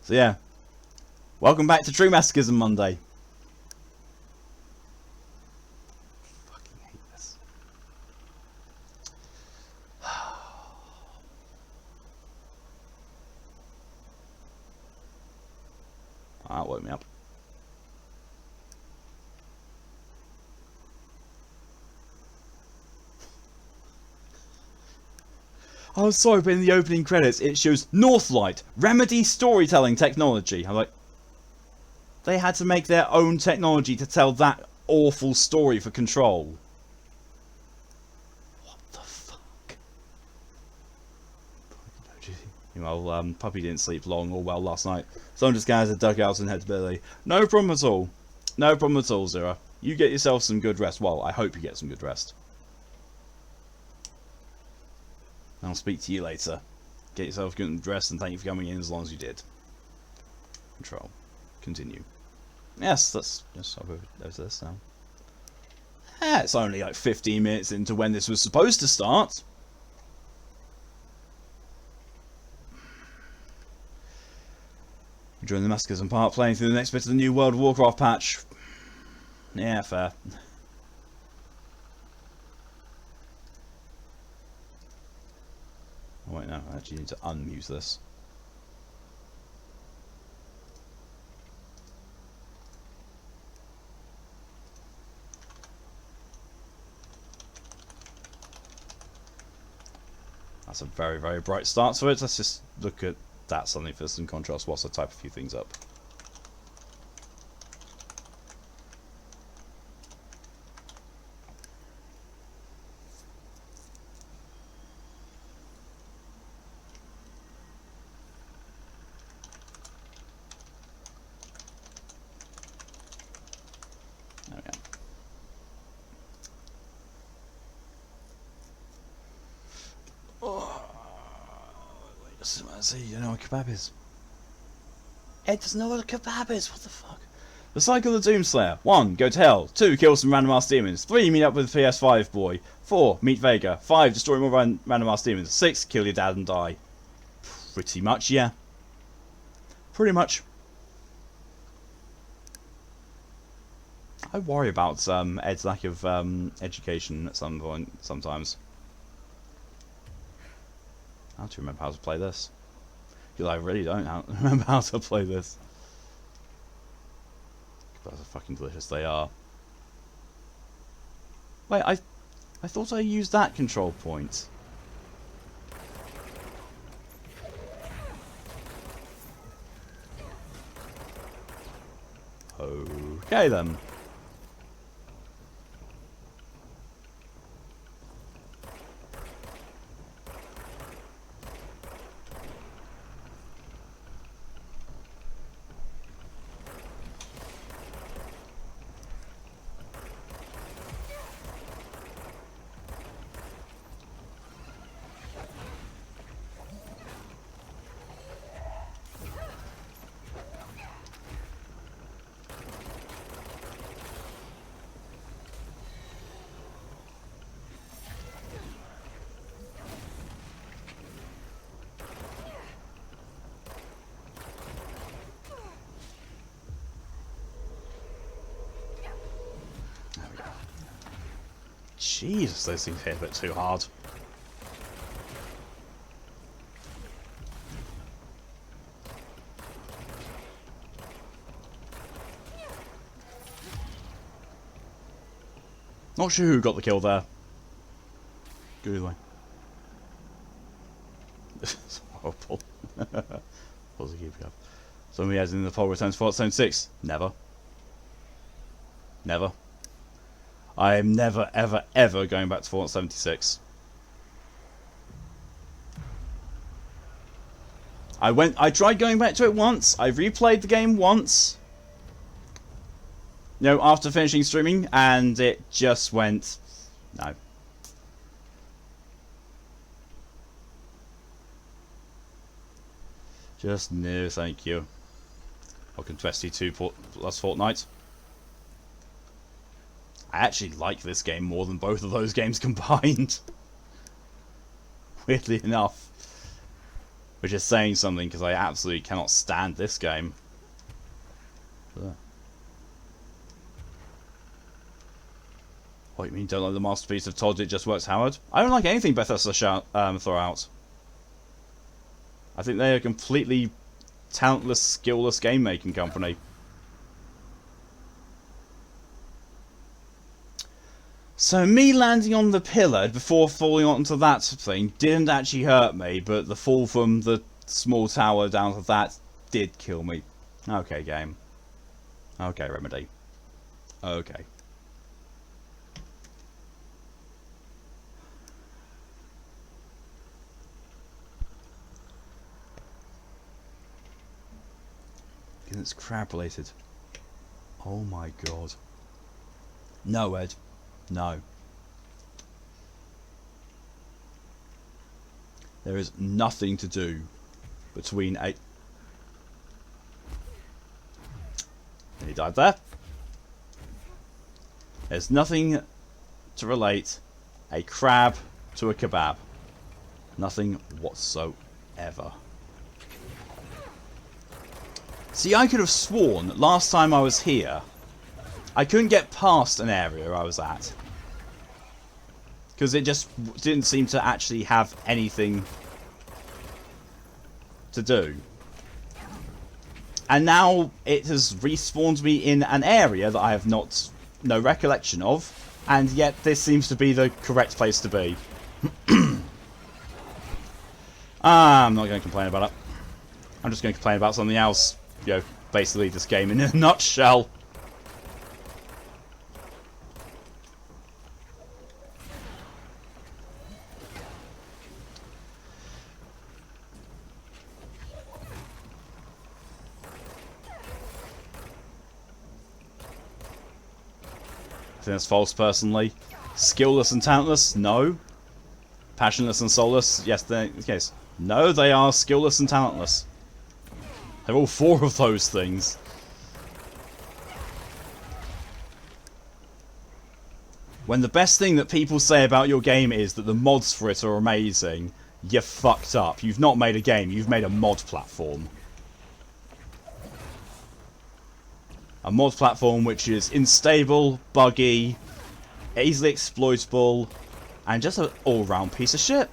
So yeah, welcome back to True Masochism Monday. Fucking hate this. That woke me up. Oh, sorry, but in the opening credits it shows Northlight, Remedy storytelling technology. I'm like, they had to make their own technology to tell that awful story for Control. What the fuck? Well, Puppy didn't sleep long or well last night, so I'm just going to duck out and head to bed early. No problem at all. No problem at all, Zira. You get yourself some good rest. Well, I hope you get some good rest. I'll speak to you later. Get yourself good rest and thank you for coming in as long as you did. Control. Continue. Yes, that's... Yes, I'll go over to this now. It's only like 15 minutes into when this was supposed to start. Join the Masochism part, playing through the next bit of the new World of Warcraft patch. Yeah, fair. Oh wait, no, I actually need to unmute this. That's a very, very bright start to it. Let's just look at that suddenly for some contrast whilst I type a few things up. There we go. See, you know what kebab is. Ed doesn't know what a kebab is. What the fuck? The cycle of the Doomslayer. 1. Go to hell. 2. Kill some random ass demons. 3. Meet up with the PS5 boy. 4. Meet Vega. 5. Destroy more random ass demons. 6. Kill your dad and die. Pretty much, yeah. Pretty much. I worry about Ed's lack of education at some point, sometimes. I have to remember how to play this. Because I really don't remember how to play this. That's how fucking delicious they are. Wait, I thought I used that control point. Okay then. Jesus, those things hit a bit too hard. Not sure who got the kill there. Good way. This is horrible. Somebody has in the poll returns Fallout Zone 6. Never. Never. I am never, ever, ever going back to Fallout 76. I tried going back to it once. I replayed the game once. You know, after finishing streaming, and it just went, no. Just no, thank you. Welcome to ST2 plus Fortnite. I actually like this game more than both of those games combined. Weirdly enough. Which is saying something, because I absolutely cannot stand this game. Ugh. What, you mean don't like the masterpiece of Todd, it just works, Howard? I don't like anything Bethesda throw out. I think they're a completely talentless, skillless game-making company. So me landing on the pillar before falling onto that thing didn't actually hurt me, but the fall from the small tower down to that did kill me. Okay, game. Okay, Remedy. Okay. And it's crab related. Oh my god. No, Ed. No. There is nothing to do between a... And he died there. There's nothing to relate a crab to a kebab. Nothing whatsoever. See, I could have sworn last time I was here, I couldn't get past an area I was at. Because it just didn't seem to actually have anything to do. And now it has respawned me in an area that I have no recollection of, and yet this seems to be the correct place to be. I'm not going to complain about it. I'm just going to complain about something else. You know, basically this game in a nutshell. I think that's false, personally. Skillless and talentless? No. Passionless and soulless? Yes, they're the case. No, they are skillless and talentless. They're all four of those things. When the best thing that people say about your game is that the mods for it are amazing, you're fucked up. You've not made a game, you've made a mod platform. A mod platform which is unstable, buggy, easily exploitable, and just an all-round piece of shit.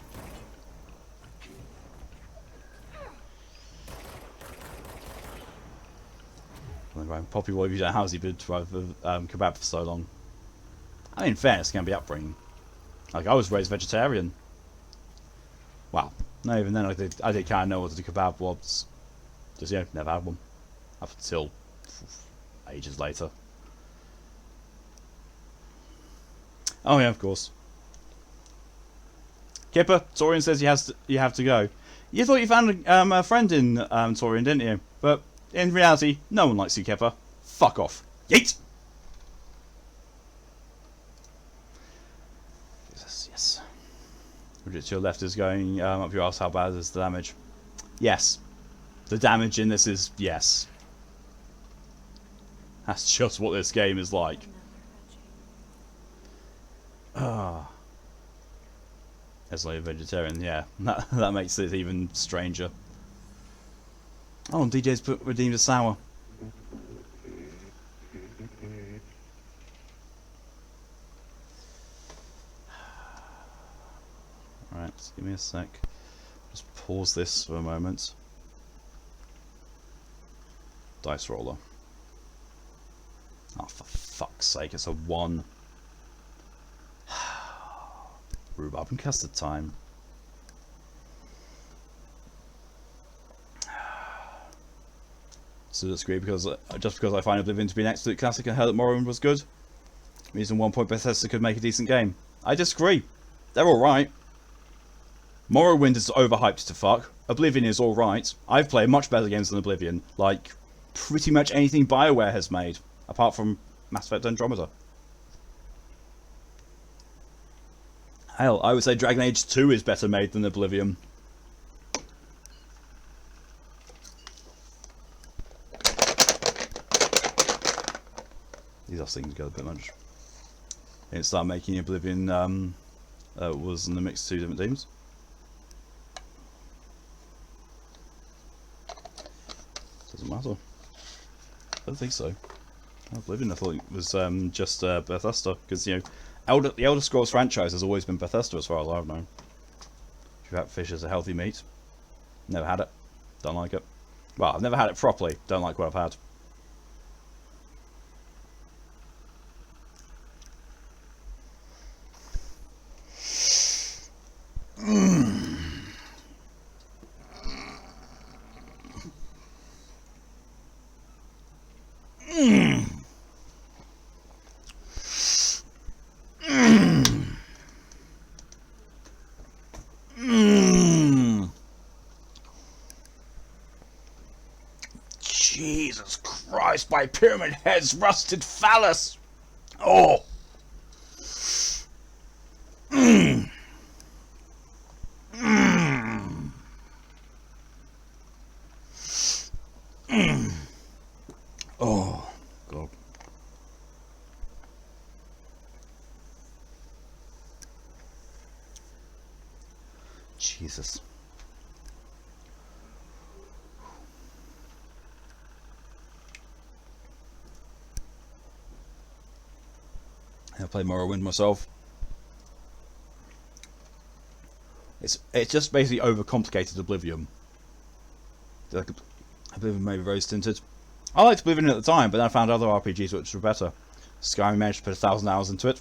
Poppy, what have you done? How's he been kebab for so long? I mean, in fairness, it can be upbringing. Like, I was raised vegetarian. Well, no, even then I did kind of know what a kebab was. Just, never had one. Up until ages later. Oh yeah, of course. Kipper, Torian says you have to go. You thought you found a friend in Torian, didn't you? But in reality, no one likes you, Kipper. Fuck off. Yeet! Yes. To your left is going up your ass. How bad is the damage? Yes. The damage in this is yes. That's just what this game is like. Ah. As like a vegetarian, yeah. That makes it even stranger. Oh, and DJ's redeemed a sour. Alright, give me a sec. Just pause this for a moment. Dice roller. Oh, for fuck's sake, it's a 1. Rhubarb and custard time. So disagree because just because I find Oblivion to be an absolute classic and heard that Morrowind was good, means in one point Bethesda could make a decent game. I disagree. They're alright. Morrowind is overhyped to fuck. Oblivion is alright. I've played much better games than Oblivion. Like, pretty much anything BioWare has made. Apart from Mass Effect Andromeda. Hell, I would say Dragon Age 2 is better made than Oblivion. These things go a bit much. They didn't start making Oblivion was in the mix of 2 different teams. Doesn't matter. I don't think so. Oblivion, I thought it was just Bethesda, because you know, the Elder Scrolls franchise has always been Bethesda as far as I've known. If you have fish as a healthy meat, never had it, don't like it. Well, I've never had it properly, don't like what I've had. Jesus Christ, my pyramid head's rusted phallus! Oh! Oh, God. Jesus. I play Morrowind myself. It's just basically overcomplicated Oblivion. Oblivion may be very stinted. I liked Oblivion at the time, but then I found other RPGs which were better. Skyrim managed to put 1,000 hours into it.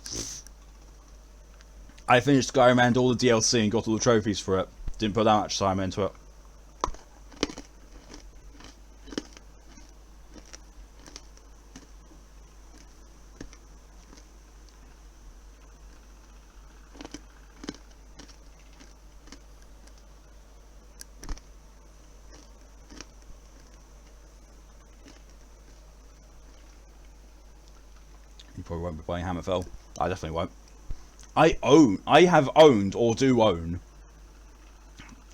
I finished Skyrim and all the DLC and got all the trophies for it. Didn't put that much time into it. You probably won't be playing Hammerfell. I definitely won't. I have owned, or do own,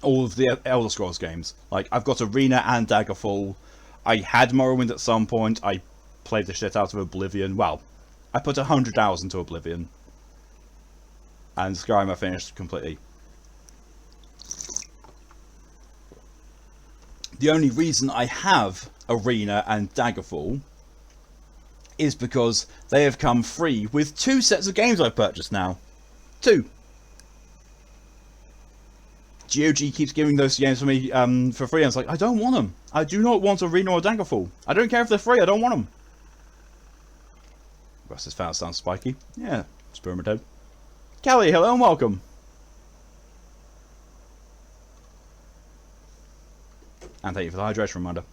all of the Elder Scrolls games. Like, I've got Arena and Daggerfall. I had Morrowind at some point. I played the shit out of Oblivion. Well, I put 100 hours into Oblivion. And Skyrim I finished completely. The only reason I have Arena and Daggerfall is because they have come free with 2 sets of games I've purchased now. 2. GOG keeps giving those games for me for free, and it's like, I don't want them. I do not want Arena or Daggerfall. I don't care if they're free, I don't want them. Russ's fan sounds spiky. Yeah, Spermatoad. Kelly, hello and welcome. And thank you for the hydration reminder.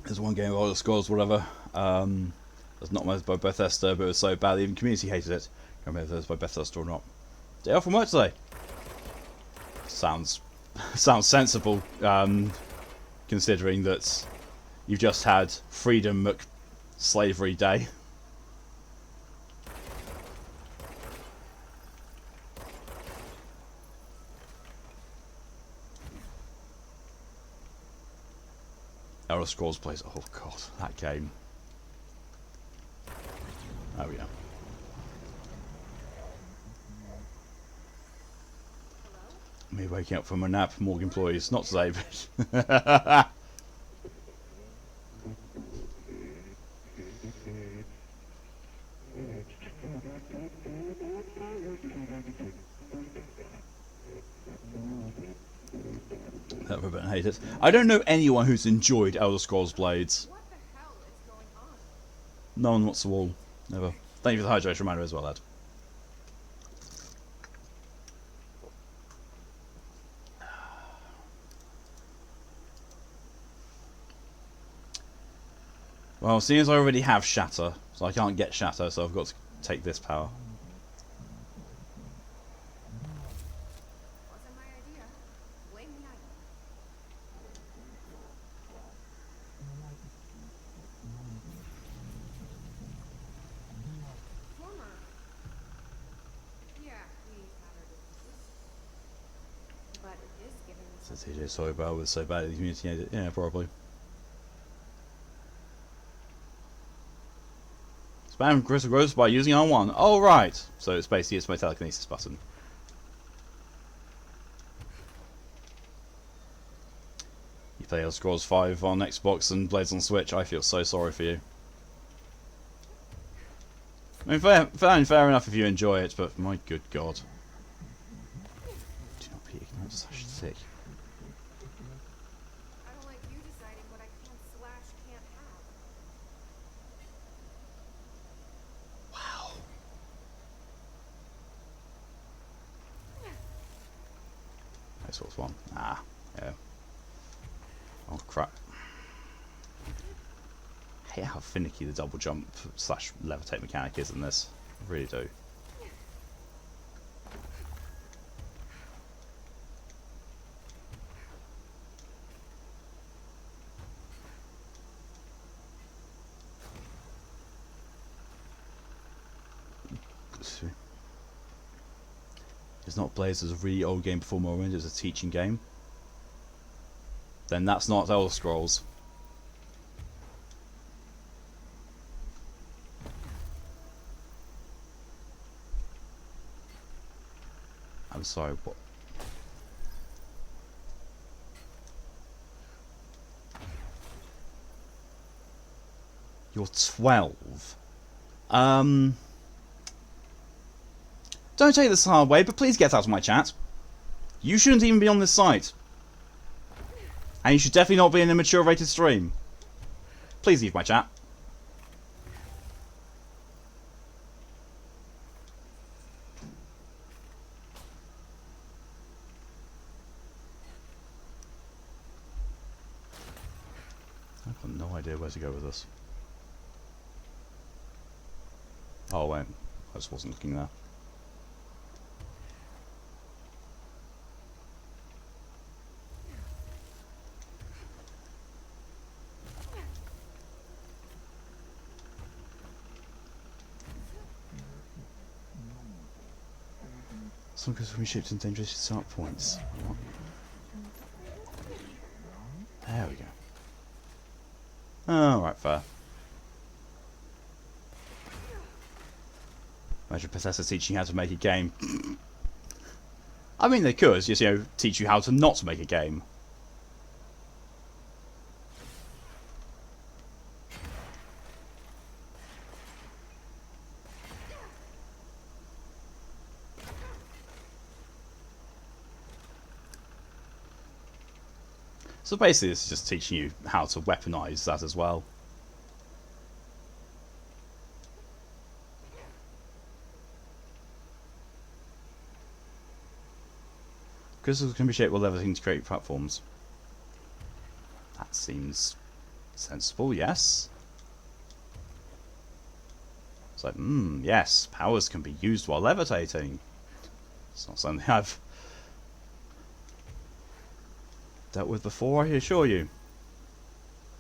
There's one game of Elder Scrolls, whatever. It's not made by Bethesda, but it was so bad, even community hated it. I don't know if it was by Bethesda or not. Day off from work today. Sounds sensible, considering that you've just had Freedom Slavery Day. Elder Scrolls plays. Oh god, that game. Oh yeah. Me waking up from a nap, morgue employees. Not today, but that would hate it. I don't know anyone who's enjoyed Elder Scrolls Blades. What the hell is going on? No one wants the wall. Never. Thank you for the hydration reminder as well, lad. Well, seeing as I already have Shatter, so I can't get Shatter, so I've got to take this power. Wasn't my idea. Blame the item. Former. Yeah, we had our differences. But it is giving us... So TJ Soybell was so bad at the community. Yeah, probably. Spam crystal growth by using R1. Oh, right. So it's basically my telekinesis button. You play Elder Scrolls 5 on Xbox and Blades on Switch, I feel so sorry for you. I mean, fair enough if you enjoy it, but my good god. Do not be ignorant, such thick. I don't like you deciding what I can/can't have. Wow. Xbox One. Ah, yeah. Oh crap. I hate how finicky the double jump / levitate mechanic is in this. I really do. It's not Blaze as a really old game before Morrowind, it's a teaching game. Then that's not Elder Scrolls. I'm sorry, what? You're 12. Don't take this the hard way, but please get out of my chat. You shouldn't even be on this site. And you should definitely not be in a mature rated stream. Please leave my chat. I've got no idea where to go with this. Oh wait, I just wasn't looking there. Some because we shipped in dangerous start points. What? There we go. Oh, right, fair. Imagine Bethesda teaching you how to make a game. I mean, they could just, you know, teach you how to not make a game. So basically, it's just teaching you how to weaponize that as well. Crystals can be shaped while levitating to create platforms. That seems sensible, yes. It's like, yes, powers can be used while levitating. It's not something I've dealt with before, I assure you.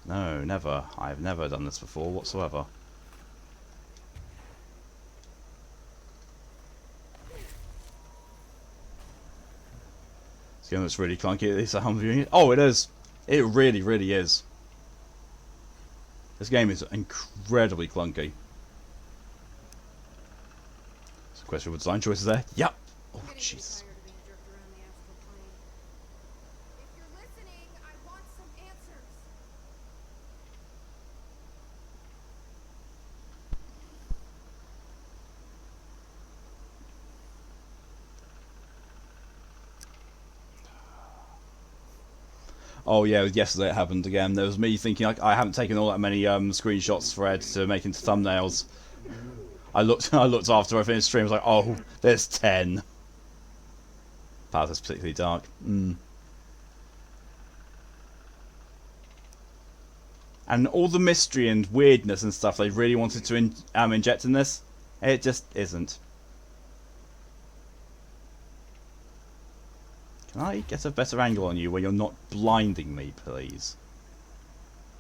No, never. I've never done this before whatsoever. It's going that's really clunky, at least how I'm viewing it. Oh, it is. It really, really is. This game is incredibly clunky. It's a question of design choices there. Yep. Oh, Jesus. Tired of being jerked around the astral plane. If you're listening, I want some answers. Oh yeah, yesterday it happened again. There was me thinking I haven't taken all that many screenshots for Ed to make into thumbnails. I looked after I finished the stream. I was like, oh, there's 10. Path is particularly dark. And all the mystery and weirdness and stuff they really wanted to inject in this, it just isn't. Can I get a better angle on you where you're not blinding me, please?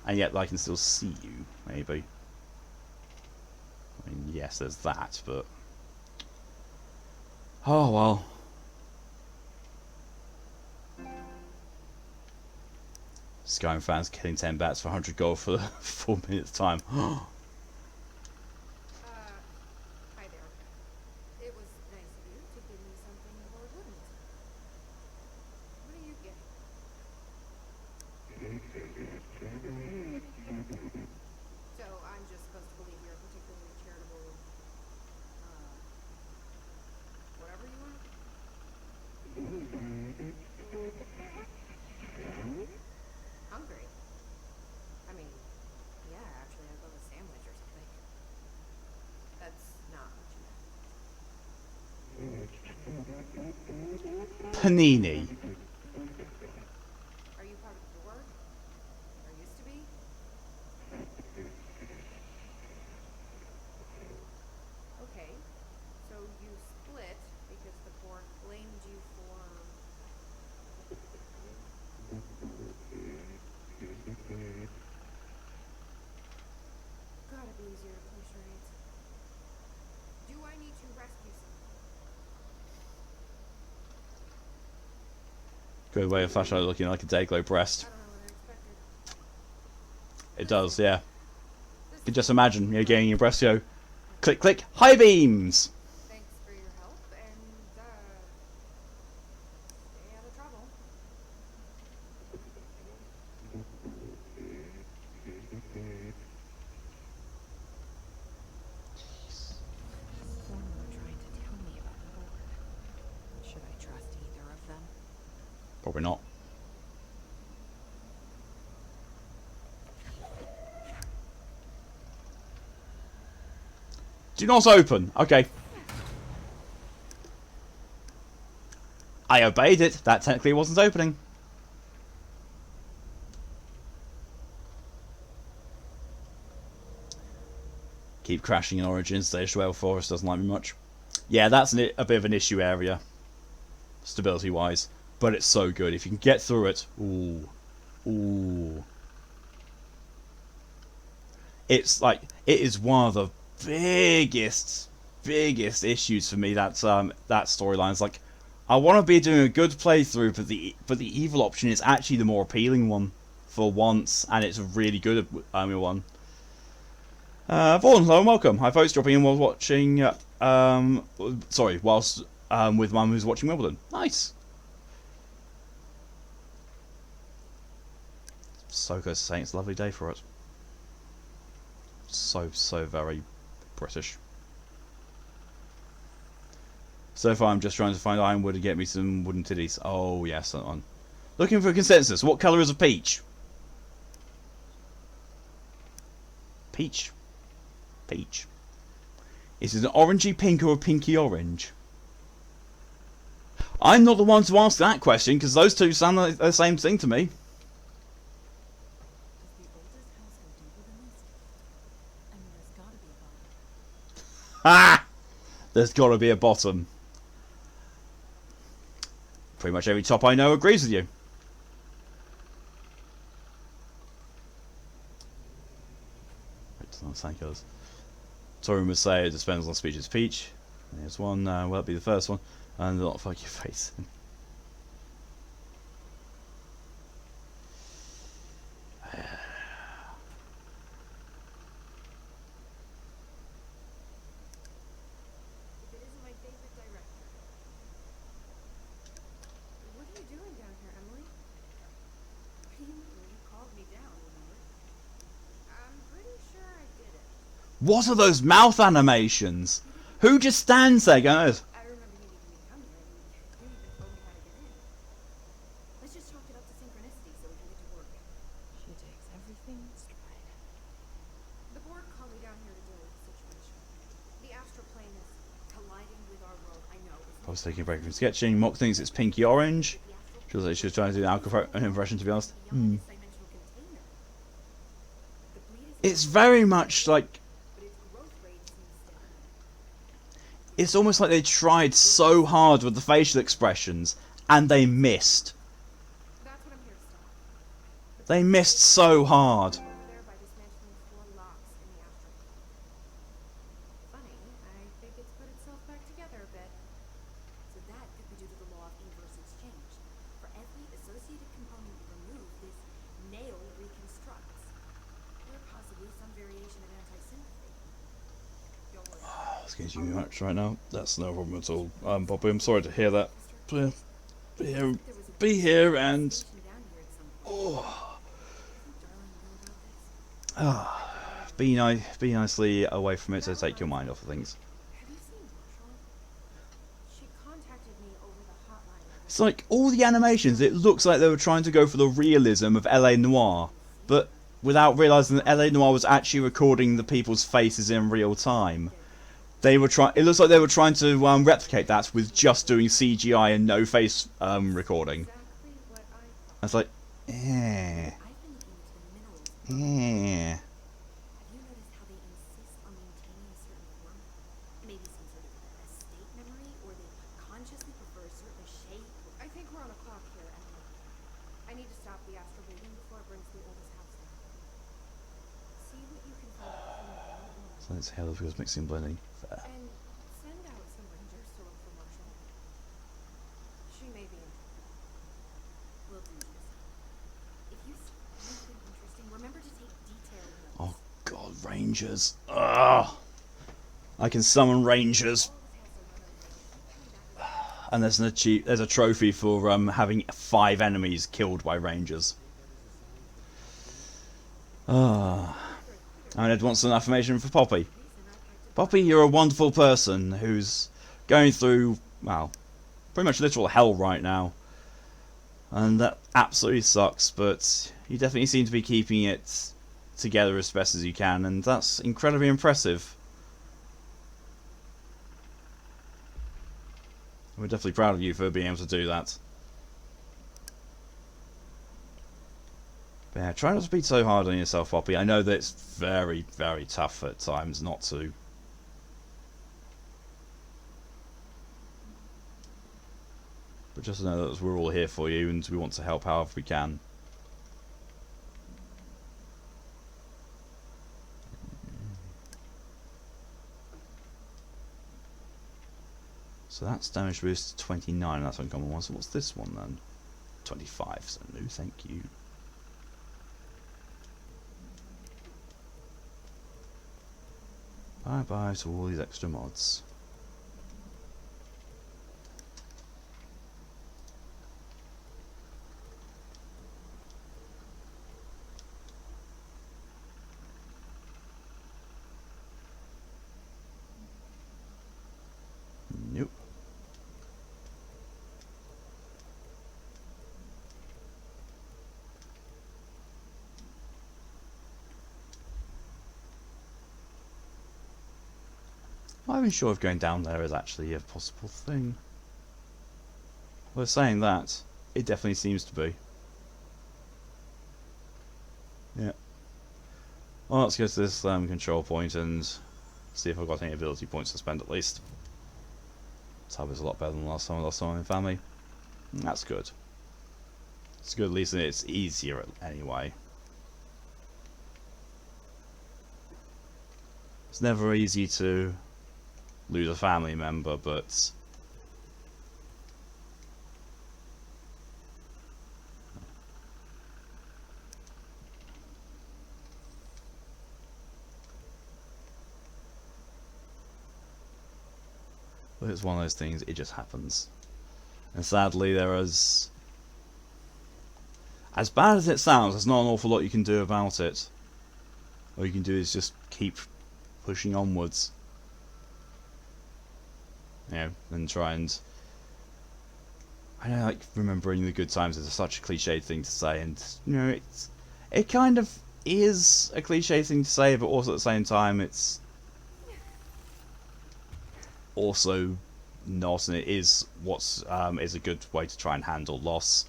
And yet I can still see you, maybe. I mean, yes, there's that, but... oh, well. Skyrim fans killing 10 bats for 100 gold for 4 minutes time. Hi there. It was nice of you to give me something the Lord wouldn't. What are you getting? So I'm just supposed to believe you're a particularly charitable, whatever you are? Hungry? I mean, yeah, actually, I'd love a sandwich or something. That's not what you meant. Panini. Are you part of the board? Or used to be? Okay. So you split because the board blamed you for... Gotta be easier to play charades. Do I need to rescue someone? Good way of flashlight looking like a Dayglow breast. I don't know what I expected. It does, yeah. This You can just imagine, you know, getting your breast, you know, click, click, high beams! Thanks for your help, and, stay out of trouble. Someone trying to tell me about the board. Should I trust either of them? Probably not. Do not open. Okay. I obeyed it. That technically wasn't opening. Keep crashing in Origins. Stage 12 Forest doesn't like me much. Yeah, that's a bit of an issue area. Stability wise. But it's so good. If you can get through it. Ooh. Ooh. It's like, it is one of the biggest issues for me. That storyline is like, I want to be doing a good playthrough, but the evil option is actually the more appealing one for once, and it's a really good one. Vaughan, hello and welcome. Hi folks, dropping in while watching. Whilst with Mum who's watching Wimbledon. Nice. So close to saying it's a lovely day for it. So very British. So far I'm just trying to find ironwood and get me some wooden titties. Oh yes, that one. Looking for a consensus. What colour is a peach? Peach. Peach. Is it an orangey pink or a pinky orange? I'm not the one to ask that question because those two sound like the same thing to me. Ah! There's got to be a bottom. Pretty much every top I know agrees with you. Thank others. Torin would say it depends on species. Peach. There's one. Well, that'd be the first one. And not fuck your face. What are those mouth animations? Who just stands there going, I remember you needed me to come here, and you even told me how to get in. Let's just chalk it up to synchronicity so we can get to work. She takes everything in stride. The board called me down here to deal with the situation. The astral plane is colliding with our world. I know. I was taking a break from sketching. Mock thinks it's pinky orange. She was trying to do an impression, to be honest. It's very much like... It's almost like they tried so hard with the facial expressions, and they missed. That's what I'm here to stop. They missed so hard. Over there by dismantling 4 locks in the astral plane. Funny, I think it's put itself back together a bit. So that could be due to the law of inverse exchange. For every associated component you remove, this nail reconstructs. Or possibly some variation of anti-sympathy. Don't worry. It's getting too much right now. That's no problem at all. Bobby, I'm sorry to hear that. Be here and... Oh. Be nicely away from it to take your mind off of things. Have you seen Marshall? She contacted me over the hotline. It's like all the animations, it looks like they were trying to go for the realism of LA Noire, but without realizing that LA Noire was actually recording the people's faces in real time. They were trying. It looks like they were trying to replicate that with just doing CGI and no face recording. Exactly what I thought. It's like, eh, I've been looking into the minerals. eh. Have you noticed how they insist on maintaining a certain form? Maybe some sort of estate memory, or they consciously prefer a certain shape? I think we're on a clock here, Emma. I need to stop the astral bleeding before it brings the oldest house down. See what you can find out from the So it's hell because mixing and blending. Fair. and send out some rangers to look for Marshall. She may be in trouble. We'll do this. If you see anything interesting, remember to take detailed notes. Oh god, rangers. Ugh. I can summon rangers. And there's a trophy for having 5 enemies killed by rangers. And I'd want some affirmation for Poppy. Poppy, you're a wonderful person who's going through, well, pretty much literal hell right now. And that absolutely sucks, but you definitely seem to be keeping it together as best as you can, and that's incredibly impressive. We're definitely proud of you for being able to do that. But yeah, try not to be so hard on yourself, Poppy. I know that it's very, very tough at times not to. But just know that we're all here for you and we want to help however we can. So that's damage boost to 29, that's uncommon one. So what's this one then? 25, so no thank you. Bye bye to all these extra mods. Nope. I'm not even sure if going down there is actually a possible thing. Well, saying that, it definitely seems to be. Yeah. Well, let's go to this control point and see if I've got any ability points to spend at least. Tab is a lot better than last time I lost someone in family. That's good. It's good, at least it's easier anyway. It's never easy to lose a family member, but it's one of those things, it just happens. And sadly there is, as bad as it sounds, there's not an awful lot you can do about it. All you can do is just keep pushing onwards. You know, and try and, I know, like, remembering the good times is such a cliched thing to say, and you know, it kind of is a cliched thing to say, but also at the same time it's also not, and it is what's is a good way to try and handle loss.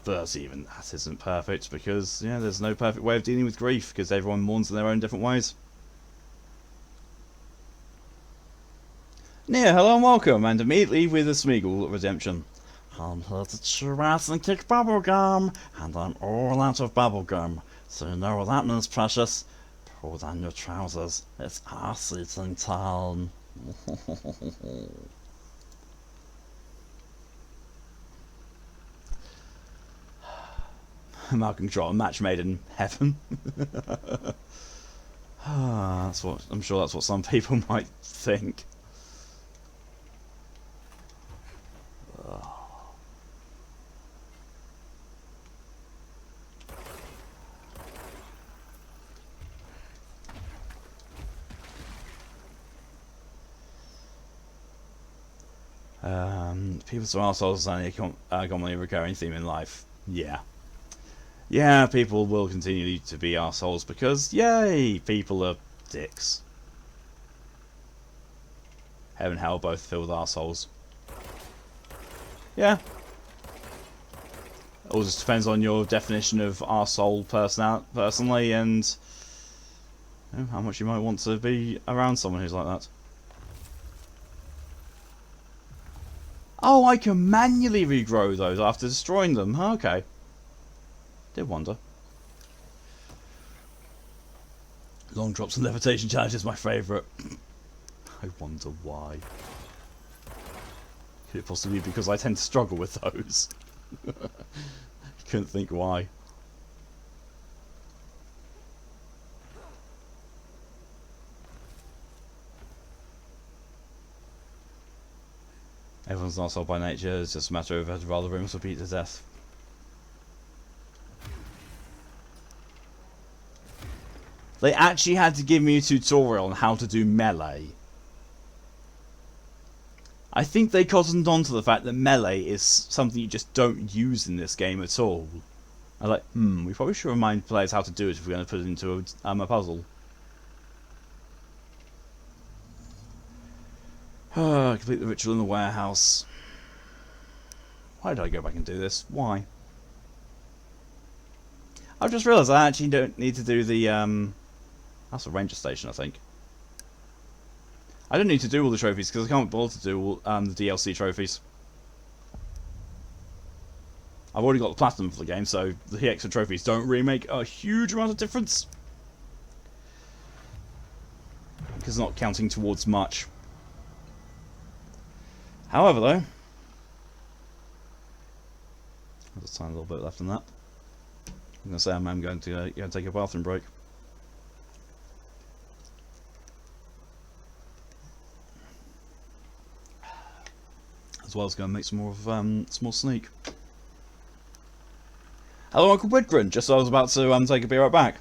But even that isn't perfect, because yeah, there's no perfect way of dealing with grief, because everyone mourns in their own different ways. Nia, hello and welcome, and immediately with a Smeagol redemption. I'm here to chew ass and kick bubblegum, and I'm all out of bubblegum. So you know what that means, precious? Pull down your trousers, it's ass eating time. Malcolm Troll, a match made in heaven. That's what I'm sure that's what some people might think. People are assholes and a commonly recurring theme in life. Yeah. Yeah, people will continue to be assholes because, yay, people are dicks. Heaven and hell both filled with assholes. Yeah. It all just depends on your definition of arsehole personally, and you know, how much you might want to be around someone who's like that. Oh, I can manually regrow those after destroying them. Okay. Did wonder. Long drops and levitation challenge is my favourite. I wonder why. Could it possibly be because I tend to struggle with those? Couldn't think why. Everyone's not sold by nature, it's just a matter of whether rather rooms will beat to death. They actually had to give me a tutorial on how to do melee. I think they cottoned on to the fact that melee is something you just don't use in this game at all. I was like, we probably should remind players how to do it if we're going to put it into a puzzle. Complete the ritual in the warehouse. Why did I go back and do this? Why? I've just realised I actually don't need to do the, that's a ranger station, I think. I don't need to do all the trophies because I can't bother to do all the DLC trophies. I've already got the platinum for the game, so the extra trophies don't really make a huge amount of difference. Because it's not counting towards much. However, though, there's a tiny little bit left in that. I'm going to say I'm going to take a bathroom break. As well as going to make some more of small sneak. Hello, Uncle Widgren. Just so I was about to take a beer right back.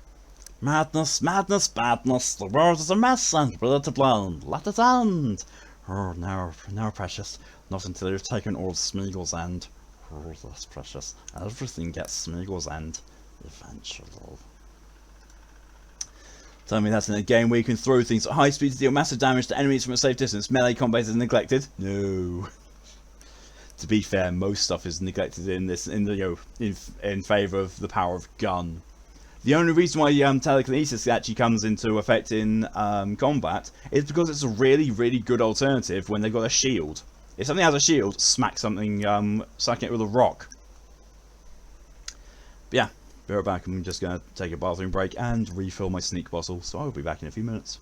Madness, madness, badness. The world is a mess and will to blend. Let it end. Oh, now, precious. Not until you've taken all of Smeagol's end. Oh, that's precious. Everything gets Smeagol's end. Eventually. Tell me that's in a game where you can throw things at high speed to deal massive damage to enemies from a safe distance. Melee combat is neglected? No. To be fair, most stuff is neglected in this, in favour of the power of gun. The only reason why telekinesis actually comes into effect in combat is because it's a really, really good alternative when they've got a shield. If something has a shield, smack something, suck it with a rock. But yeah, be right back. I'm just going to take a bathroom break and refill my sneak bottle, so I'll be back in a few minutes.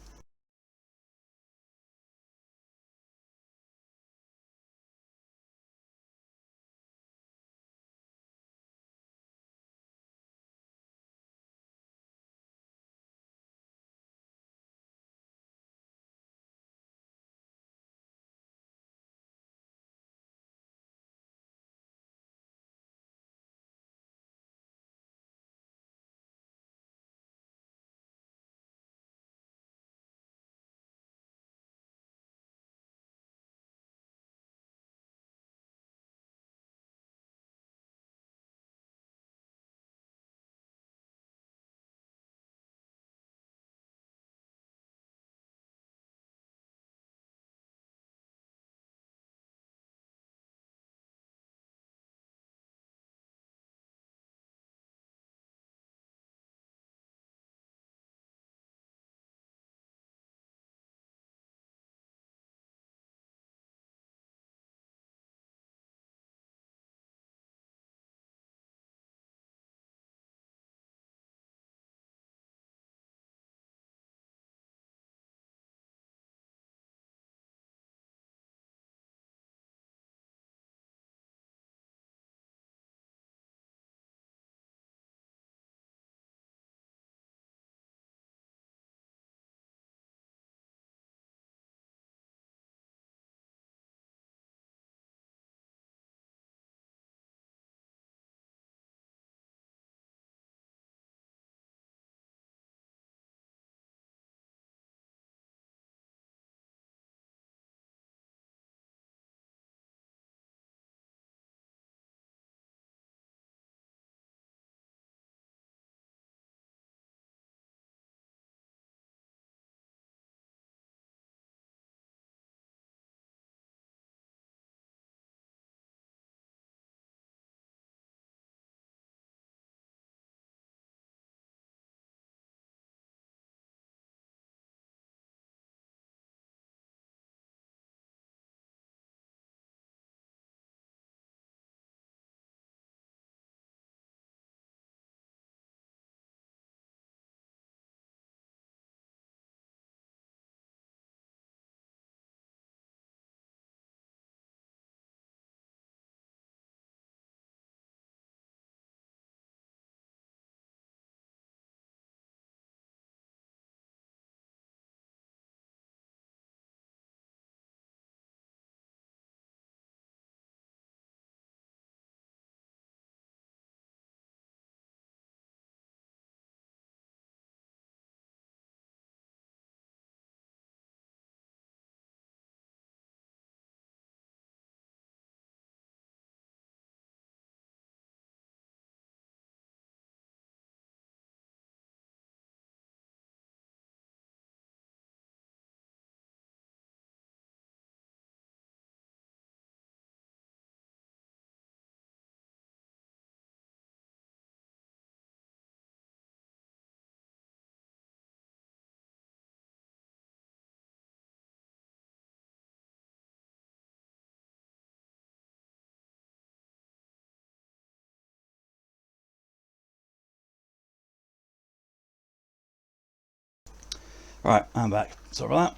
Right, I'm back. Sorry about that.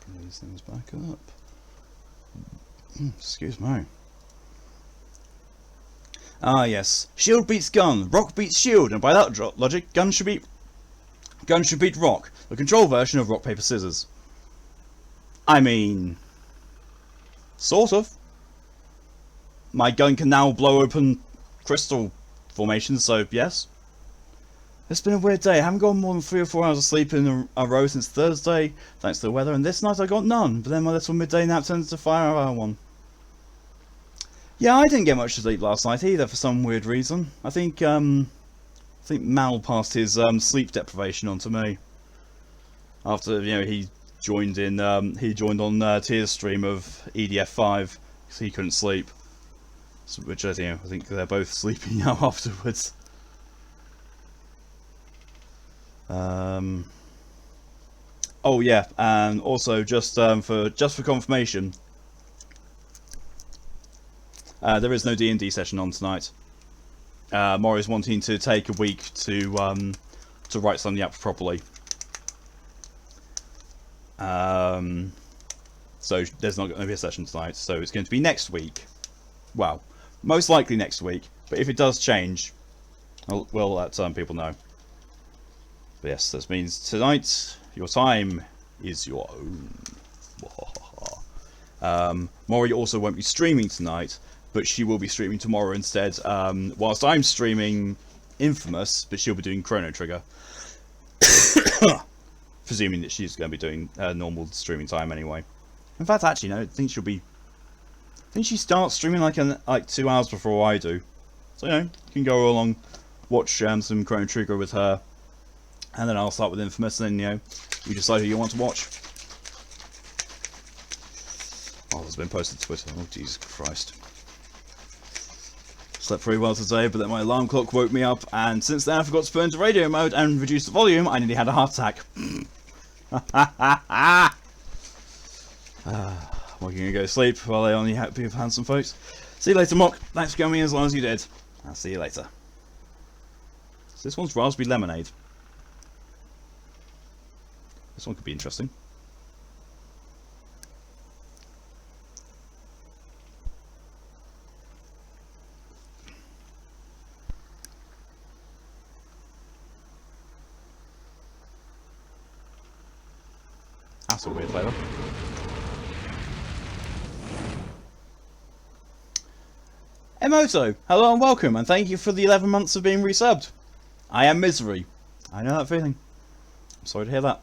Bring these things back up. Excuse me. Ah, yes. Shield beats gun, rock beats shield, and by that logic, gun should beat rock. The control version of rock, paper, scissors. I mean, sort of. My gun can now blow open crystal formations, so yes. It's been a weird day. I haven't gotten more than 3 or 4 hours of sleep in a row since Thursday, thanks to the weather, and this night I got none, but then my little midday nap turned into a 5-hour one. Yeah, I didn't get much sleep last night either for some weird reason. I think Mal passed his sleep deprivation on to me. After, you know, he joined on Tier's stream of EDF5 because he couldn't sleep. So, which I think they're both sleeping now afterwards. Oh yeah, and also just for confirmation, there is no D&D session on tonight. Maury's wanting to take a week to write something up properly. So there's not going to be a session tonight. So it's going to be next week. Well, most likely next week. But if it does change, we'll let people know. But yes, this means tonight your time is your own. Maury also won't be streaming tonight, but she will be streaming tomorrow instead. Whilst I'm streaming Infamous, but she'll be doing Chrono Trigger. Presuming that she's going to be doing normal streaming time anyway. In fact, actually, no, I think she starts streaming like 2 hours before I do. So, you can go along, watch some Chrono Trigger with her. And then I'll start with Infamous, and then, you decide who you want to watch. Oh, it's been posted to Twitter. Oh, Jesus Christ. Slept pretty well today, but then my alarm clock woke me up, and since then I forgot to put into radio mode and reduce the volume. I nearly had a heart attack. Well, you're gonna go to sleep while I only happy with handsome folks. See you later, Mock. Thanks for coming as long as you did. I'll see you later. So this one's raspberry lemonade. This one could be interesting. That's a weird flavour. Emoto, hello and welcome, and thank you for the 11 months of being resubbed. I am Misery. I know that feeling. I'm sorry to hear that.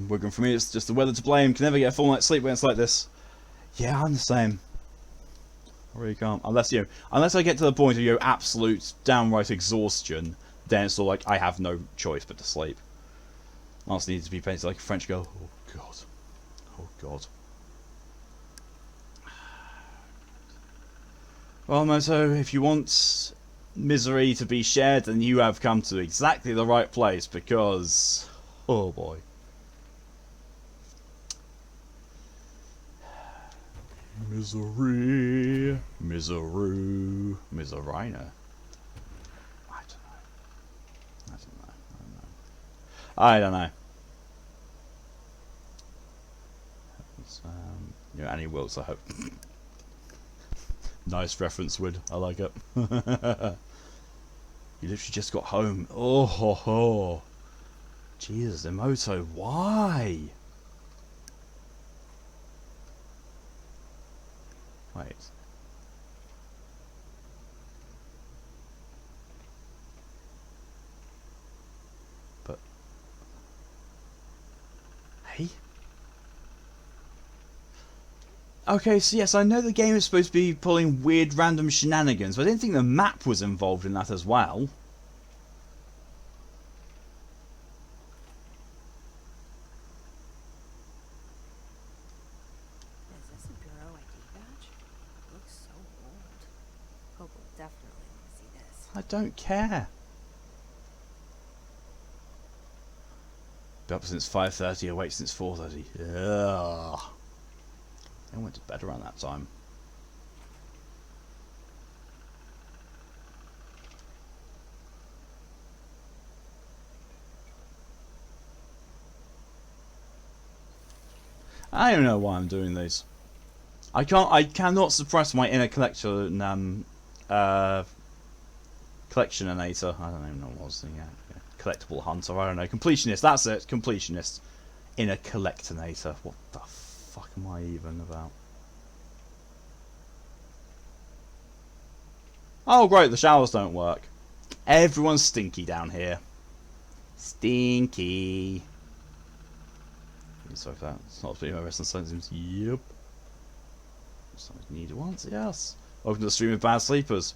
Working for me, it's just the weather to blame. Can never get a full night's sleep when it's like this. Yeah, I'm the same. I really can't. Unless I get to the point of absolute downright exhaustion, then it's all like I have no choice but to sleep. I also need to be painted like a French girl. Oh god. Oh god. Well, Moto, if you want misery to be shared, then you have come to exactly the right place, because oh boy. Misery, misery, miserina. I don't know. It's, Annie Wilkes, I hope. Nice reference, Wood. I like it. You literally just got home. Oh ho ho. Jesus, Emoto, why? Wait. But hey? Okay, so yes, I know the game is supposed to be pulling weird random shenanigans, but I didn't think the map was involved in that as well. Is this a Bureau ID badge? It looks so old. Hope will definitely want to see this. I don't care. Been up since 5:30, awake since 4:30. Yeah. I went to bed around that time. I don't know why I'm doing these. I cannot suppress my inner collection, collectioninator. I don't even know what I was thinking. Yeah. Collectible hunter, I don't know. Completionist, that's it. Completionist. Inner collectinator. What the fuck am I even about? Oh great, the showers don't work. Everyone's stinky down here. Stinky. Sorry for that. It's not speaking about wrestling sentences. Yep. Something needed once, yes. Welcome to the stream of bad sleepers.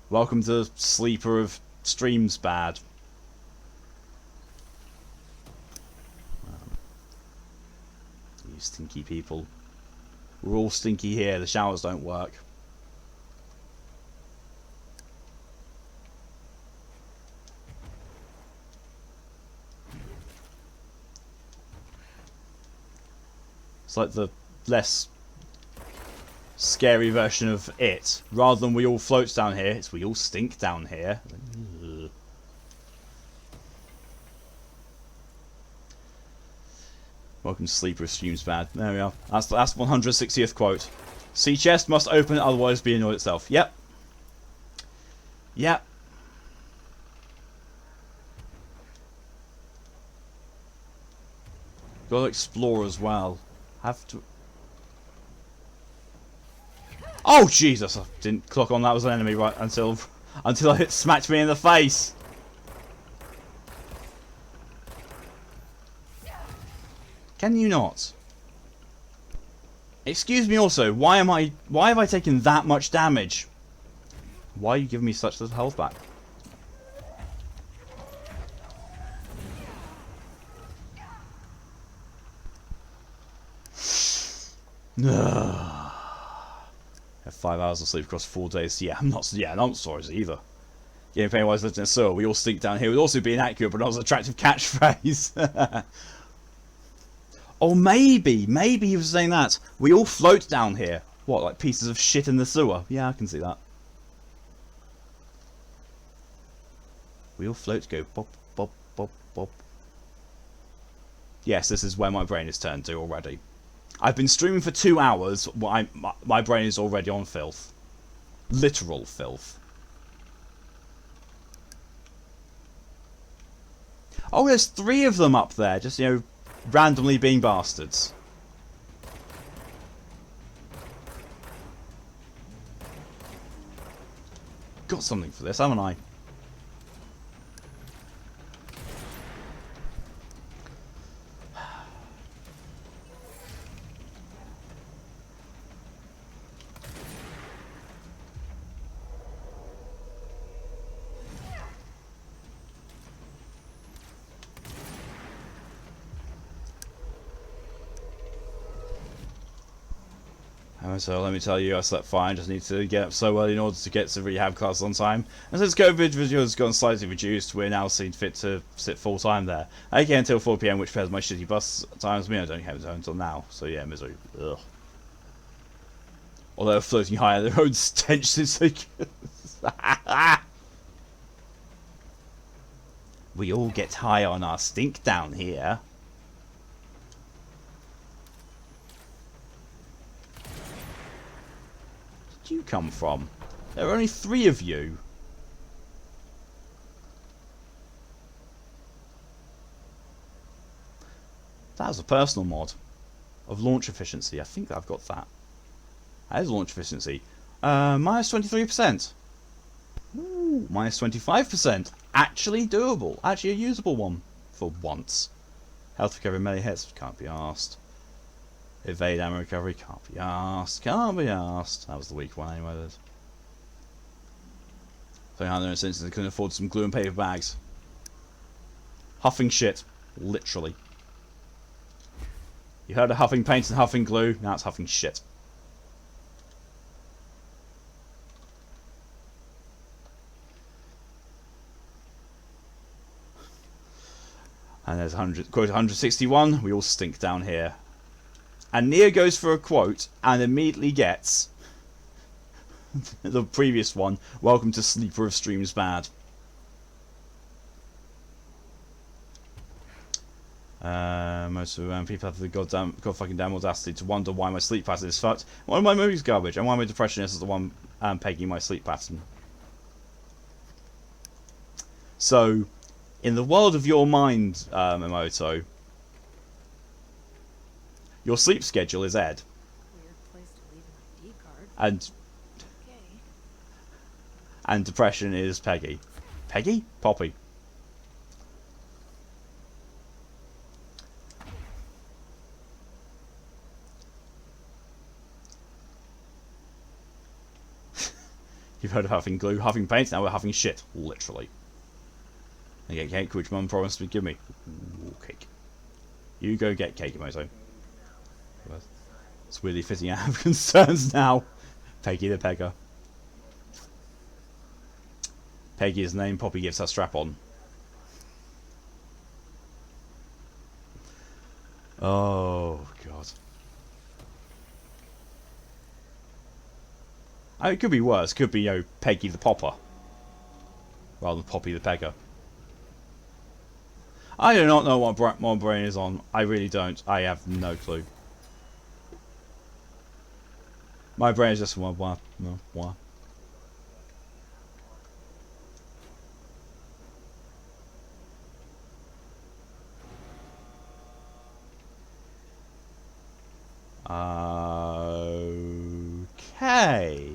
Welcome to sleeper of streams bad. You stinky people. We're all stinky here. The showers don't work. It's like the less scary version of it. Rather than we all float down here, it's we all stink down here. Ugh. Welcome to Sleeper Streams Bad. There we are. That's 160th quote. Sea chest must open, otherwise be annoyed itself. Yep. Yep. Gotta explore as well. Have to. Oh Jesus! I didn't clock on that was an enemy right until it smacked me in the face. Can you not? Excuse me. Also, why have I taken that much damage? Why are you giving me such little health back? Have 5 hours of sleep across 4 days. Yeah, I'm not sorry either. Game Pennywise lived in a sewer. We all stink down here. Would also be inaccurate, but not as an attractive catchphrase. Or maybe he was saying that we all float down here. What, like pieces of shit in the sewer? Yeah, I can see that. We all float, go bop, bop, bop, bop. Yes, this is where my brain is turned to already. I've been streaming for 2 hours. My brain is already on filth. Literal filth. Oh, there's 3 of them up there. Just, you know, randomly being bastards. Got something for this, haven't I? So let me tell you, I slept fine. Just need to get up so early in order to get to rehab class on time. And since COVID has gone slightly reduced, we're now seen fit to sit full time there. Okay, until 4 PM, which pairs my shitty bus times me. I don't have it until now. So yeah, misery. Ugh. Although floating higher, their own stench since they. We all get high on our stink down here. You come from? There are only 3 of you. That was a personal mod of launch efficiency. I think I've got that. That is launch efficiency. Minus 23%. Ooh, minus 25%. Actually doable. Actually a usable one for once. Health recovery melee hits. Can't be asked. Evade ammo recovery, can't be asked. Can't be asked. That was the weak one anyway. So in instances they couldn't afford some glue and paper bags. Huffing shit. Literally. You heard of huffing paint and huffing glue, now it's huffing shit. And there's quote 161, we all stink down here. And Neo goes for a quote and immediately gets the previous one, welcome to Sleeper of Streams Bad. most of people have the god fucking damn audacity to wonder why my sleep pattern is fucked, why my movies garbage, and why my depression is the one pegging my sleep pattern. So, in the world of your mind, Emoto, your sleep schedule is Ed. Weird place to leave an ID card. Okay. And depression is Peggy. Peggy? Poppy. You've heard of huffing glue, huffing paint, now we're huffing shit. Literally. I get cake, which Mum promised to give me. Ooh, cake. You go get cake, Emoto. It's really fitting out of concerns now. Peggy the Pegger. Peggy is the name Poppy gives her strap on. Oh, God. It could be worse. Could be, Peggy the Popper. Rather than Poppy the Pegger. I do not know what my brain is on. I really don't. I have no clue. My brain is just what. Okay.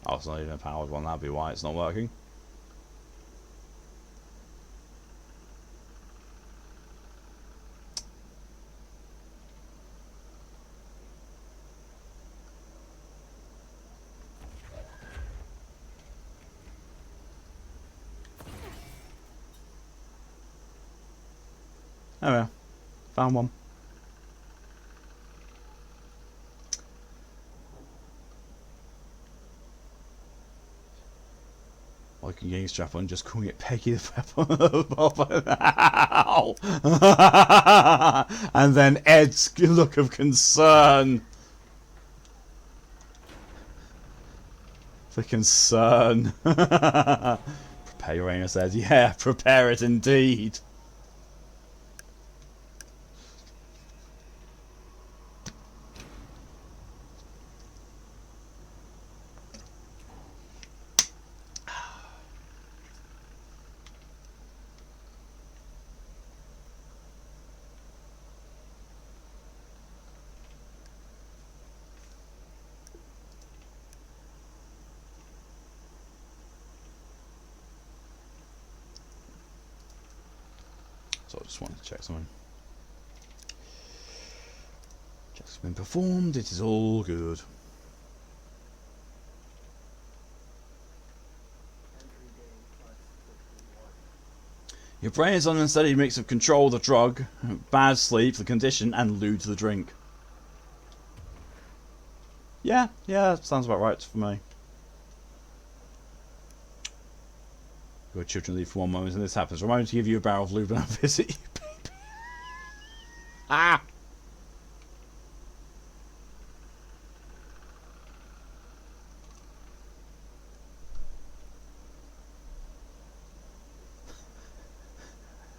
Oh, it's not even a powered one, that'd be why it's not working. Oh yeah, found one. I can get strap on just calling it Peggy the Pepper. And then Ed's look of concern. The concern. Prepare Uranus says, yeah, prepare it indeed. So I just wanted to check something. Check's been performed, it is all good. Your brain is on an unsteady mix of control, the drug, bad sleep, the condition, and lewd, the drink. Yeah, sounds about right for me. Your children leave for one moment and this happens. Remind me to give you a barrel of lube and I'll visit you, baby. Ah!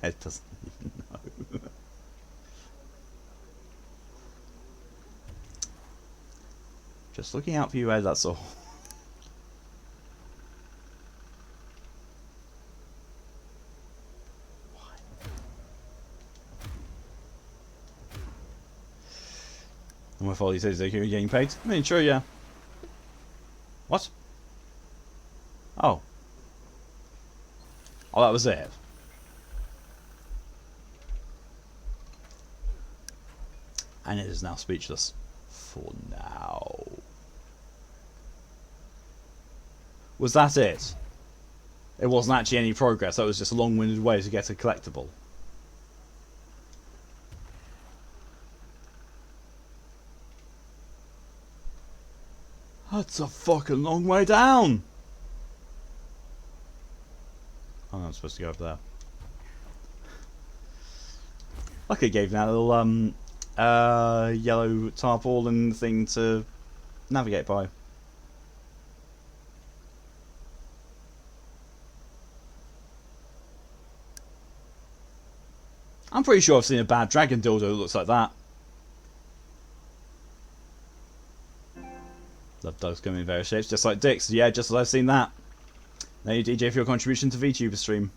It doesn't even know. Just looking out for you, Ed, that's all. And my fault, he says you're getting paid. I mean, sure, yeah. What? Oh. Oh, that was it. And it is now speechless. For now. Was that it? It wasn't actually any progress, that was just a long-winded way to get a collectible. That's a fucking long way down! Oh, I'm supposed to go up there. Like I gave that little yellow tarpaulin thing to navigate by. I'm pretty sure I've seen a bad dragon dildo that looks like that. Love dogs come in various shapes, just like dicks. Yeah, just as I've seen that. Thank you, DJ, for your contribution to VTuber stream.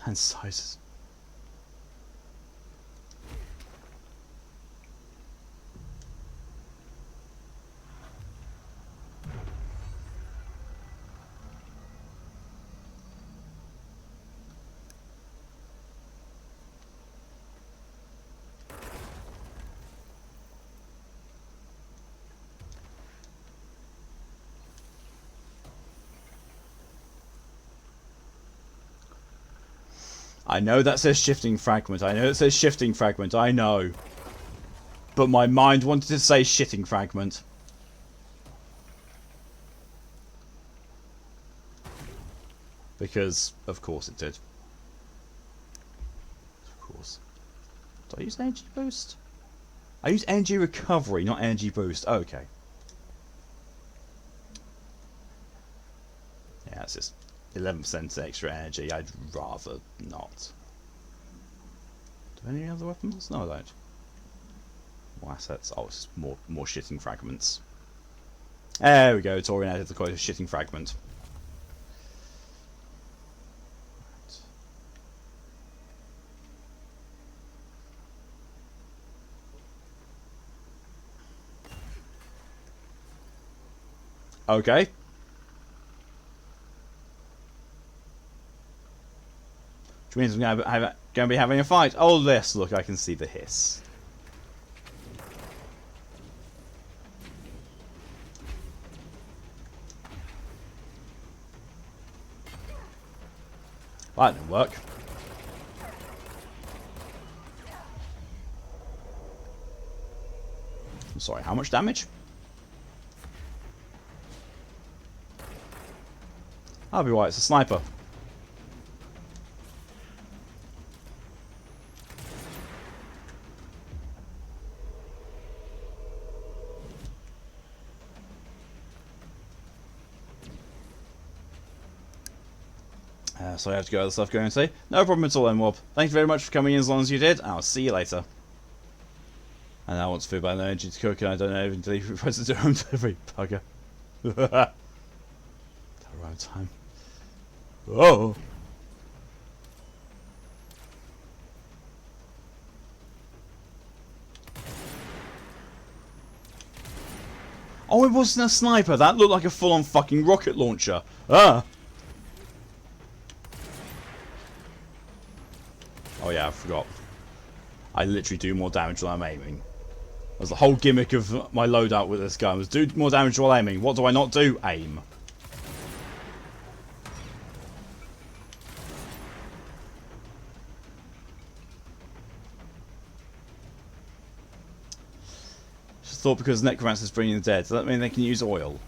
And sizes. I know that says shifting fragment. I know it says shifting fragment. I know. But my mind wanted to say shitting fragment. Because, of course it did. Of course. Did I use energy boost? I used energy recovery, not energy boost. Okay. Yeah, it's just 11% extra energy. I'd rather not. Do any other weapons? No, I don't. More assets. Oh, it's more shitting fragments. There we go. Torian added the quote of shitting fragment. Okay. Which means I'm going to be having a fight. Oh, yes, look, I can see the hiss. That didn't work. I'm sorry, how much damage? I'll be right, it's a sniper. So I have to go other stuff going to say. No problem at all then, Wob. Thank you very much for coming in as long as you did. I'll see you later. And I want to food by no energy to cook and I don't know even if you're supposed to do home delivery. Bugger. Around time. Oh! Oh, it wasn't a sniper. That looked like a full-on fucking rocket launcher. Ah! Oh yeah, I forgot. I literally do more damage when I'm aiming. That's the whole gimmick of my loadout with this gun, was do more damage while aiming. What do I not do? Aim. Just thought because necromancers bringing the dead, does that mean they can use oil?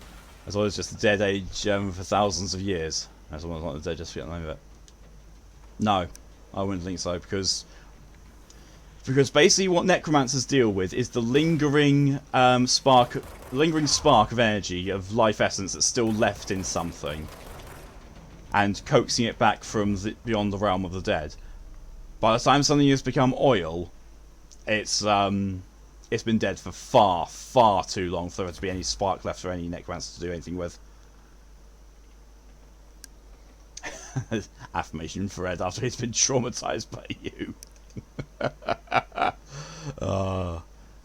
As well as just the dead age for thousands of years? As well as not the dead, just forget the name of it. No. I wouldn't think so, because basically what necromancers deal with is the lingering spark of energy, of life essence that's still left in something, and coaxing it back from beyond the realm of the dead. By the time something has become oil, it's been dead for far, far too long for there to be any spark left for any necromancer to do anything with. Affirmation for Ed after he's been traumatized by you.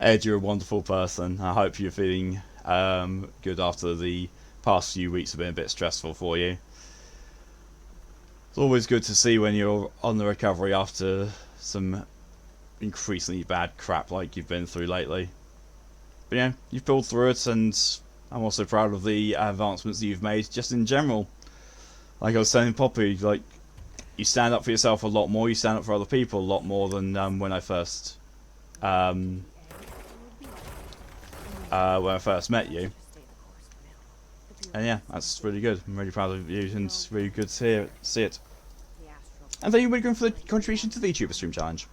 Ed, you're a wonderful person. I hope you're feeling good after the past few weeks have been a bit stressful for you. It's always good to see when you're on the recovery after some increasingly bad crap like you've been through lately. But yeah, you've pulled through it, and I'm also proud of the advancements that you've made just in general. Like I was saying, Poppy, like, you stand up for yourself a lot more, you stand up for other people a lot more than when I first met you. And yeah, that's really good. I'm really proud of you, and it's really good to see it. And then you would go for the contribution to the YouTuber Stream Challenge.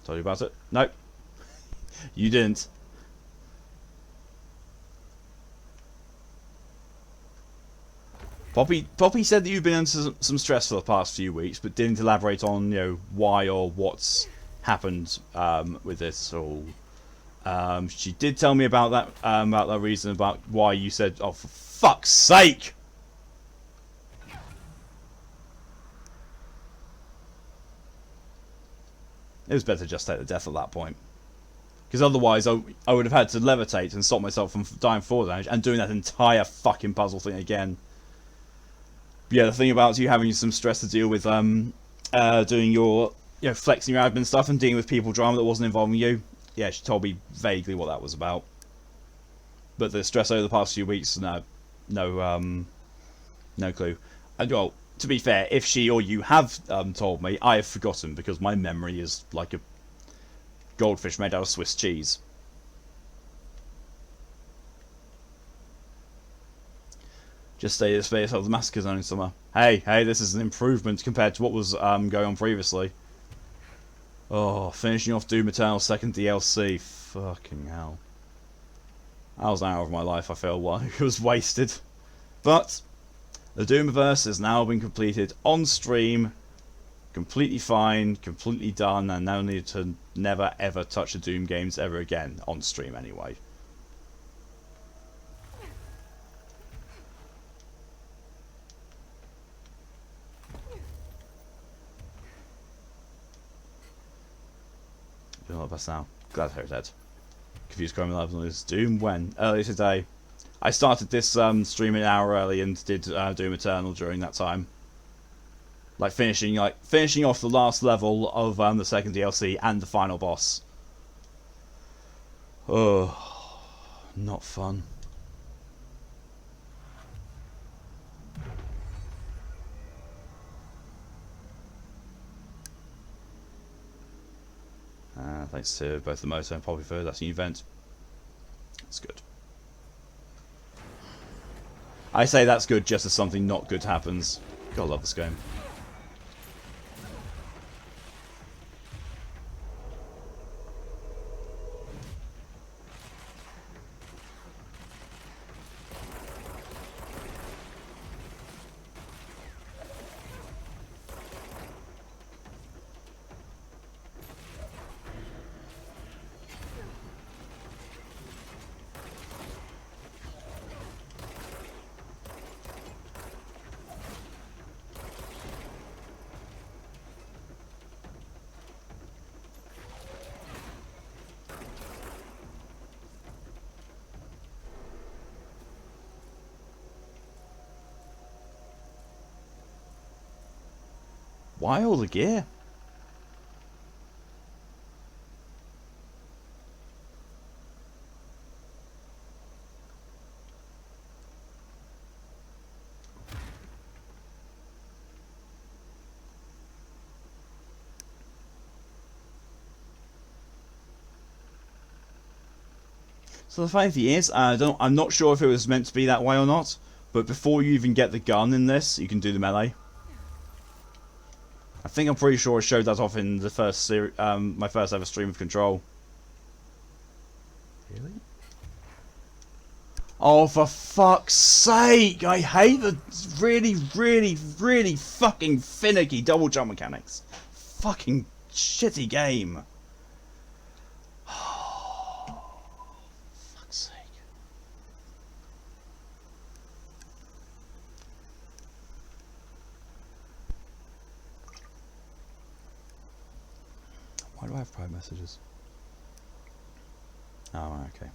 Told you about it? Nope. You didn't. Poppy said that you've been under some stress for the past few weeks, but didn't elaborate on, you know, why or what's happened with this all. She did tell me about that reason, about why you said, "Oh, for fuck's sake!" It was better to just take the death at that point. Because otherwise I would have had to levitate and stop myself from dying 4 damage and doing that entire fucking puzzle thing again. But yeah, the thing about you having some stress to deal with doing your, you know, flexing your admin stuff and dealing with people drama that wasn't involving you. Yeah, she told me vaguely what that was about. But the stress over the past few weeks, no clue. And well, to be fair, if she or you have told me, I have forgotten because my memory is like a goldfish made out of Swiss cheese. Just stay at space of the massacre zone in summer. Hey, this is an improvement compared to what was going on previously. Oh, finishing off Doom Eternal's second DLC. Fucking hell. That was an hour of my life I feel like it was wasted. But the Doomverse has now been completed on stream. Completely fine, completely done, and now need to never ever touch the Doom games ever again. On stream anyway. Doing a lot best now. Glad they're dead. Confused Chrome 11 is Doom when? Earlier today. I started this stream an hour early and did Doom Eternal during that time. Like finishing off the last level of the second DLC and the final boss. Oh, not fun. Thanks to both the Moto and Poppy for that new event. That's good. I say that's good just as something not good happens. God, I love this game. Why all the gear? So the funny thing is, I'm not sure if it was meant to be that way or not, but before you even get the gun in this, you can do the melee. I think I'm pretty sure I showed that off in the first my first ever stream of Control. Really? Oh, for fuck's sake! I hate the really fucking finicky double jump mechanics. Fucking shitty game. Fuck's sake. Why do I have private messages? Oh, okay.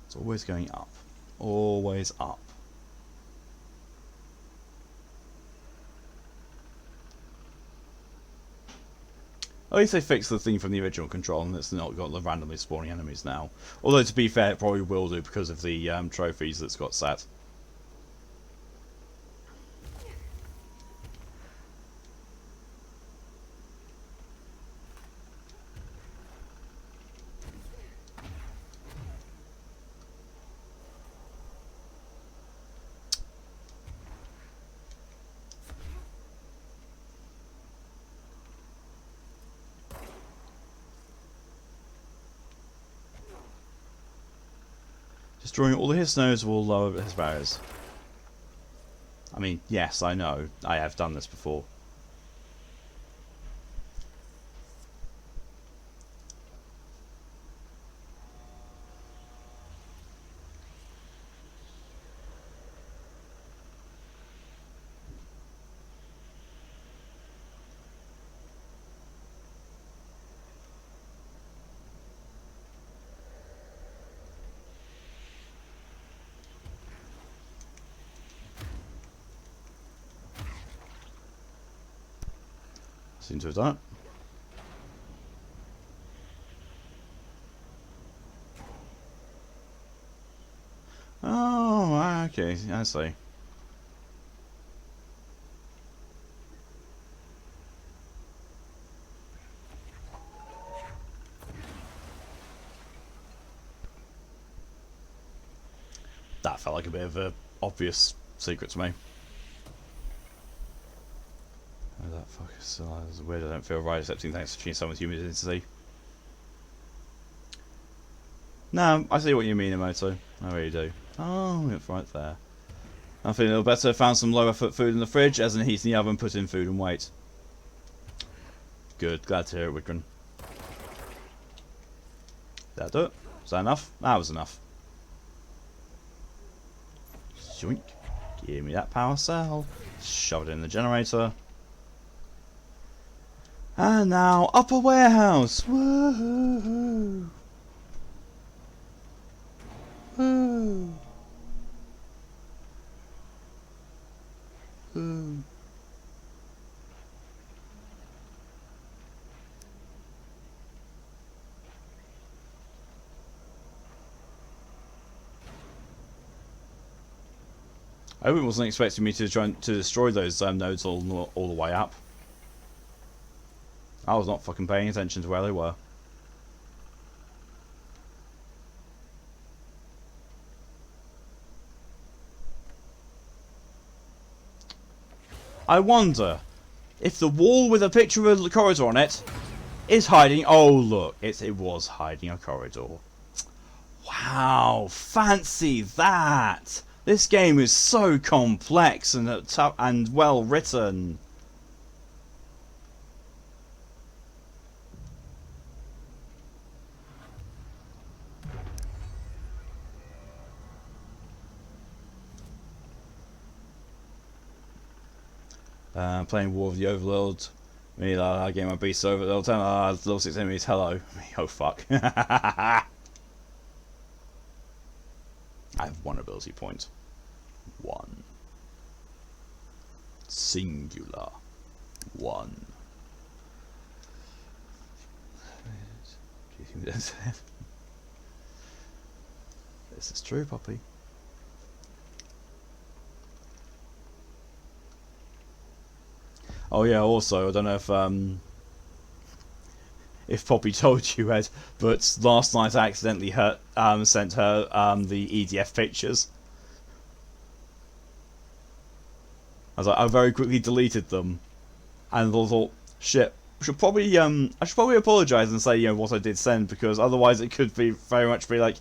It's always going up. Always up. At least they fixed the thing from the original control, and it's not got the randomly spawning enemies now. Although, to be fair, it probably will do because of the trophies that's got set. Destroying all his nodes will lower his barriers. I mean, yes, I know. I have done this before. Seem to have done it. Oh, okay, I see. That felt like a bit of an obvious secret to me. Oh, that fuck is weird. I don't feel right accepting thanks to change someone's humidity. No, I see what you mean, Emoto. I really do. Oh, it's right there. I'm feeling a little better. Found some low effort food in the fridge, as in heat in the oven, put in food and wait. Good, glad to hear it, Wigrin. Did that do it? Was that enough? That was enough. Yoink. Give me that power cell. Shove it in the generator. And now, upper warehouse! Woohoo! Woo! Woo! I hope it wasn't expecting me to try to destroy those nodes all the way up. I was not fucking paying attention to where they were. I wonder if the wall with a picture of a corridor on it is hiding. Oh look, it was hiding a corridor. Wow, fancy that! This game is so complex and well written. Playing War of the Overlord. Me, I get my beast over level 10. Level 6 enemies. Hello. Oh fuck. I have one ability point. One. Singular. One. Do you think that's it? This is true, Poppy. Oh yeah, also, I don't know if Poppy told you, Ed, but last night I accidentally sent her the EDF pictures. I very quickly deleted them, and I thought, shit, I should probably apologise and say, what I did send, because otherwise it could be very much be like,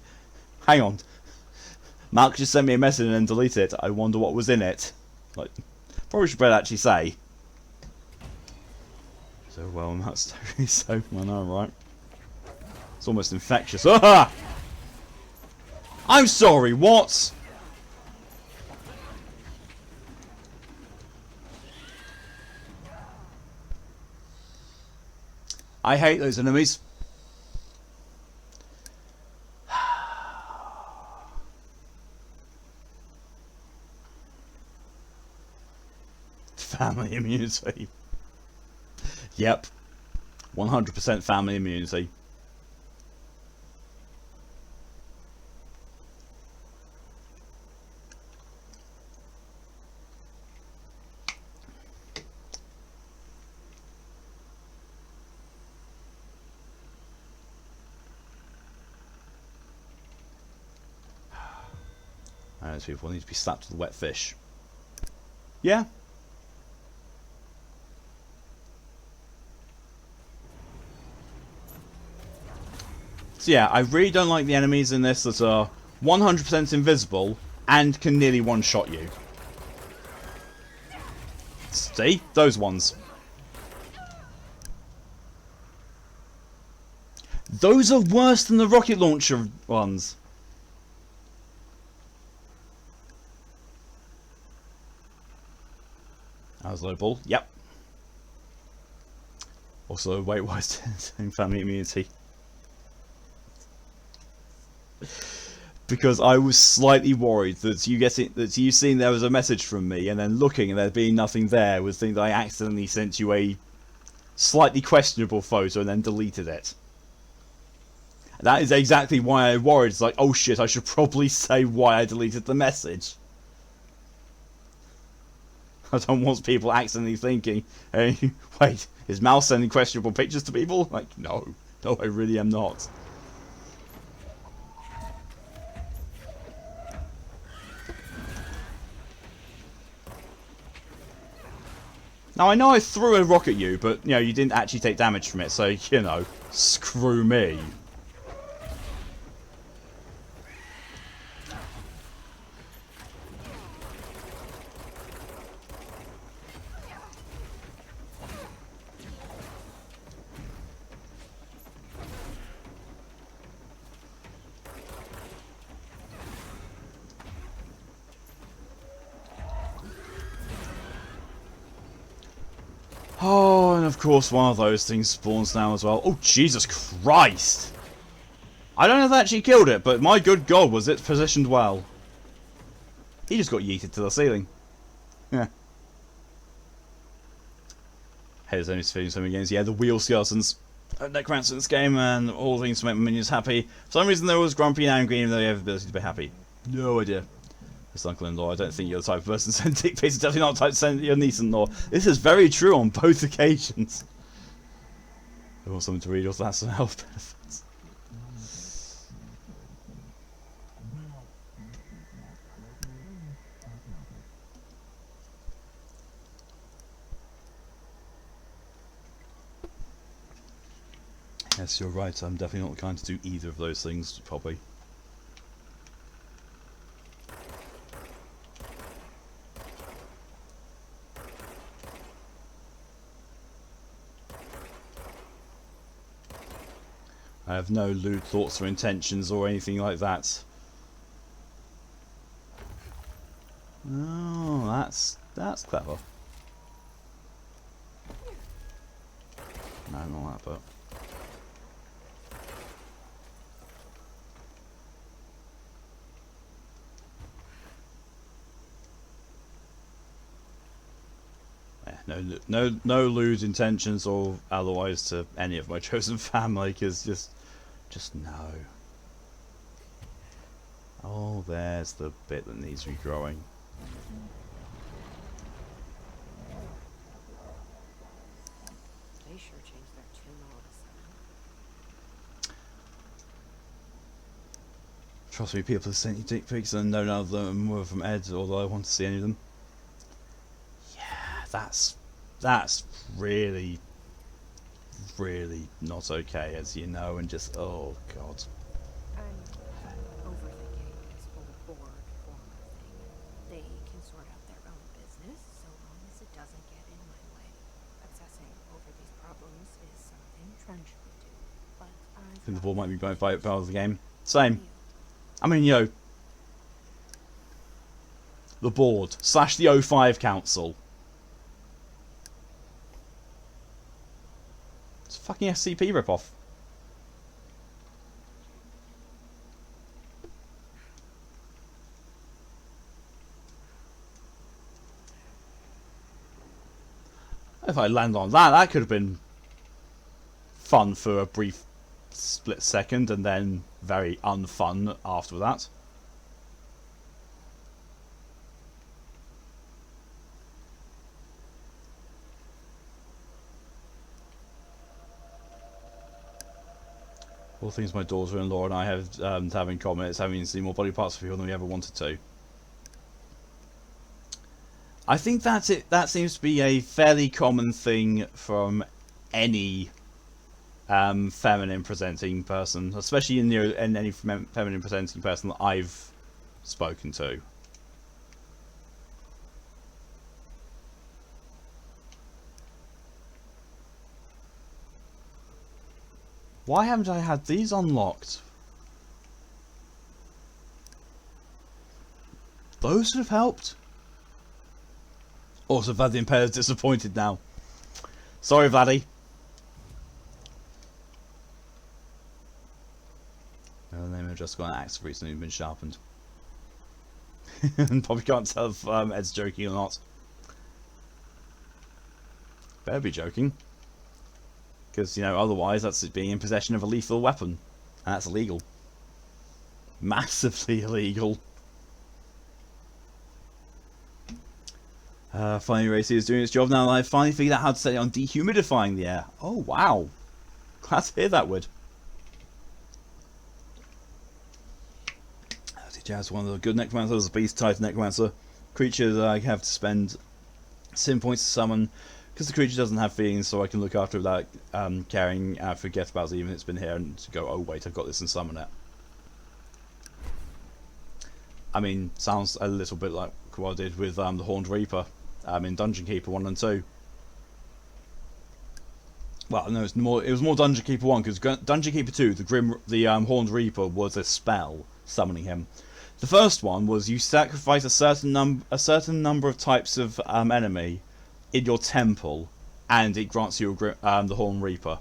hang on, Mark just sent me a message and then delete it. I wonder what was in it. Like, probably should better actually say. So well, that's totally so. I know, right? It's almost infectious. Ah! I'm sorry. What? I hate those enemies. Family immunity. Yep. 100% family immunity. Those people need to be slapped with a wet fish. Yeah. So yeah, I really don't like the enemies in this that are 100% invisible and can nearly one-shot you. See? Those ones. Those are worse than the rocket launcher ones. That was low ball. Yep. Also, weight-wise, family immunity. Because I was slightly worried that you seeing there was a message from me, and then looking and there being nothing there was thinking that I accidentally sent you a slightly questionable photo and then deleted it. That is exactly why I worried. It's like, oh shit, I should probably say why I deleted the message. I don't want people accidentally thinking, hey, wait, is Mal sending questionable pictures to people? Like, no, I really am not. Now, I know I threw a rock at you, but, you know, you didn't actually take damage from it, so, you know, screw me. Oh, and of course one of those things spawns now as well. Oh, Jesus Christ! I don't know if that actually killed it, but my good God, was it positioned well. He just got yeeted to the ceiling. Yeah. Hey, there's only feeling so many games. Yeah, the wheel skeletons. Necromancer in this game, and all things to make my minions happy. For some reason, they was grumpy and angry, even though they have the ability to be happy. No idea. It's uncle-in-law. I don't think you're the type of person to send dick pics. Definitely not the type to send your niece-in-law. This is very true on both occasions. I want something to read. Also, has some health benefits. Yes, you're right. I'm definitely not the kind to do either of those things, probably. I have no lewd thoughts or intentions or anything like that. Oh, that's clever. No, not that, but... Yeah, no lewd intentions or otherwise to any of my chosen family, because just no. Oh, there's the bit that needs regrowing. They sure changed their tune all of a sudden. Trust me, people have sent you dick pics and none of them were from Ed, although I want to see any of them. Yeah, that's really not okay, as you know, and just, oh god. I'm overthinking this whole board form thing. They can sort out their own business so long as it doesn't get in my way. Obsessing over these problems is something Trench would do, but I think the board might be going by part of the game. Same. I mean, you know, the board / the O5 Council. It's a fucking SCP ripoff. If I land on that, that could have been fun for a brief split second and then very unfun after that. All things my daughter-in-law and I have to have in common is having seen more body parts of people than we ever wanted to. I think that's it. That seems to be a fairly common thing from any feminine presenting person, especially in any feminine presenting person that I've spoken to. Why haven't I had these unlocked? Those would have helped. Also, Vlad the Impaler's disappointed now. Sorry, Vladdy. The name of just got an axe recently been sharpened. And probably can't tell if Ed's joking or not. Better be joking. Because, you know, otherwise that's being in possession of a lethal weapon. And that's illegal. Massively illegal. Finally, Racy is doing its job now. I've finally figured out how to set it on dehumidifying the air. Oh, wow. Glad to hear that, Wood. Jazz, one of the good necromancers, a beast type necromancer. Creature that I have to spend sim points to summon. Because the creature doesn't have feelings, so I can look after it without caring and forget about it, even if it's been here, and to go, oh wait, I've got this, and summon it. I mean, sounds a little bit like what I did with the Horned Reaper in Dungeon Keeper 1 and 2. Well, no, it was more Dungeon Keeper 1, because Dungeon Keeper 2, the Horned Reaper was a spell summoning him. The first one was you sacrifice a certain number of types of enemy in your temple, and it grants you the Horned Reaper.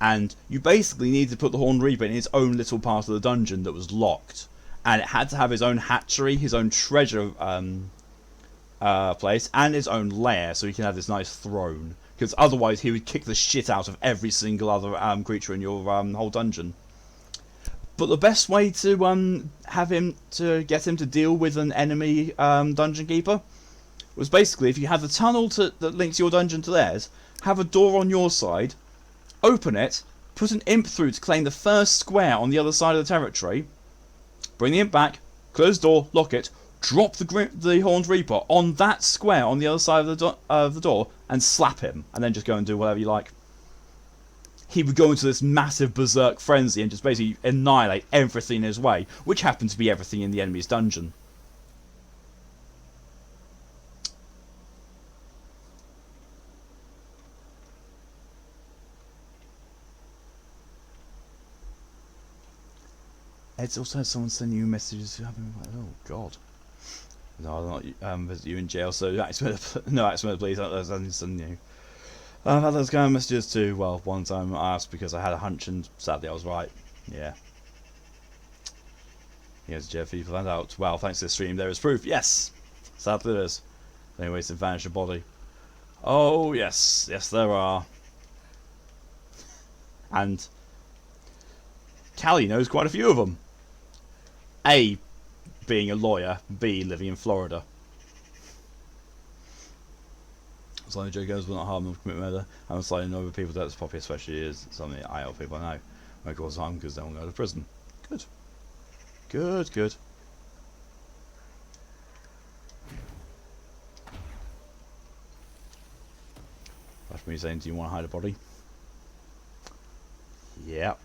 And you basically need to put the Horned Reaper in its own little part of the dungeon that was locked, and it had to have his own hatchery, his own treasure place, and his own lair, so he can have this nice throne. Because otherwise, he would kick the shit out of every single other creature in your whole dungeon. But the best way to get him to deal with an enemy dungeon keeper was basically, if you had the tunnel that links your dungeon to theirs, have a door on your side, open it, put an imp through to claim the first square on the other side of the territory, bring the imp back, close the door, lock it, drop the Horned Reaper on that square on the other side of the door, and slap him, and then just go and do whatever you like. He would go into this massive berserk frenzy and just basically annihilate everything in his way, which happened to be everything in the enemy's dungeon. Ed's also had someone sending you messages. Oh God! No, I'll not visit you in jail. So no, please. That's sending you. I've had those kind of messages too. Well, one time I asked because I had a hunch, and sadly I was right. Yeah. Here's Jeffy. Found out. Well, thanks to this stream, there is proof. Yes. Sadly there is. Anyways, to vanish a body. Oh yes, yes there are. And Callie knows quite a few of them. A, being a lawyer. B, living in Florida. As long as Joe goes will not harm them commit murder. I'm sliding over people that's poppy, especially is something I help people I know. Won't cause harm because they won't go to prison. Good. Good, good. That's me saying, do you want to hide a body? Yep.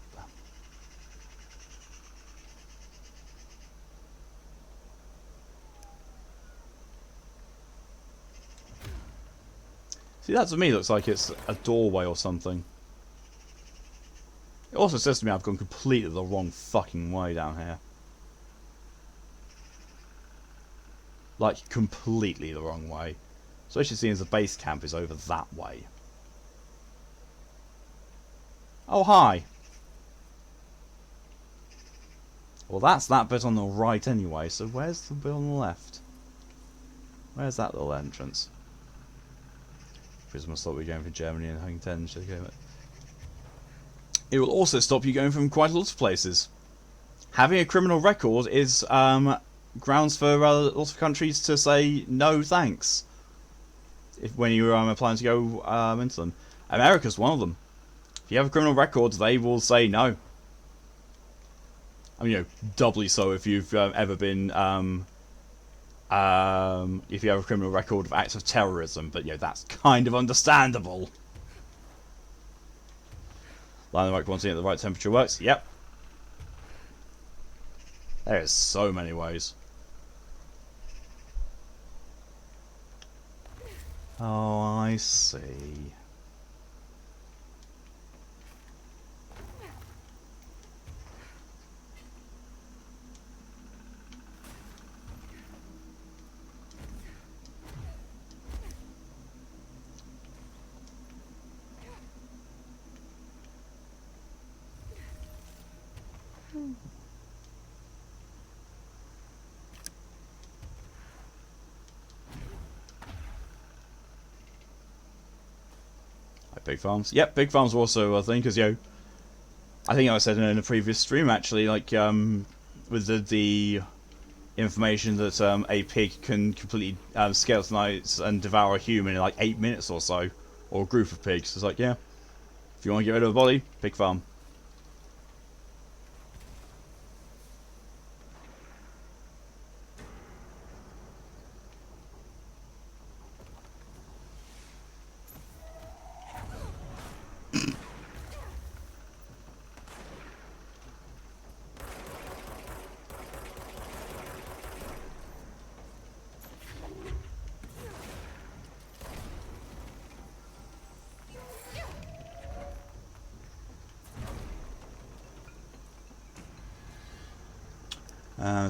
See, that to me looks like it's a doorway or something. It also says to me I've gone completely the wrong fucking way down here. Like, completely the wrong way. Especially seeing as the base camp is over that way. Oh, hi. Well, that's that bit on the right anyway, so where's the bit on the left? Where's that little entrance? Prism thought we were going for Germany and Huntington. It will also stop you going from quite a lot of places. Having a criminal record is grounds for lots of countries to say no thanks when you applying to go into them. America's one of them. If you have a criminal record, they will say no. I mean, you know, doubly so if you've ever been if you have a criminal record of acts of terrorism, but you know, that's kind of understandable. Line the right quantity at the right temperature works. Yep. There's so many ways. Oh, I see. Big farms. Yep, big farms are also a thing, because, you know, I think I said in a previous stream, actually, like, with the information that a pig can completely skeletonize and devour a human in like 8 minutes or so, or a group of pigs. It's like, yeah, if you want to get rid of a body, pig farm.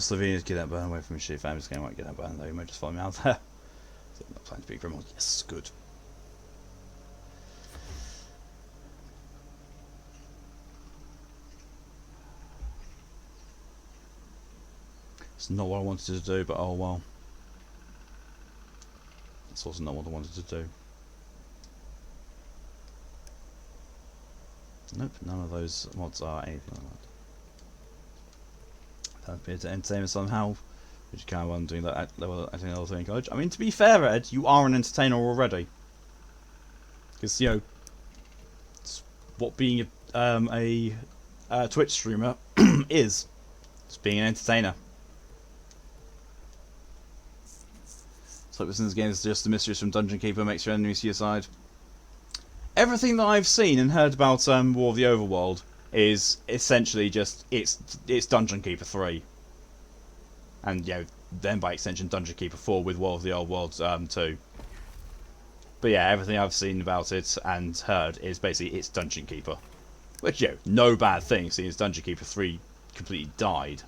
Slovenia's get that burn away from shit. If I'm just going to get that burn, though, you might just follow me out there. So I'm not planning to be criminal. Yes, good. It's not what I wanted to do, but oh well. It's also not what I wanted to do. Nope, none of those mods are anything like that. That appears to entertain us somehow, which is kind of why I'm doing that at level other thing in college. I mean, to be fair, Ed, you are an entertainer already. Because, you know, it's what being a Twitch streamer is. It's being an entertainer. So like this game is just the mysteries from Dungeon Keeper makes your enemies to your side. Everything that I've seen and heard about War of the Overworld is essentially just it's Dungeon Keeper 3, and you know, then by extension Dungeon Keeper 4 with War of the Overworld 2. But yeah, everything I've seen about it and heard is basically it's Dungeon Keeper, which, you know, no bad thing, seeing as Dungeon Keeper 3 completely died.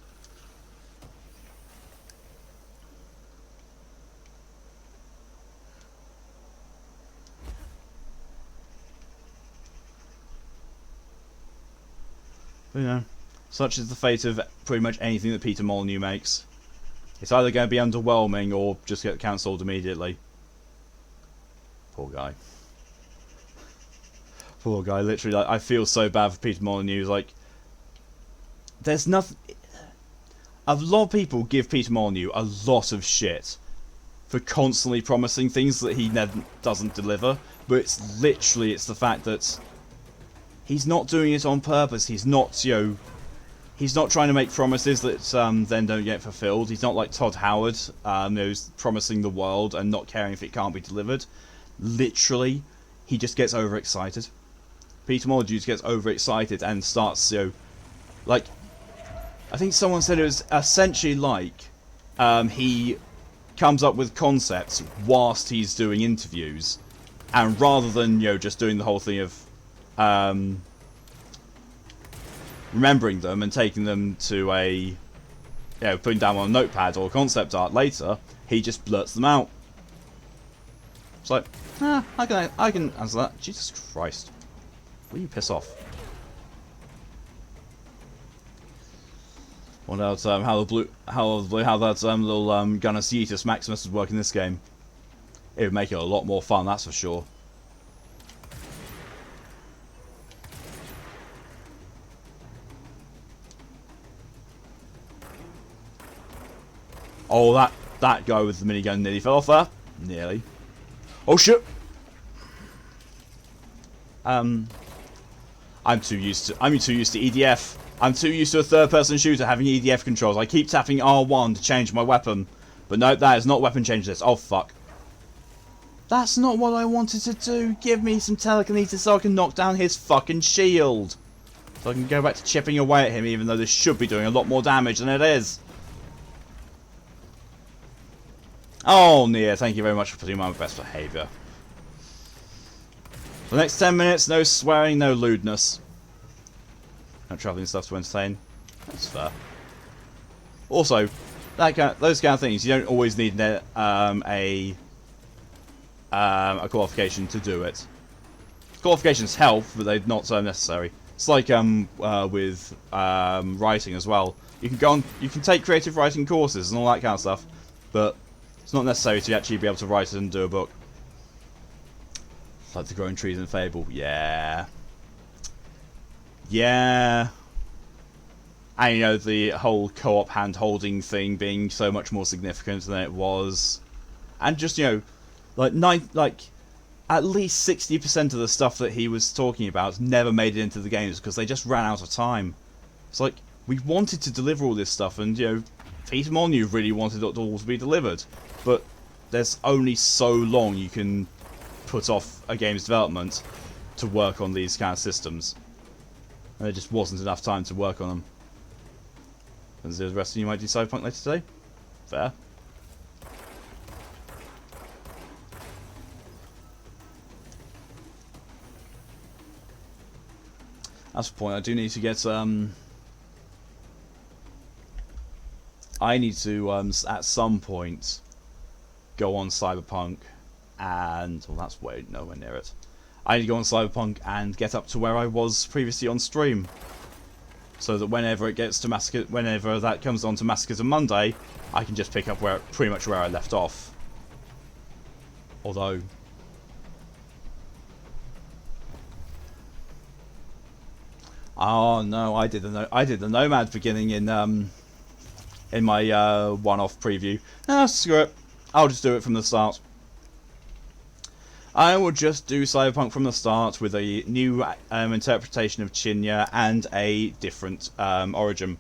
But, you know, such is the fate of pretty much anything that Peter Molyneux makes. It's either going to be underwhelming or just get cancelled immediately. Poor guy. Poor guy, literally, like, I feel so bad for Peter Molyneux. Like, there's nothing... A lot of people give Peter Molyneux a lot of shit for constantly promising things that he never doesn't deliver, but it's literally, it's the fact that he's not doing it on purpose. He's not, you know, he's not trying to make promises that then don't get fulfilled. He's not like Todd Howard, who's promising the world and not caring if it can't be delivered. Literally, he just gets overexcited. Peter Molyneux just gets overexcited and starts, you know, like, I think someone said it was essentially like he comes up with concepts whilst he's doing interviews, and rather than, you know, just doing the whole thing of remembering them and taking them to a, you know, putting down on a notepad or concept art later, he just blurts them out. It's like, I can answer that. Jesus Christ, will you piss off? Wonder out how that little Gunner Maximus would work in this game. It would make it a lot more fun, that's for sure. Oh, that guy with the minigun nearly fell off there. Nearly. Oh shit. I'm too used to EDF. I'm too used to a third-person shooter having EDF controls. I keep tapping R1 to change my weapon. But no, that is not weapon change this. Oh fuck. That's not what I wanted to do. Give me some telekinesis so I can knock down his fucking shield. So I can go back to chipping away at him, even though this should be doing a lot more damage than it is. Oh, Nia, thank you very much for putting my best behaviour. For the next 10 minutes, no swearing, no lewdness. No travelling stuff to entertain. That's fair. Also, those kind of things, you don't always need a qualification to do it. Qualifications help, but they're not so necessary. It's like with writing as well. You can take creative writing courses and all that kind of stuff, but it's not necessary to actually be able to write it and do a book. Like the growing trees in Fable. Yeah. Yeah. And you know, the whole co-op hand-holding thing being so much more significant than it was. And just, you know, like at least 60% of the stuff that he was talking about never made it into the games because they just ran out of time. It's like, we wanted to deliver all this stuff, and, you know, Peter Molyneux really wanted it all to be delivered. But there's only so long you can put off a game's development to work on these kind of systems. And there just wasn't enough time to work on them. And the rest of you might do Cyberpunk later today? Fair. That's the point. I do need to get I need to at some point go on Cyberpunk and well, that's way nowhere near it. I need to go on Cyberpunk and get up to where I was previously on stream, so that whenever it gets to whenever that comes on to Massacres on Monday, I can just pick up pretty much where I left off. Although, oh no, I did the Nomad beginning in my one-off preview. Ah, screw it. I'll just do it from the start. I will just do Cyberpunk from the start with a new interpretation of Chinya and a different origin.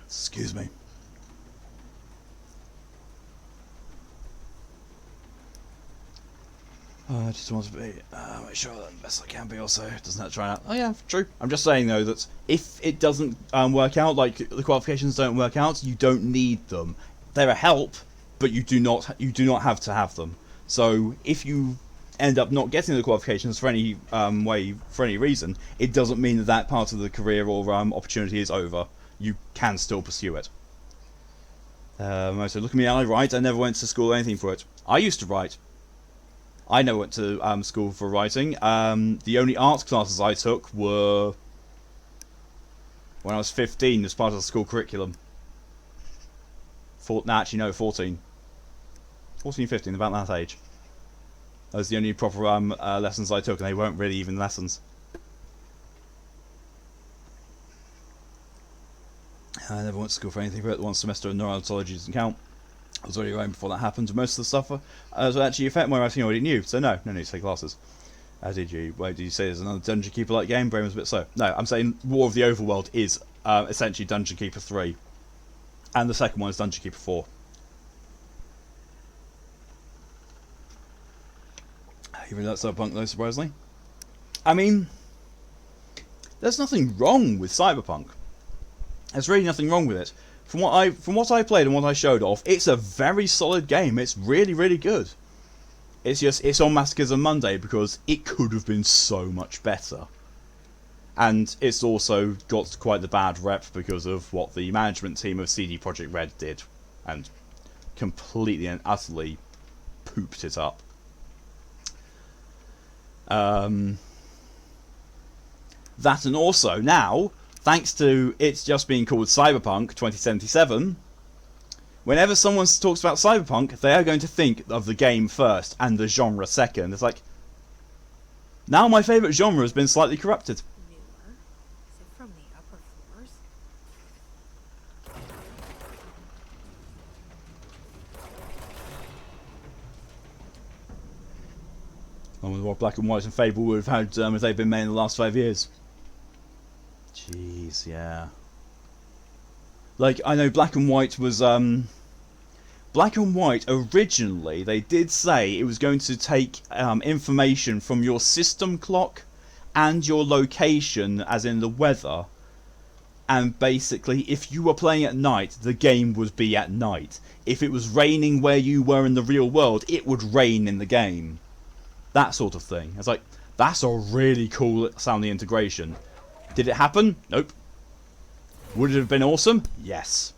Excuse me. I just want to be make sure that the best I can be. Also, doesn't that try out? Oh yeah, true. I'm just saying though that if it doesn't work out, like the qualifications don't work out, you don't need them. They're a help, but you do not have to have them. So if you end up not getting the qualifications for any for any reason, it doesn't mean that that part of the career or opportunity is over. You can still pursue it. So look at me, I write. I never went to school or anything for it. I used to write. I never went to school for writing. The only art classes I took were when I was 15 as part of the school curriculum. Actually, no, 14. 14, 15, about that age. Those are the only proper lessons I took, and they weren't really even lessons. I never went to school for anything for it. One semester of neurology doesn't count. I was already around before that happened. Most of the stuff was actually affect my writing I already knew, so no need to take classes. Did you say there's another Dungeon Keeper-like game? Brain was a bit slow. No, I'm saying War of the Overworld is essentially Dungeon Keeper 3. And the second one is Dungeon Keeper 4. You really like Cyberpunk though, surprisingly? I mean, there's nothing wrong with Cyberpunk. There's really nothing wrong with it. From what I played and what I showed off, it's a very solid game. It's really, really good. It's just, it's on Massacres on Monday because it could have been so much better. And it's also got quite the bad rep because of what the management team of CD Projekt Red did. And completely and utterly pooped it up. That and also now, thanks to it's just being called Cyberpunk 2077, whenever someone talks about Cyberpunk, they are going to think of the game first and the genre second. It's like, now my favourite genre has been slightly corrupted. Newer? Is it from the upper floors? what Black and White and Fable would have had if they'd been made in the last 5 years. Jeez, yeah. Like, I know Black and White was, Black and White, originally, they did say it was going to take information from your system clock and your location, as in the weather, and basically, if you were playing at night, the game would be at night. If it was raining where you were in the real world, it would rain in the game. That sort of thing. It's like, that's a really cool sounding integration. Did it happen? Nope. Would it have been awesome? Yes.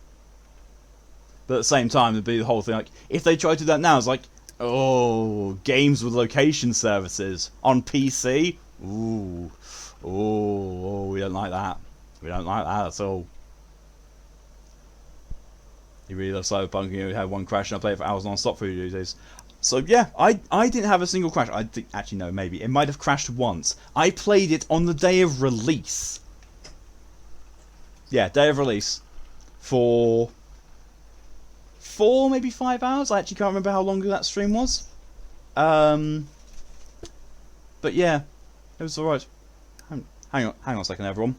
But at the same time, it'd be the whole thing like, if they tried to do that now, it's like, oh, games with location services on PC? Ooh. Oh, we don't like that. We don't like that at all. You really love Cyberpunk, you had one crash and I play it for hours non-stop for you days. So yeah, I didn't have a single crash. I think, actually no, maybe. It might have crashed once. I played it on the day of release. Yeah, day of release. For 4, maybe 5 hours. I actually can't remember how long that stream was. But yeah, it was alright. Hang on a second, everyone.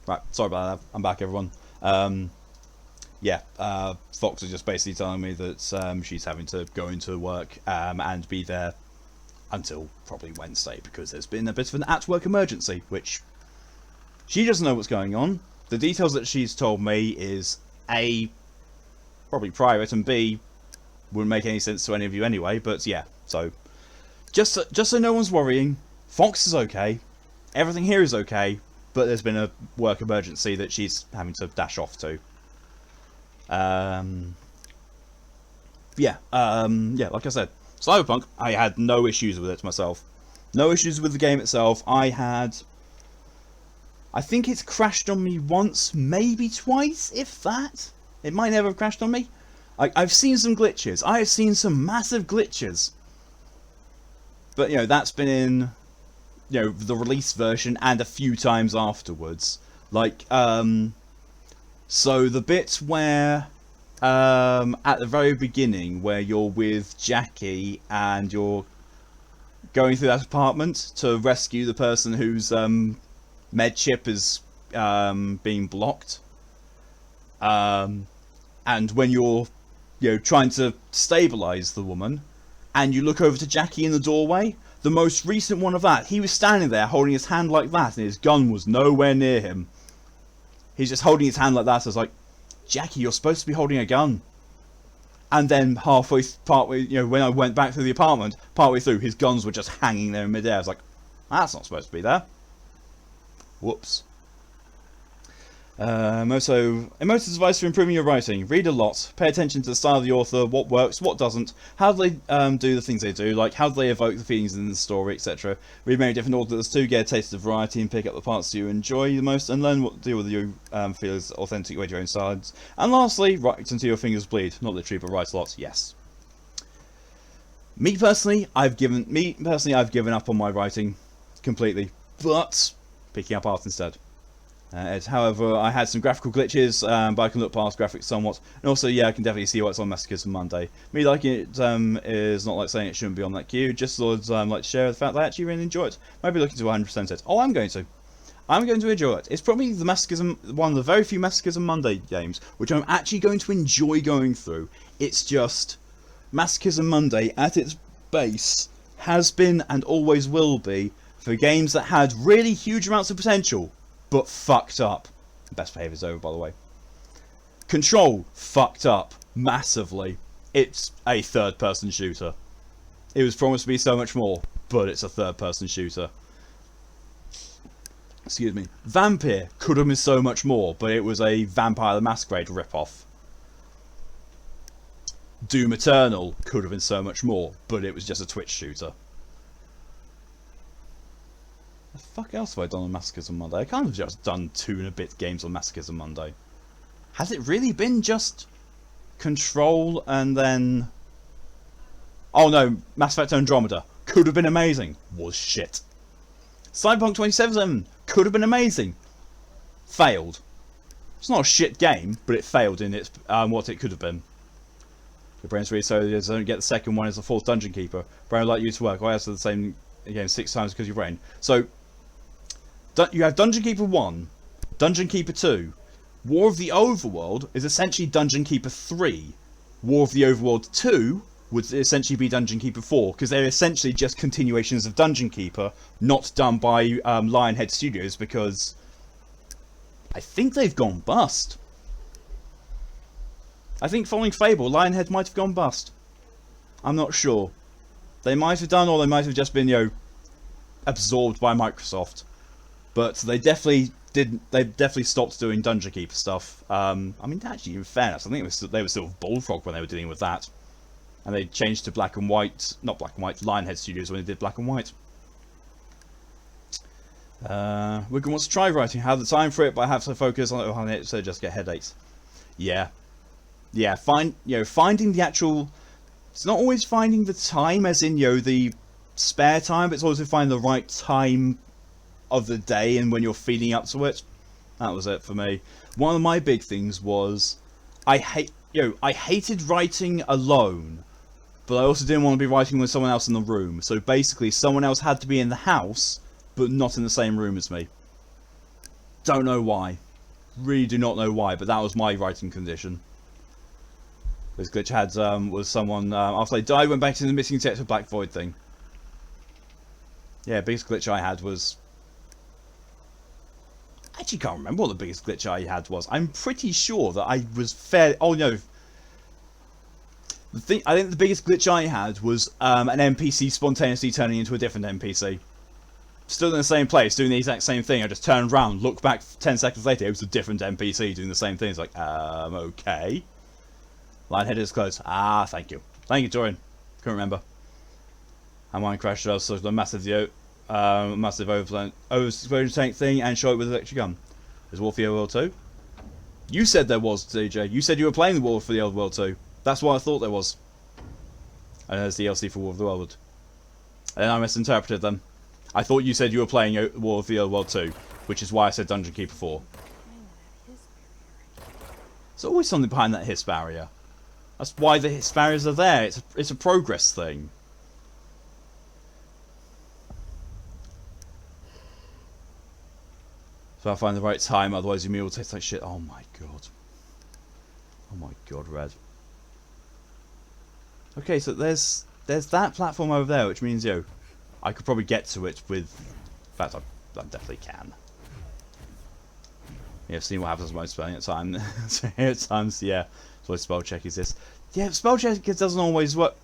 Right, sorry about that. I'm back, everyone. Yeah, Fox is just basically telling me that she's having to go into work and be there until probably Wednesday because there's been a bit of an at-work emergency, which she doesn't know what's going on. The details that she's told me is A, probably private, and B, wouldn't make any sense to any of you anyway, but yeah, so just so no one's worrying, Fox is okay, everything here is okay, but there's been a work emergency that she's having to dash off to. Yeah, like I said, Cyberpunk, I had no issues with it myself. No issues with the game itself. I think it's crashed on me once, maybe twice, if that. It might never have crashed on me. I've seen some glitches. I have seen some massive glitches. But, you know, that's been in, you know, the release version and a few times afterwards. Like, so the bit where, at the very beginning, where you're with Jackie and you're going through that apartment to rescue the person whose med chip is being blocked, and when you're, you know, trying to stabilize the woman, and you look over to Jackie in the doorway, the most recent one of that, he was standing there holding his hand like that, and his gun was nowhere near him. He's just holding his hand like that. So I was like, Jackie, you're supposed to be holding a gun. And then partway, you know, when I went back to the apartment, partway through, his guns were just hanging there in midair. I was like, that's not supposed to be there. Whoops. Emotive advice for improving your writing. Read a lot. Pay attention to the style of the author, what works, what doesn't, how do they do the things they do, like how do they evoke the feelings in the story, etc. Read many different authors to get a taste of variety and pick up the parts you enjoy the most and learn what to deal with you feel is authentic way to your own sides. And lastly, write until your fingers bleed. Not literally, but write a lot, yes. Me personally, I've given up on my writing completely, but picking up art instead. However, I had some graphical glitches, but I can look past graphics somewhat. And also, yeah, I can definitely see why it's on Masochism Monday. Me liking it is not like saying it shouldn't be on that queue. Just thought like to share the fact that I actually really enjoy it. Might be looking to 100% it. Oh, I'm going to. I'm going to enjoy it. It's probably the Masochism, one of the very few Masochism Monday games which I'm actually going to enjoy going through. It's just Masochism Monday at its base has been and always will be for games that had really huge amounts of potential, but fucked up. Best behaviour's over, by the way. Control fucked up massively. It's a third-person shooter. It was promised to be so much more, but it's a third-person shooter. Excuse me. Vampire could have been so much more, but it was a Vampire the Masquerade rip-off. Doom Eternal could have been so much more, but it was just a Twitch shooter. The fuck else have I done on Masochism Monday? I can't have just done 2 and a bit games on Masochism Monday. Has it really been just Control and then... Oh no, Mass Effect Andromeda. Could have been amazing. Was shit. Cyberpunk 2077 could have been amazing. Failed. It's not a shit game, but it failed in its what it could have been. The brain's really so you don't get the second one as the 4th Dungeon Keeper. Brain would like you to work. I answer the same again 6 times because your brain. So you have Dungeon Keeper 1, Dungeon Keeper 2. War of the Overworld is essentially Dungeon Keeper 3. War of the Overworld 2 would essentially be Dungeon Keeper 4, because they're essentially just continuations of Dungeon Keeper, not done by Lionhead Studios, because I think they've gone bust. I think following Fable, Lionhead might have gone bust. I'm not sure. They might have done, or they might have just been, absorbed by Microsoft. But they definitely didn't. They definitely stopped doing Dungeon Keeper stuff. I mean, actually, in fairness, I think they were still Bullfrog when they were dealing with that, and they changed to Black and White, not Black and White, Lionhead Studios when they did Black and White. Wigan wants to try writing. Have the time for it, but I have to focus on it, so just get headaches. Yeah. Finding the actual. It's not always finding the time, as in the spare time, but it's also finding the right time of the day and when you're feeding up to it. That was it for me. One of my big things was I hated writing alone, but I also didn't want to be writing with someone else in the room. So basically, someone else had to be in the house, but not in the same room as me. Don't know why. Really do not know why, but that was my writing condition. This glitch I had was someone, after they died, went back to the missing text of Black Void thing. Yeah, biggest glitch I had was... I actually can't remember what the biggest glitch I had was. I'm pretty sure that I was fair... Oh no. I think the biggest glitch I had was an NPC spontaneously turning into a different NPC. Still in the same place, doing the exact same thing. I just turned around, looked back 10 seconds later, it was a different NPC doing the same thing. It's like, okay. Lionhead is close. Ah, thank you. Thank you, Dorian. Couldn't remember. And mine crashed also the massive explosion tank thing and shot it with an electric gun. Is War for the Old World 2? You said there was, DJ. You said you were playing the War for the Old World 2. That's what I thought there was. And there's DLC for War of the World. And then I misinterpreted them. I thought you said you were playing War of the Old World 2, which is why I said Dungeon Keeper 4. There's always something behind that hiss barrier. That's why the hiss barriers are there. It's a progress thing. So I find the right time, otherwise your meal will taste like shit. Oh my god. Oh my god, Red. Okay, so there's that platform over there, which means, I could probably get to it with... In fact, I definitely can. Yeah, see what happens when I'm spelling at time. At times, yeah. So spell check exists. Yeah, spell check doesn't always work.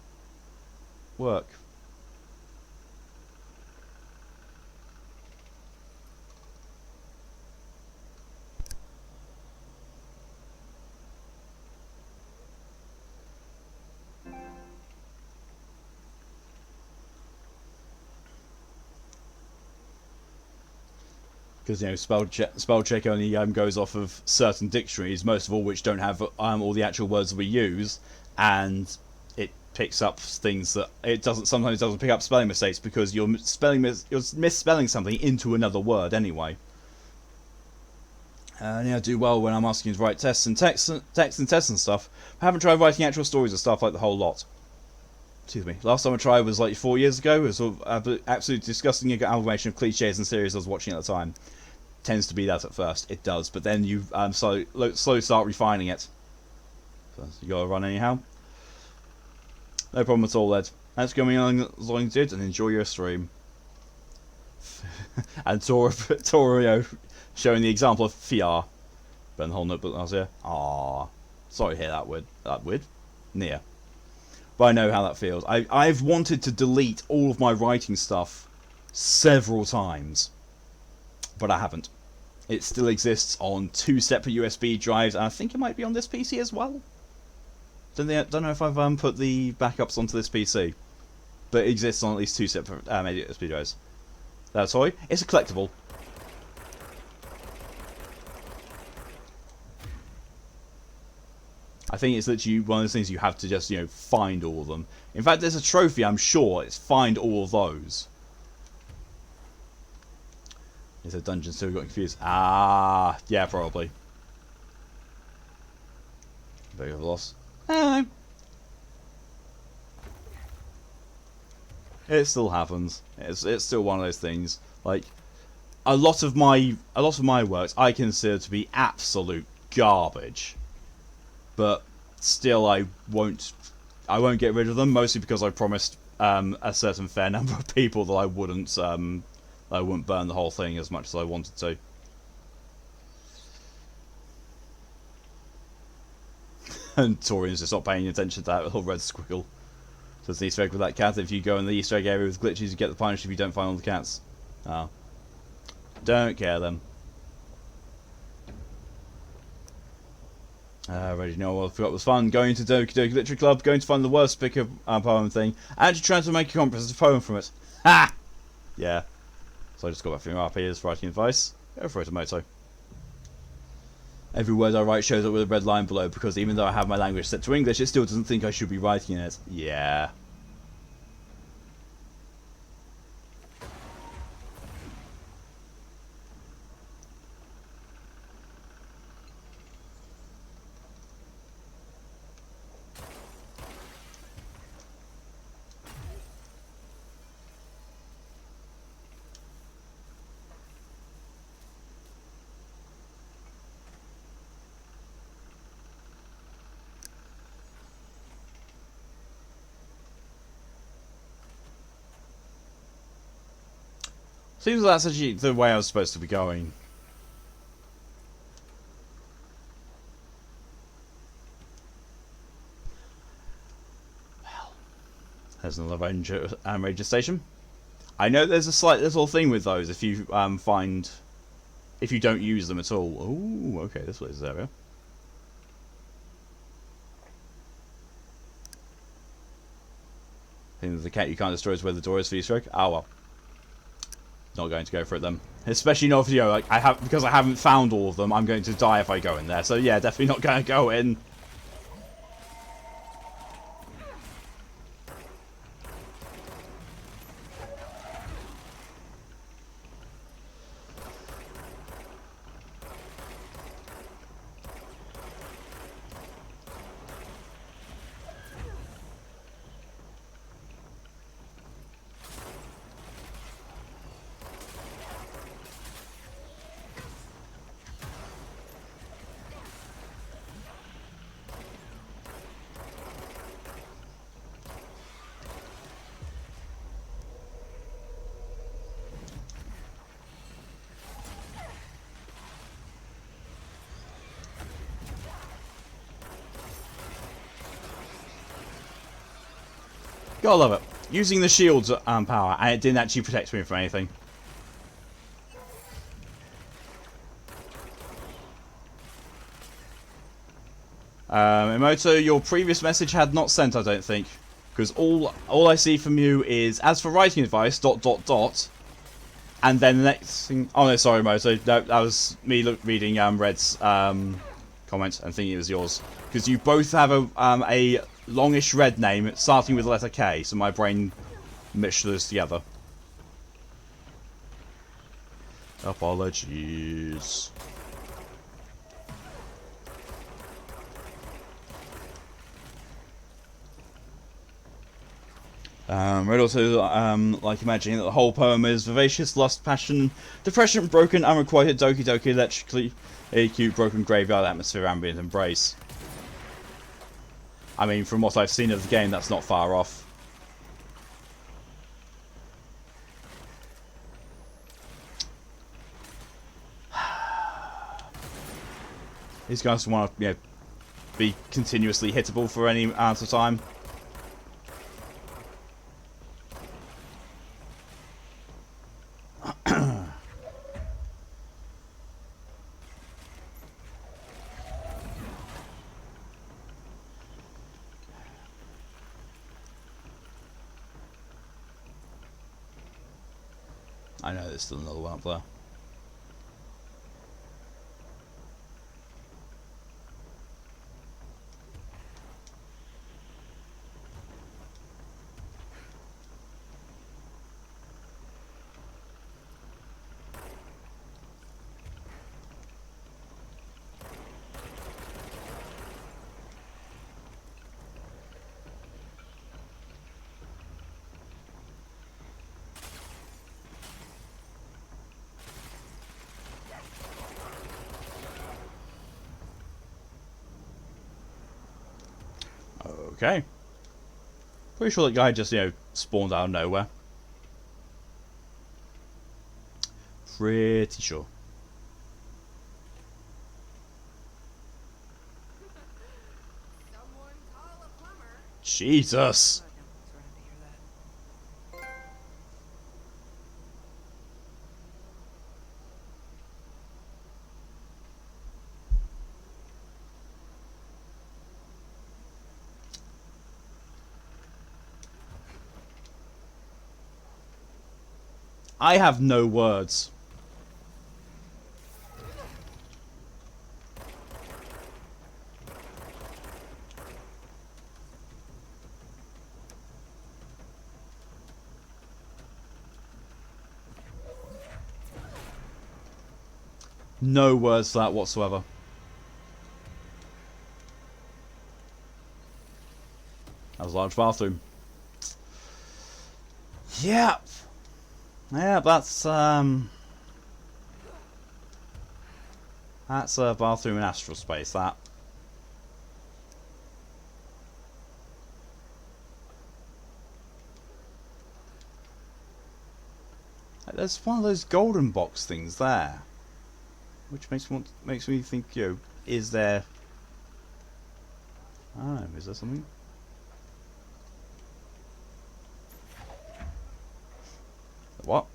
Because spell check only goes off of certain dictionaries, most of all which don't have all the actual words that we use, and it picks up things that it doesn't. Sometimes it doesn't pick up spelling mistakes because you're misspelling something into another word anyway. And I do well when I'm asking to write tests and text and stuff. I haven't tried writing actual stories and stuff like the whole lot. Excuse me. Last time I tried was like 4 years ago. It was sort of absolutely disgusting amalgamation of cliches and series I was watching at the time. Tends to be that at first. It does, but then you slowly start refining it. So you gotta run anyhow. No problem at all, Ed. Thanks for coming along as long as you did, and enjoy your stream. And Torio showing the example of Fiar. Ben whole notebook last year. Ah, sorry to hear that word. Near. But I know how that feels. I've wanted to delete all of my writing stuff several times, but I haven't. It still exists on 2 separate USB drives, and I think it might be on this PC as well. Don't know if I've put the backups onto this PC, but it exists on at least 2 separate USB drives. That toy, it's a collectible. I think it's literally one of those things you have to just, find all of them. In fact, there's a trophy, I'm sure, it's find all of those. Is a dungeon still got confused? Ah, yeah, probably. Bit of a loss. It still happens. It's still one of those things. Like a lot of my works I consider to be absolute garbage. But still, I won't get rid of them, mostly because I promised a certain fair number of people that I wouldn't burn the whole thing as much as I wanted to. And Torian's just not paying attention to that little red squiggle. So it's the Easter egg with that cat. If you go in the Easter egg area with glitches, you get the punish if you don't find all the cats. Oh. Don't care then. Already know what I forgot was fun. Going to Doki Doki Literary Club, going to find the worst pick of poem thing, and actually trying to make a comprehensive poem from it. Ha! Yeah. So I just got back from RP writing advice. Go for it, Moto. Every word I write shows up with a red line below, because even though I have my language set to English, it still doesn't think I should be writing in it. Yeah. Seems like that's actually the way I was supposed to be going. Well, there's another ranger station. I know there's a slight little thing with those if you if you don't use them at all. Ooh, okay, this way is the area. I think the cat you can't destroy is where the door is for Easter egg. Oh well. Not going to go for it then, especially not if because I haven't found all of them. I'm going to die if I go in there, so yeah, definitely not going to go in. Gotta love it. Using the shield's power, and it didn't actually protect me from anything. Emoto, your previous message had not sent, I don't think. Because all I see from you is, as for writing advice, ... And then the next thing... Oh no, sorry, Emoto. No, that was me reading Red's comment and thinking it was yours. Because you both have a longish red name starting with the letter K, so my brain meshed those together. Apologies. Read also like imagining that the whole poem is vivacious, lust, passion, depression, broken, unrequited, doki doki, electrically, a cute, broken graveyard atmosphere, ambient embrace. I mean, from what I've seen of the game, that's not far off. These guys want to, be continuously hittable for any amount of time. I know there's still another one up there. Okay. Pretty sure that guy just, spawned out of nowhere. Pretty sure. Someone call a plumber. Jesus. I have no words. No words for that whatsoever. That was a large bathroom. Yep. Yeah, that's a bathroom in astral space, that. There's one of those golden box things there. Which makes me think, is there... I don't know, is there something? What?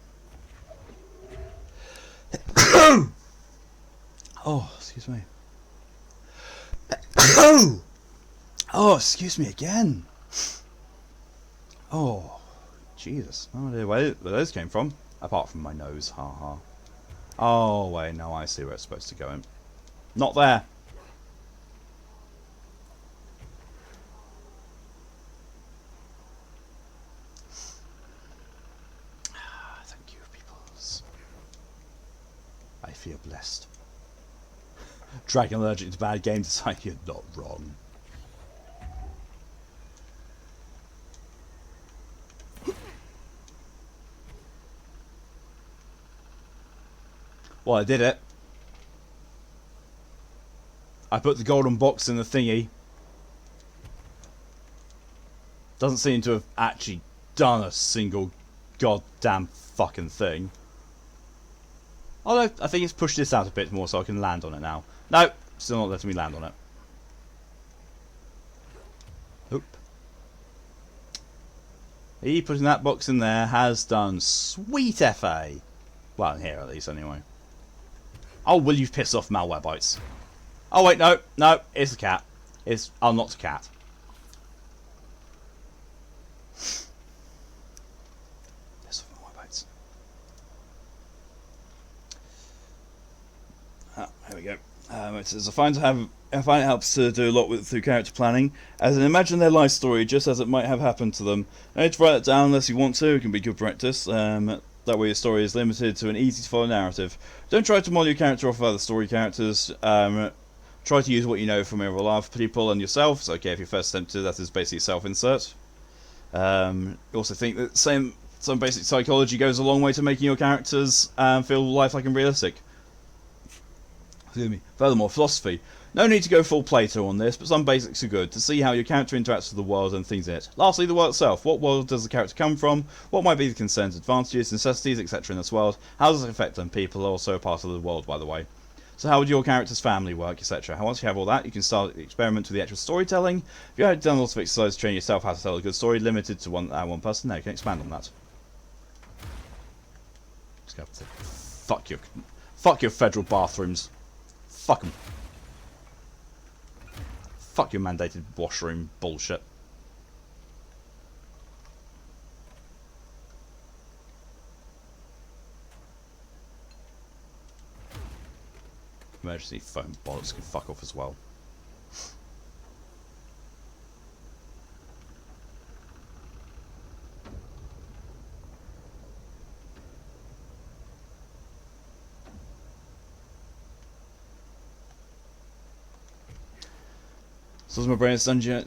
Oh, excuse me. Oh, excuse me again. Oh, Jesus. No idea where those came from. Apart from my nose, haha. Oh, wait, no, I see where it's supposed to go in. Not there. Thank you, peoples. I feel blessed. Dragon allergic to bad game design, you're not wrong. Well, I did it. I put the golden box in the thingy. Doesn't seem to have actually done a single goddamn fucking thing. Although, I think it's pushed this out a bit more so I can land on it now. No, still not letting me land on it. Oop. He putting that box in there has done sweet FA. Well, in here at least, anyway. Oh, will you piss off, malware bites? Oh wait, no, it's a cat. It's unlocked a cat. Piss off, malware bites. Ah, here we go. It says, I find it helps to do a lot through character planning, as in imagine their life story just as it might have happened to them. No need to write it down unless you want to. It can be good practice. That way your story is limited to an easy to follow narrative. Don't try to model your character off of other story characters. Try to use what you know from real life people and yourself. It's okay if you first attempt to. That is basically self-insert. You also think that some basic psychology goes a long way to making your characters feel lifelike and realistic. Excuse me. Furthermore, philosophy. No need to go full Plato on this, but some basics are good to see how your character interacts with the world and things in it. Lastly, the world itself. What world does the character come from? What might be the concerns, advantages, necessities, etc. in this world? How does it affect them? People are also a part of the world, by the way. So how would your character's family work, etc. Once you have all that, you can start the experiment with the actual storytelling. If you had done lots of exercise to train yourself how to tell a good story, limited to one person, now you can expand on that. Just go to fuck your federal bathrooms. Fuck them. Fuck your mandated washroom bullshit. Emergency phone bollocks can fuck off as well. So as my brain is Dungeon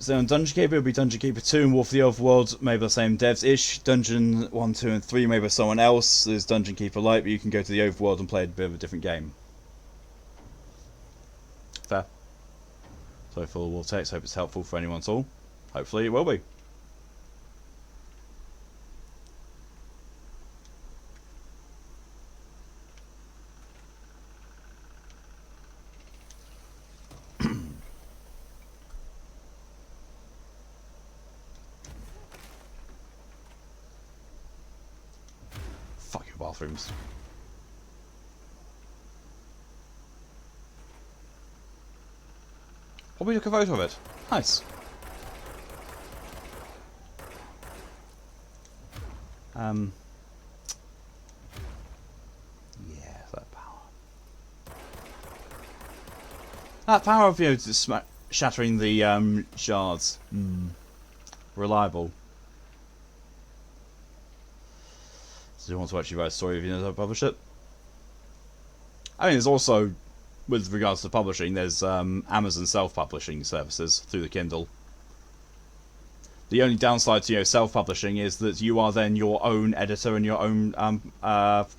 Keeper, it would be Dungeon Keeper 2 and War for the Overworld, maybe the same devs-ish. Dungeon 1, 2 and 3 maybe someone else. There's Dungeon Keeper Lite, but you can go to the Overworld and play a bit of a different game. Fair. So for all text, hope it's helpful for anyone at all. Hopefully it will be. Fuck your bathrooms. Probably took a photo of it. Nice. Yeah, that power. That power of, you know, just shattering the shards. Reliable. So you want to actually write a story if you know how to publish it? I mean, there's also, with regards to publishing, there's Amazon self-publishing services through the Kindle. The only downside to, you know, self-publishing is that you are then your own editor and your own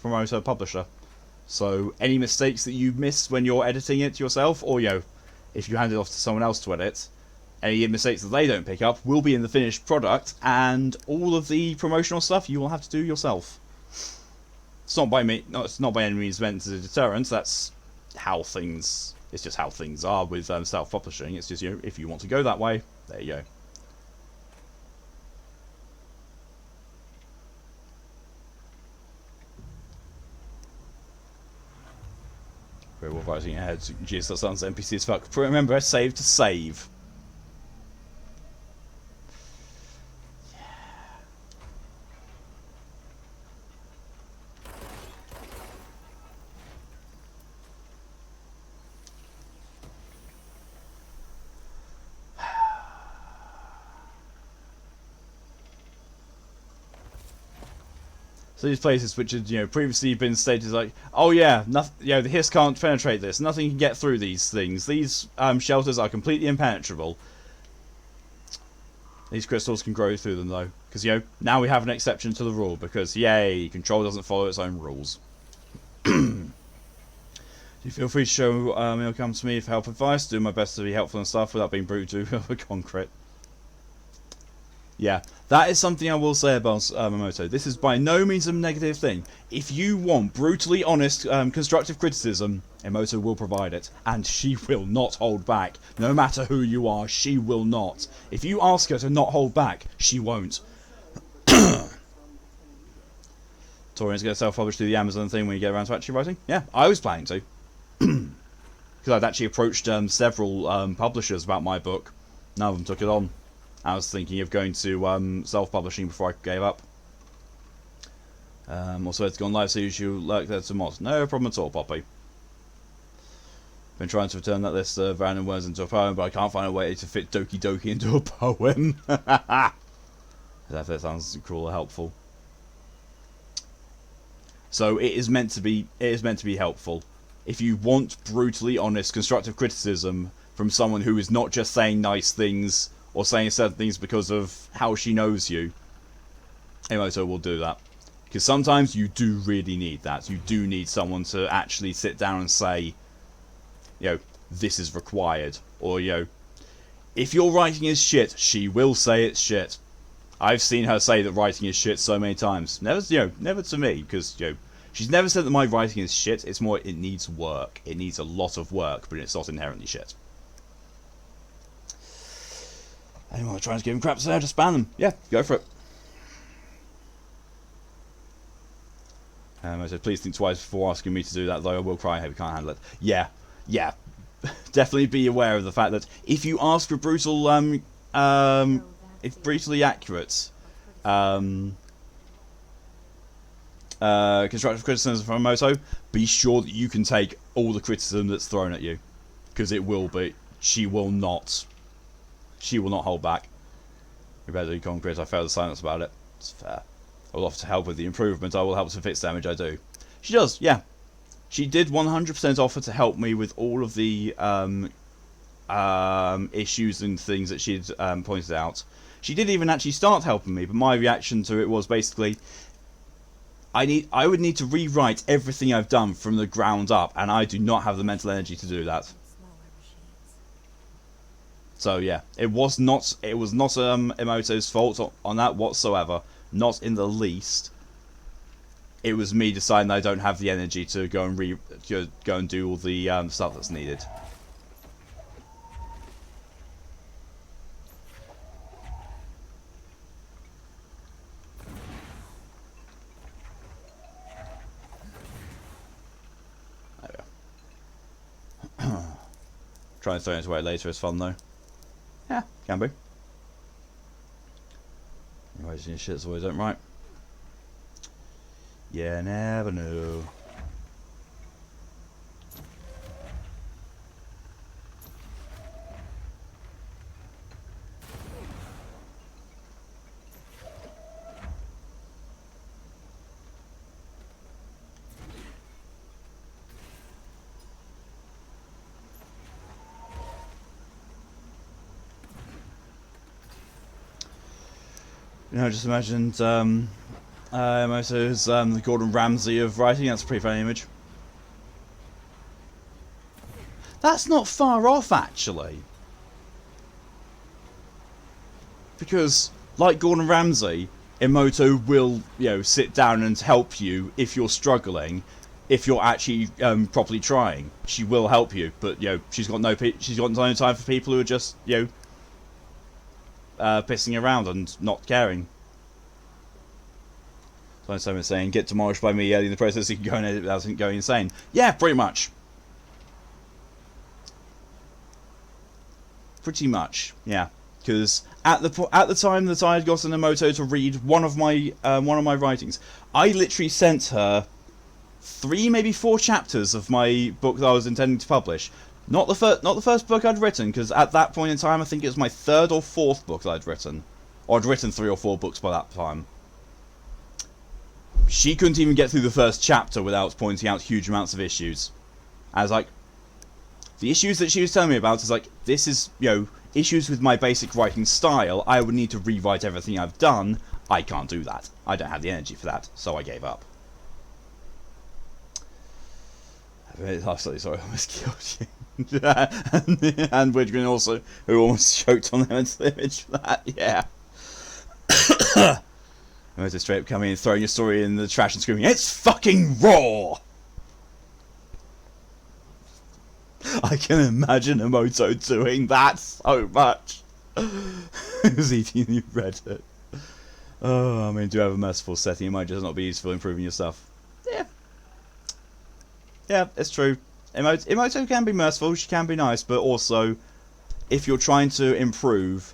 promoter, publisher. So any mistakes that you miss when you're editing it yourself, or, you know, if you hand it off to someone else to edit, any mistakes that they don't pick up will be in the finished product, and all of the promotional stuff you will have to do yourself. It's not by me. No, it's not by any means meant as a deterrent. That's how things. It's just how things are with self-publishing. It's just, you know, if you want to go that way, there you go. Very well writing ahead. Jeez, that sounds NPC as fuck. But remember, save to save. So these places which had, you know, previously been stated like, oh yeah, nothing, you know, the hiss can't penetrate this, nothing can get through these things. These shelters are completely impenetrable. These crystals can grow through them though, because, you know, now we have an exception to the rule, because yay, Control doesn't follow its own rules. You feel free to show it'll come to me for help advice. Do my best to be helpful and stuff without being brutal to concrete. Yeah, that is something I will say about Emoto. This is by no means a negative thing. If you want brutally honest, constructive criticism, Emoto will provide it. And she will not hold back. No matter who you are, she will not. If you ask her to not hold back, she won't. Torian's going to self-publish through the Amazon thing when you get around to actually writing? Yeah, I was planning to. Because I'd actually approached several publishers about my book. None of them took it on. I was thinking of going to self-publishing before I gave up. Also, it's gone live, so you should lurk there to mod. No problem at all, Poppy. Been trying to return that list of random words into a poem, but I can't find a way to fit Doki Doki into a poem. That sounds cruel or helpful. So it is meant to be. It is meant to be helpful. If you want brutally honest, constructive criticism from someone who is not just saying nice things, or saying certain things because of how she knows you, Emoto will do that. Because sometimes you do really need that. You do need someone to actually sit down and say, this is required. Or, if your writing is shit, she will say it's shit. I've seen her say that writing is shit so many times. Never to me, because, she's never said that my writing is shit. It's more, it needs work. It needs a lot of work, but it's not inherently shit. Anyone trying to give him crap to say, just ban them. Yeah, go for it. I said, please think twice before asking me to do that, though I will cry. I hope you can't handle it. Yeah. Definitely be aware of the fact that if you ask for brutal, it's brutally accurate, constructive criticism from Moto, be sure that you can take all the criticism that's thrown at you. Because it will be. She will not hold back. You better be concrete. I failed the silence about it. It's fair. I will offer to help with the improvement. I will help to fix damage I do. She does, yeah. She did 100% offer to help me with all of the issues and things that she'd pointed out. She did even actually start helping me, but my reaction to it was basically, I would need to rewrite everything I've done from the ground up, and I do not have the mental energy to do that. So yeah, it was not Emoto's fault on that whatsoever. Not in the least. It was me deciding I don't have the energy to go and do all the stuff that's needed. There we go. Try and throw it away later is fun though. Yeah, can be. Anyways, your shit's always don't right. Yeah, never know. I just imagined Moto's the Gordon Ramsay of writing. That's a pretty funny image. That's not far off, actually. Because, like Gordon Ramsay, Emoto will, sit down and help you if you're struggling. If you're actually properly trying, she will help you. But she's got no time for people who are just pissing around and not caring. So someone saying, get demolished by me early in the process, you can go and edit without going insane. Yeah, pretty much. Pretty much, yeah. Because at the time that I had gotten Emoto to read one of my writings, I literally sent her 3, maybe 4 chapters of my book that I was intending to publish. Not the first book I'd written, because at that point in time, I think it was my 3rd or 4th book that I'd written. Or I'd written 3 or 4 books by that time. She couldn't even get through the first chapter without pointing out huge amounts of issues. I was like, the issues that she was telling me about is like, this is, issues with my basic writing style. I would need to rewrite everything I've done. I can't do that. I don't have the energy for that, so I gave up. I'm absolutely sorry, I almost killed you. And Widgren also, who almost choked on the mental image for that, yeah. I just straight up coming and throwing your story in the trash and screaming, "It's fucking raw!" I can imagine Emoto doing that so much. Who's eating you read it? Oh, I mean, do you have a merciful setting? It might just not be useful improving your stuff. Yeah. Yeah, it's true. Emoto can be merciful, she can be nice, but also, if you're trying to improve,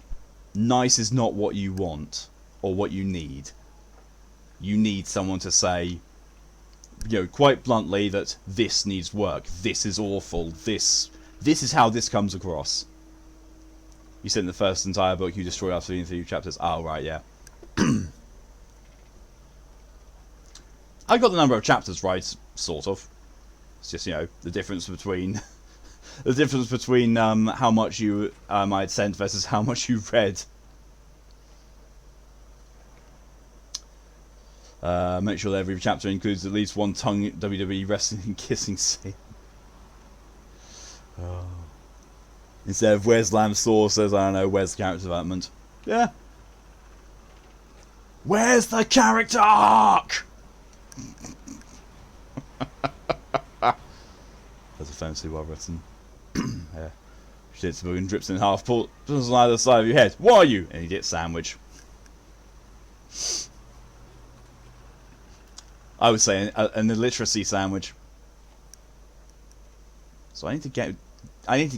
nice is not what you want, or what you need. You need someone to say, quite bluntly, that this needs work, this is awful, this is how this comes across. You said in the first entire book you destroyed after reading 3 chapters. Oh, right, yeah. I got the number of chapters right, sort of. It's just, the difference between The difference between how much you I had sent versus how much you read. Make sure that every chapter includes at least one tongue WWE wrestling and kissing scene. Oh. Instead of where's Lamb Sauce, says I don't know, where's the character development? Yeah. Where's the character arc? That's offensively well written. Yeah. Shits the book and drips in half, pulls on either side of your head. What are you? And he gets sandwich. I would say an illiteracy sandwich. So I need to get, I need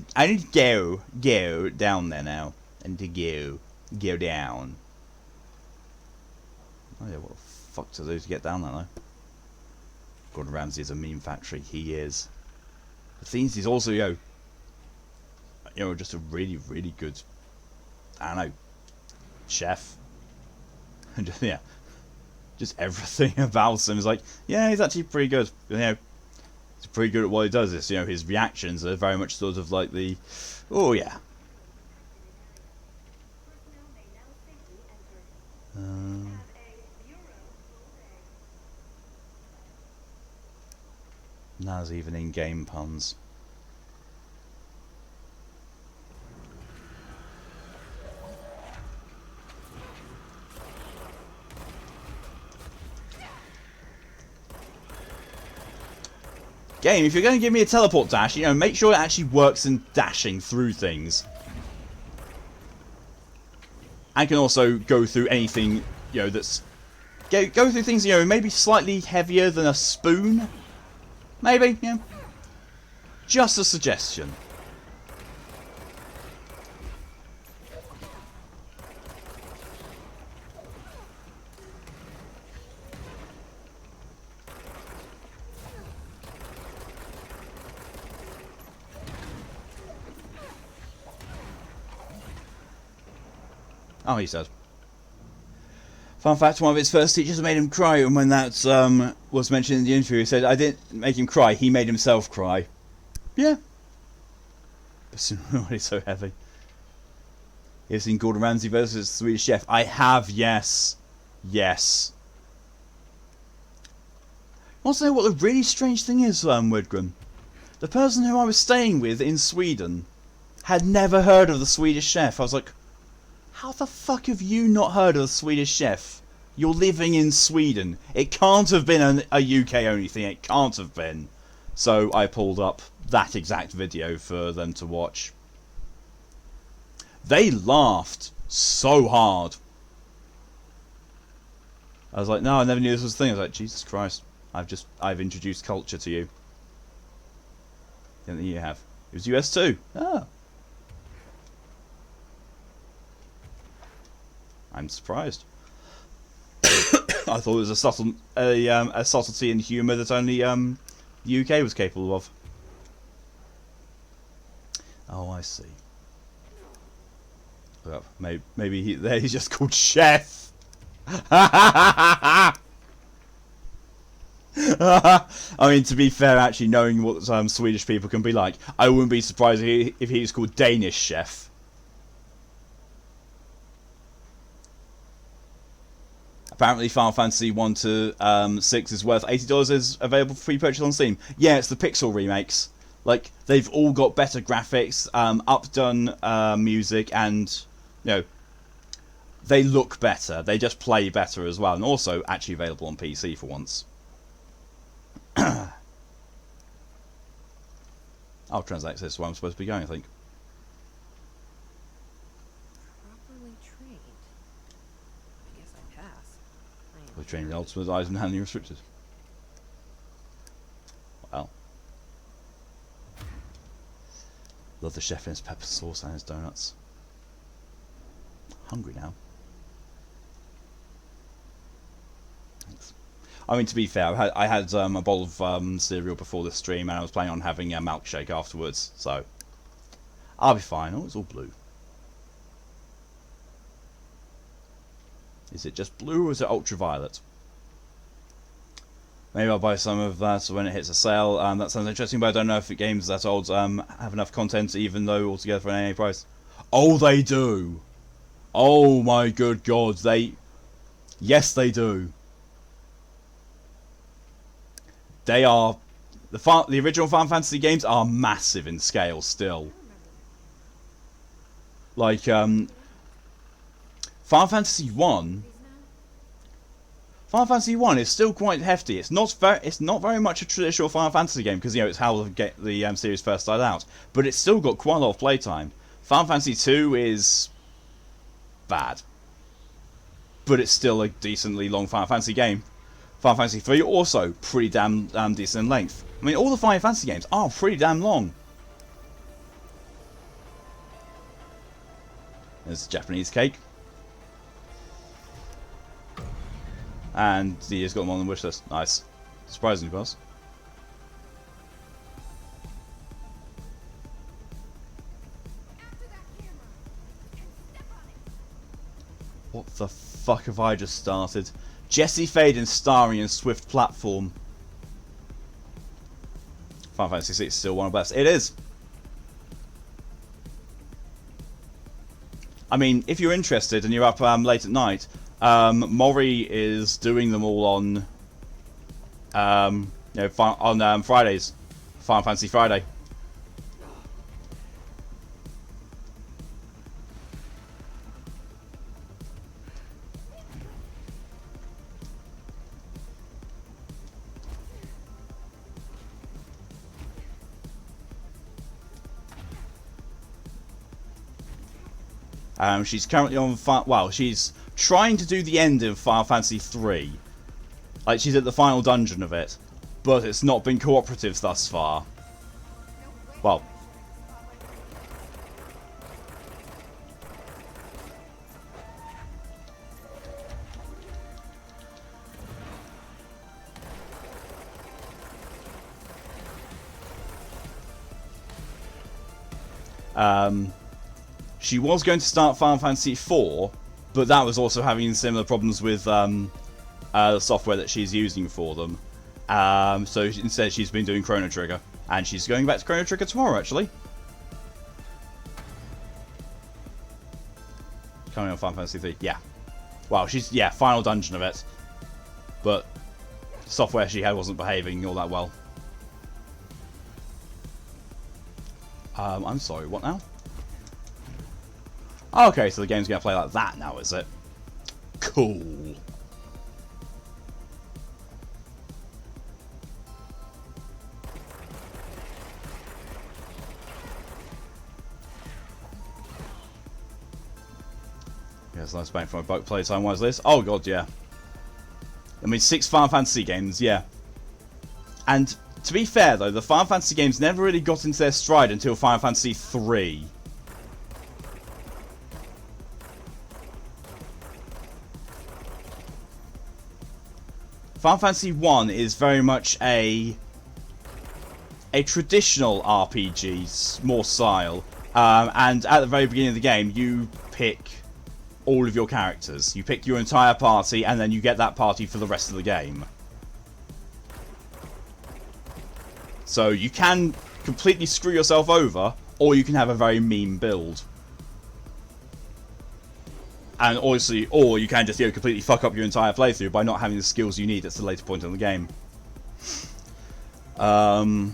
to go down there now. I need to go down. Oh yeah, what the fuck to do to get down there though? Gordon Ramsay is a meme factory. He is. The thing is, he's also just a really, really good, I don't know, chef. And just, yeah. Just everything about him is like, yeah, he's actually pretty good. He's pretty good at what he does. It's, his reactions are very much sort of like the, oh yeah. Now there's even in-game puns. Game, if you're going to give me a teleport dash, make sure it actually works in dashing through things. I can also go through anything, that's... Go through things, maybe slightly heavier than a spoon. Maybe, yeah. Just a suggestion. Oh, he says. Fun fact, one of his first teachers made him cry, and when that was mentioned in the interview, he said, I didn't make him cry, he made himself cry. Yeah. But why is so heavy? You've seen Gordon Ramsay versus Swedish Chef? I have, yes. Yes. Also, what the really strange thing is, Widgren? The person who I was staying with in Sweden had never heard of the Swedish Chef. I was like, how the fuck have you not heard of the Swedish Chef? You're living in Sweden. It can't have been a UK only thing. It can't have been. So I pulled up that exact video for them to watch. They laughed so hard. I was like, no, I never knew this was a thing. I was like, Jesus Christ. I've introduced culture to you. Didn't think you have. It was US too. Ah. I'm surprised. I thought it was a subtlety in humour that only the UK was capable of. Oh, I see. Well, maybe he's just called Chef. I mean, to be fair, actually knowing what Swedish people can be like, I wouldn't be surprised if he was called Danish Chef. Apparently Final Fantasy 1 to 6 is worth $80, is available for free purchase on Steam. Yeah, it's the Pixel remakes. Like, they've all got better graphics, updone music, and, they look better. They just play better as well, and also actually available on PC for once. I'll translate this where I'm supposed to be going, I think. We're training the ultimate eyes and handling restricted. Well. Love the chef and his pepper sauce and his donuts. Hungry now. Thanks. I mean, to be fair, I had a bowl of cereal before the stream, and I was planning on having a milkshake afterwards, so I'll be fine. Oh, it's all blue. Is it just blue or is it ultraviolet? Maybe I'll buy some of that when it hits a sale. That sounds interesting, but I don't know if the games that old have enough content, even though altogether for an AA price. Oh, they do! Oh my good god, they... Yes, they do. They are... The original Final Fantasy games are massive in scale still. Like, Final Fantasy 1... Final Fantasy 1 is still quite hefty. It's not very much a traditional Final Fantasy game because, you know, it's how the series first started out. But it's still got quite a lot of playtime. Final Fantasy 2 is bad, but it's still a decently long Final Fantasy game. Final Fantasy 3 also pretty damn decent in length. I mean, all the Final Fantasy games are pretty damn long. There's Japanese cake. And he has got them on the wish list. Nice. Surprisingly, boss. What the fuck have I just started? Jesse Faden starring in Swift Platform. Final Fantasy 6 is still one of the best. It is. I mean, if you're interested and you're up late at night, Mori is doing them all on, Fridays, Final Fantasy Friday. She's currently on... she's trying to do the end of Final Fantasy 3. Like, she's at the final dungeon of it. But it's not been cooperative thus far. Well... She was going to start Final Fantasy 4, but that was also having similar problems with the software that she's using for them. So instead she's been doing Chrono Trigger. And she's going back to Chrono Trigger tomorrow, actually. Coming on Final Fantasy 3, yeah. Wow, she's, final dungeon of it. But the software she had wasn't behaving all that well. I'm sorry, what now? Okay, so the game's going to play like that now, is it? Cool. Yes, nice bang for my buck playtime wise this. Oh god, yeah. I mean, 6 Final Fantasy games, yeah. And to be fair though, the Final Fantasy games never really got into their stride until Final Fantasy 3. Final Fantasy 1 is very much a traditional RPG, more style, and at the very beginning of the game you pick all of your characters. You pick your entire party and then you get that party for the rest of the game. So you can completely screw yourself over, or you can have a very mean build. And obviously, or you can just completely fuck up your entire playthrough by not having the skills you need at a later point in the game. Final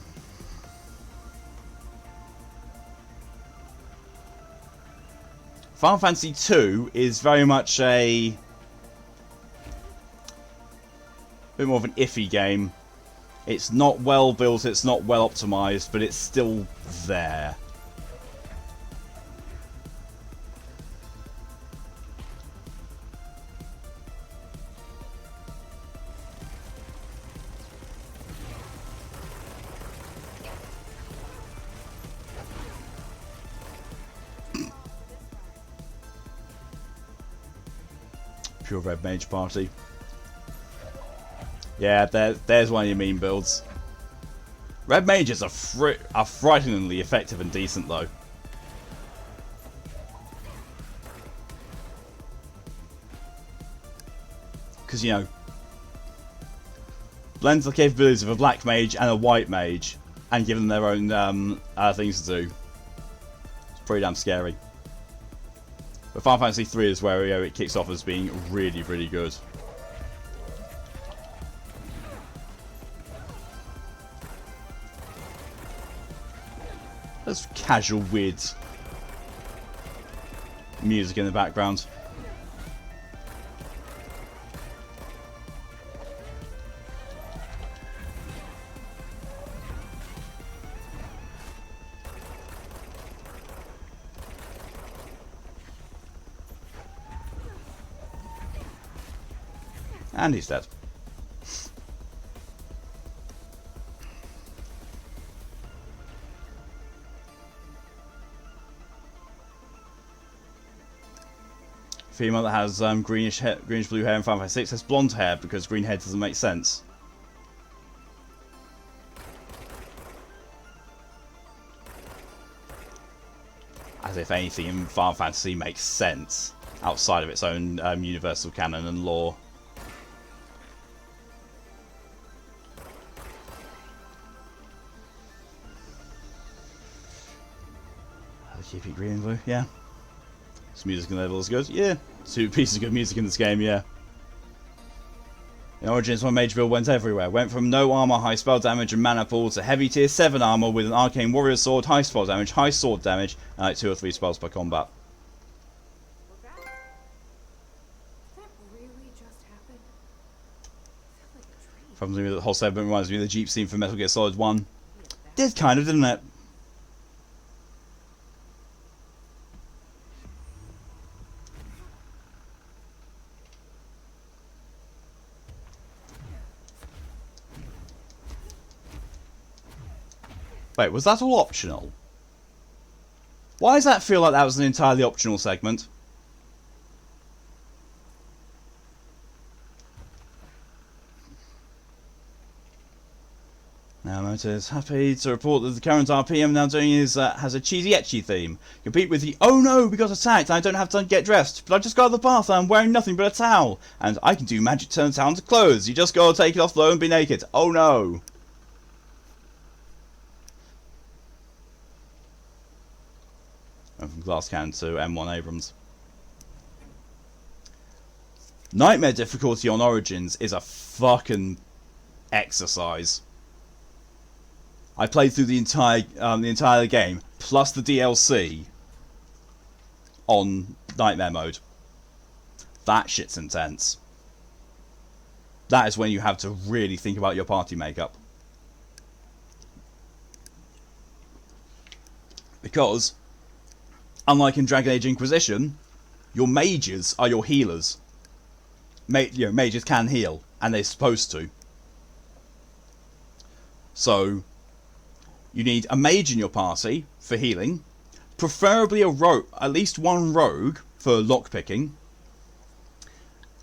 Fantasy 2 is very much a bit more of an iffy game. It's not well built, it's not well optimized, but it's still there. Pure Red Mage Party. Yeah, there's one of your mean builds. Red Mages are frighteningly effective and decent, though. Because, you know, blends the capabilities of a black mage and a white mage, and give them their own things to do. It's pretty damn scary. But Final Fantasy 3 is where it kicks off as being really, really good. There's casual, weird music in the background. And he's dead. Female that has greenish blue hair in Final Fantasy 6 has blonde hair because green hair doesn't make sense. As if anything in Final Fantasy makes sense outside of its own universal canon and lore. Keep it green and blue, yeah. This music level is good, yeah. 2 pieces of good music in this game, yeah. In Origins, my mage build went everywhere. Went from no armor, high spell damage and mana pool to heavy tier 7 armor with an arcane warrior sword, high spell damage, high sword damage, and like 2 or 3 spells per combat. We're back. Did that really just happen? Felt like a dream. From the whole segment reminds me of the Jeep scene from Metal Gear Solid 1. Did kind of, didn't it? Wait, was that all optional? Why does that feel like that was an entirely optional segment? Now Moto is happy to report that the current RP I'm now doing is has a cheesy etchy theme. Compete with the "oh no, we got attacked and I don't have time to get dressed, but I just got out of the bath and I'm wearing nothing but a towel. And I can do magic turn towel into clothes. You just gotta take it off low and be naked. Oh no." And from Glass Cannon to M1 Abrams. Nightmare difficulty on Origins is a fucking exercise. I played through the entire game plus the DLC on Nightmare mode. That shit's intense. That is when you have to really think about your party makeup. Because unlike in Dragon Age Inquisition, your mages are your healers. Mages can heal, and they're supposed to. So, you need a mage in your party for healing, preferably a rogue, at least one rogue for lockpicking,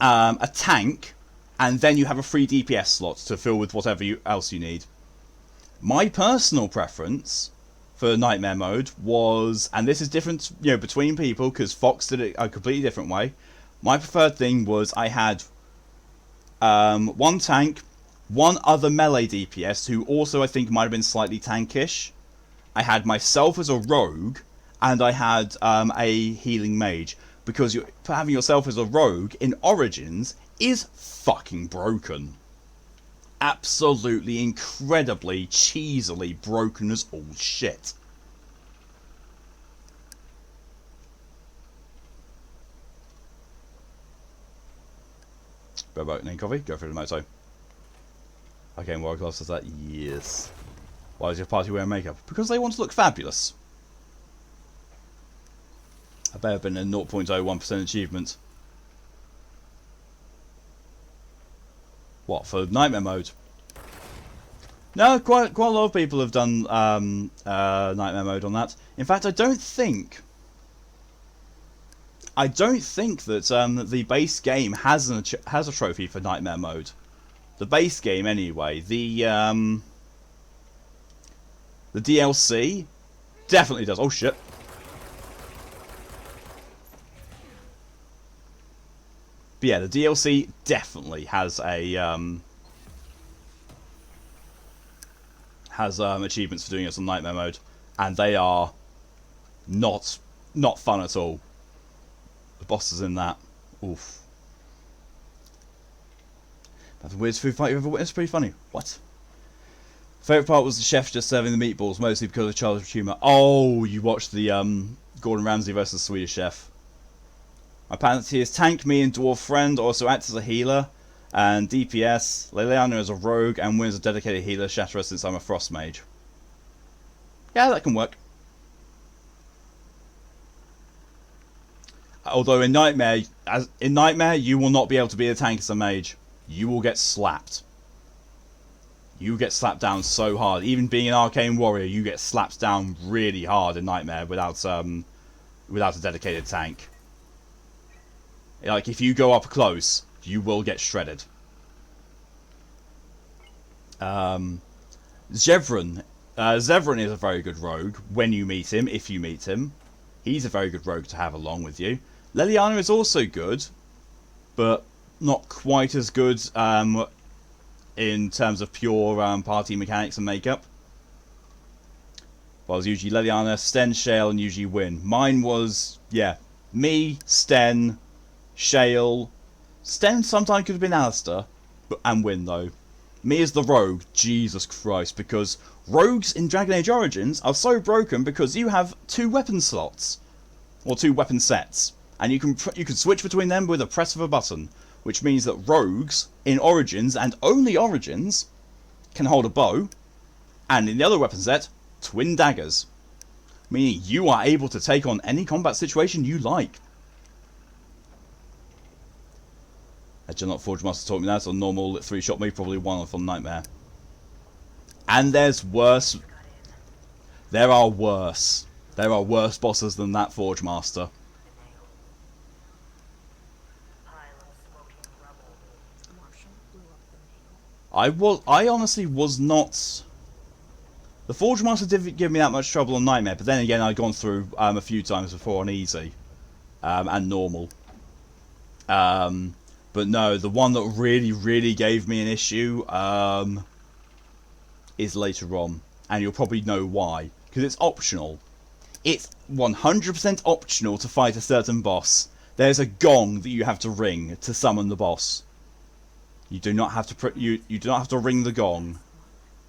a tank, and then you have a free DPS slot to fill with whatever else you need. My personal preference for Nightmare mode was, and this is different, between people because Fox did it a completely different way. My preferred thing was I had one tank, one other melee DPS who also I think might have been slightly tankish. I had myself as a rogue, and I had a healing mage, because having yourself as a rogue in Origins is fucking broken. Absolutely incredibly cheesily broken as all shit. Go about name coffee, go for the moto. Okay, and Warrior Class does that? Yes. Why does your party wear makeup? Because they want to look fabulous. I bet have been a 0.01% achievement. What, for Nightmare mode? No, quite a lot of people have done Nightmare mode on that. In fact, I don't think that the base game has a trophy for Nightmare mode. The base game, anyway. The DLC definitely does. Oh shit! But yeah, the DLC definitely has a has achievements for doing it on Nightmare mode, and they are not fun at all. The bosses in that, oof. That's the weirdest food fight you've ever witnessed. Pretty funny. What? Favourite part was the chef just serving the meatballs, mostly because of childhood humour. Oh, you watched the Gordon Ramsay versus Swedish Chef. My panty is tank, me and dwarf friend also acts as a healer, and DPS. Liliana is a rogue and Win is a dedicated healer. Shatterer since I'm a frost mage. Yeah, that can work. Although in Nightmare, you will not be able to be a tank as a mage. You will get slapped. You get slapped down so hard. Even being an arcane warrior, you get slapped down really hard in Nightmare without a dedicated tank. Like, if you go up close, you will get shredded. Zevran. Zevran is a very good rogue when you meet him, if you meet him. He's a very good rogue to have along with you. Leliana is also good, but not quite as good in terms of pure party mechanics and makeup. Well, it was usually Leliana, Sten, Shale, and usually Win. Mine was, yeah, me, Sten, Shale. Sten sometimes could have been Alistair, and Win though. Me as the rogue, Jesus Christ, because rogues in Dragon Age Origins are so broken because you have 2 weapon slots, or 2 weapon sets, and you can switch between them with a press of a button, which means that rogues in Origins, and only Origins, can hold a bow, and in the other weapon set, twin daggers, meaning you are able to take on any combat situation you like. Had you not Forge Master taught me that on normal 3-shot me, probably one off on Nightmare. And there's worse. There are worse. There are worse bosses than that Forge Master. I honestly was not. The Forge Master didn't give me that much trouble on Nightmare, but then again, I'd gone through a few times before on easy and normal. But no, the one that really gave me an issue is later on, and you'll probably know why, because it's optional. It's 100% optional to fight a certain boss. There's a gong that you have to ring to summon the boss. You do not have to you do not have to ring the gong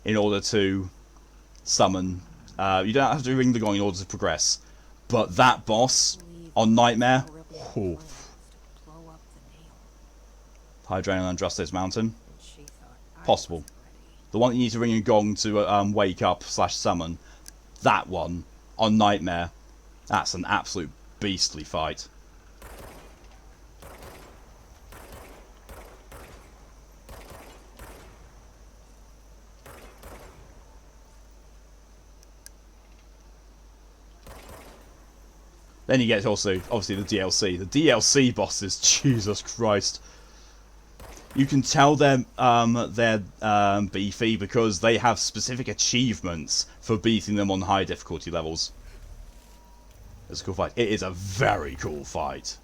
in order to summon. You don't have to ring the gong in order to progress. But that boss on Nightmare, High Adrenaline Andraste's Mountain, possible. The one that you need to ring a gong to wake up / summon, that one on Nightmare, that's an absolute beastly fight. Then you get also, obviously, the DLC. The DLC bosses, Jesus Christ. You can tell they're beefy because they have specific achievements for beating them on high difficulty levels. It's a cool fight. It is a very cool fight.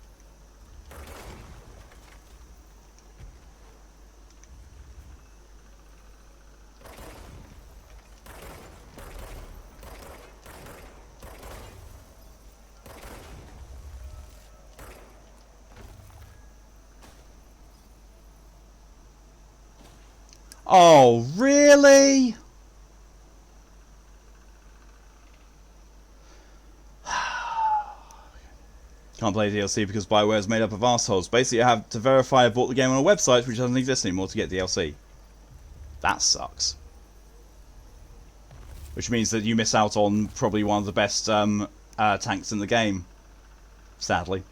Oh, really? Can't play DLC because Bioware is made up of assholes. Basically, I have to verify I bought the game on a website which doesn't exist anymore to get DLC. That sucks. Which means that you miss out on probably one of the best tanks in the game. Sadly.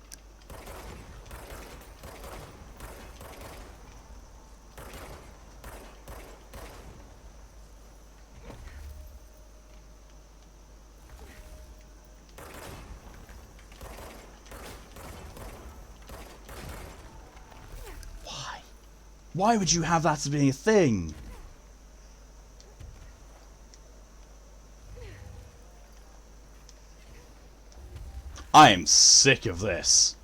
Why would you have that as being a thing? I am sick of this.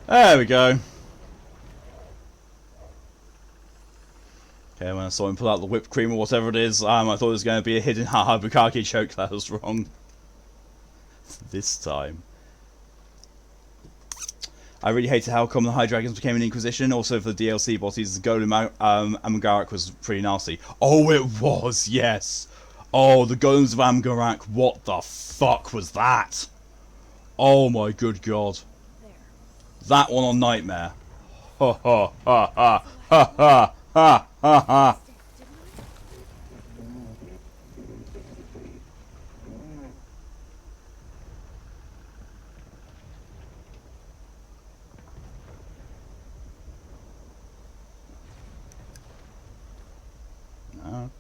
There we go. Okay, when I saw him pull out the whipped cream or whatever it is, I thought it was going to be a hidden haha Bukake choke. That was wrong. This time. I really hated how common the High Dragons became an Inquisition. Also, for the DLC bosses, the Golem Amgarak was pretty nasty. Oh, it was, yes. Oh, the Golems of Amgarak. What the fuck was that? Oh my good god. There. That one on Nightmare. Ha ha ha ha ha ha ha ha ha. No.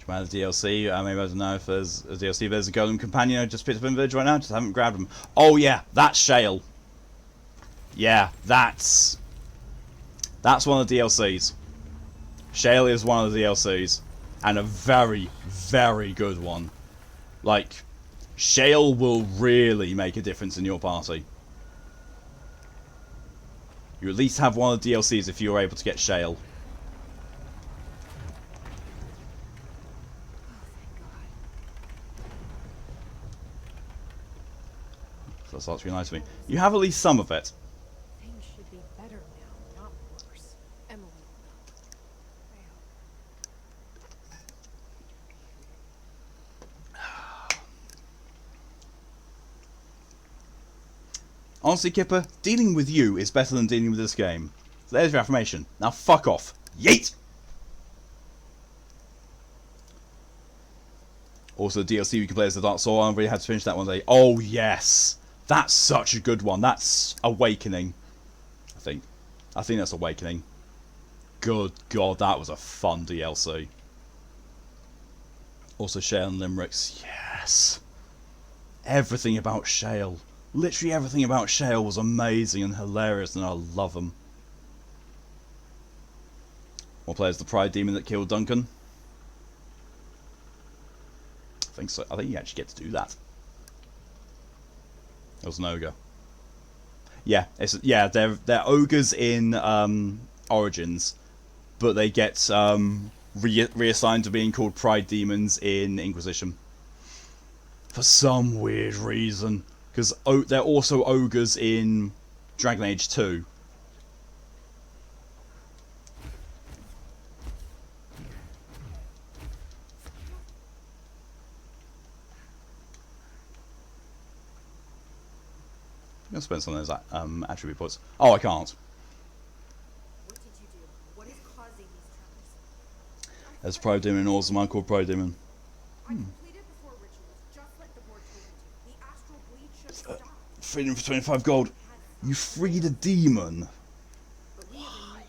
About the DLC, maybe I don't know if there's a DLC. There's a Golem Companion I just picked up in Village right now, just haven't grabbed him. Oh yeah, that's Shale. Yeah, that's one of the DLCs. Shale is one of the DLCs, and a very, very good one. Like, Shale will really make a difference in your party. You at least have one of the DLCs if you're able to get Shale. So that starts to be nice to me. You have at least some of it. Things should be better now, not worse. Emily will know. Honestly, Kipper, dealing with you is better than dealing with this game. So there's your affirmation. Now fuck off. Yeet! Also, the DLC we can play as the Dark Soul. I really had to finish that one day. Oh, yes! That's such a good one. That's Awakening. I think that's Awakening. Good God, that was a fun DLC. Also, Shale and Limericks. Yes! Everything about Shale. Literally everything about Shale was amazing and hilarious, and I love them. One plays the Pride Demon that killed Duncan. I think so. I think you actually get to do that. It was an ogre. Yeah, they're ogres in Origins, but they get reassigned to being called Pride Demons in Inquisition for some weird reason. Because they're also ogres in Dragon Age 2. I'm going to spend some of those attribute points. Oh, I can't. What did you do? What is causing these tremors? There's Pride Demon and also one called Pride Demon. I completed the 4 rituals, just like the board told me to. The astral bleed should stop. Freedom for 25 gold. You freed a demon. But we have a new problem.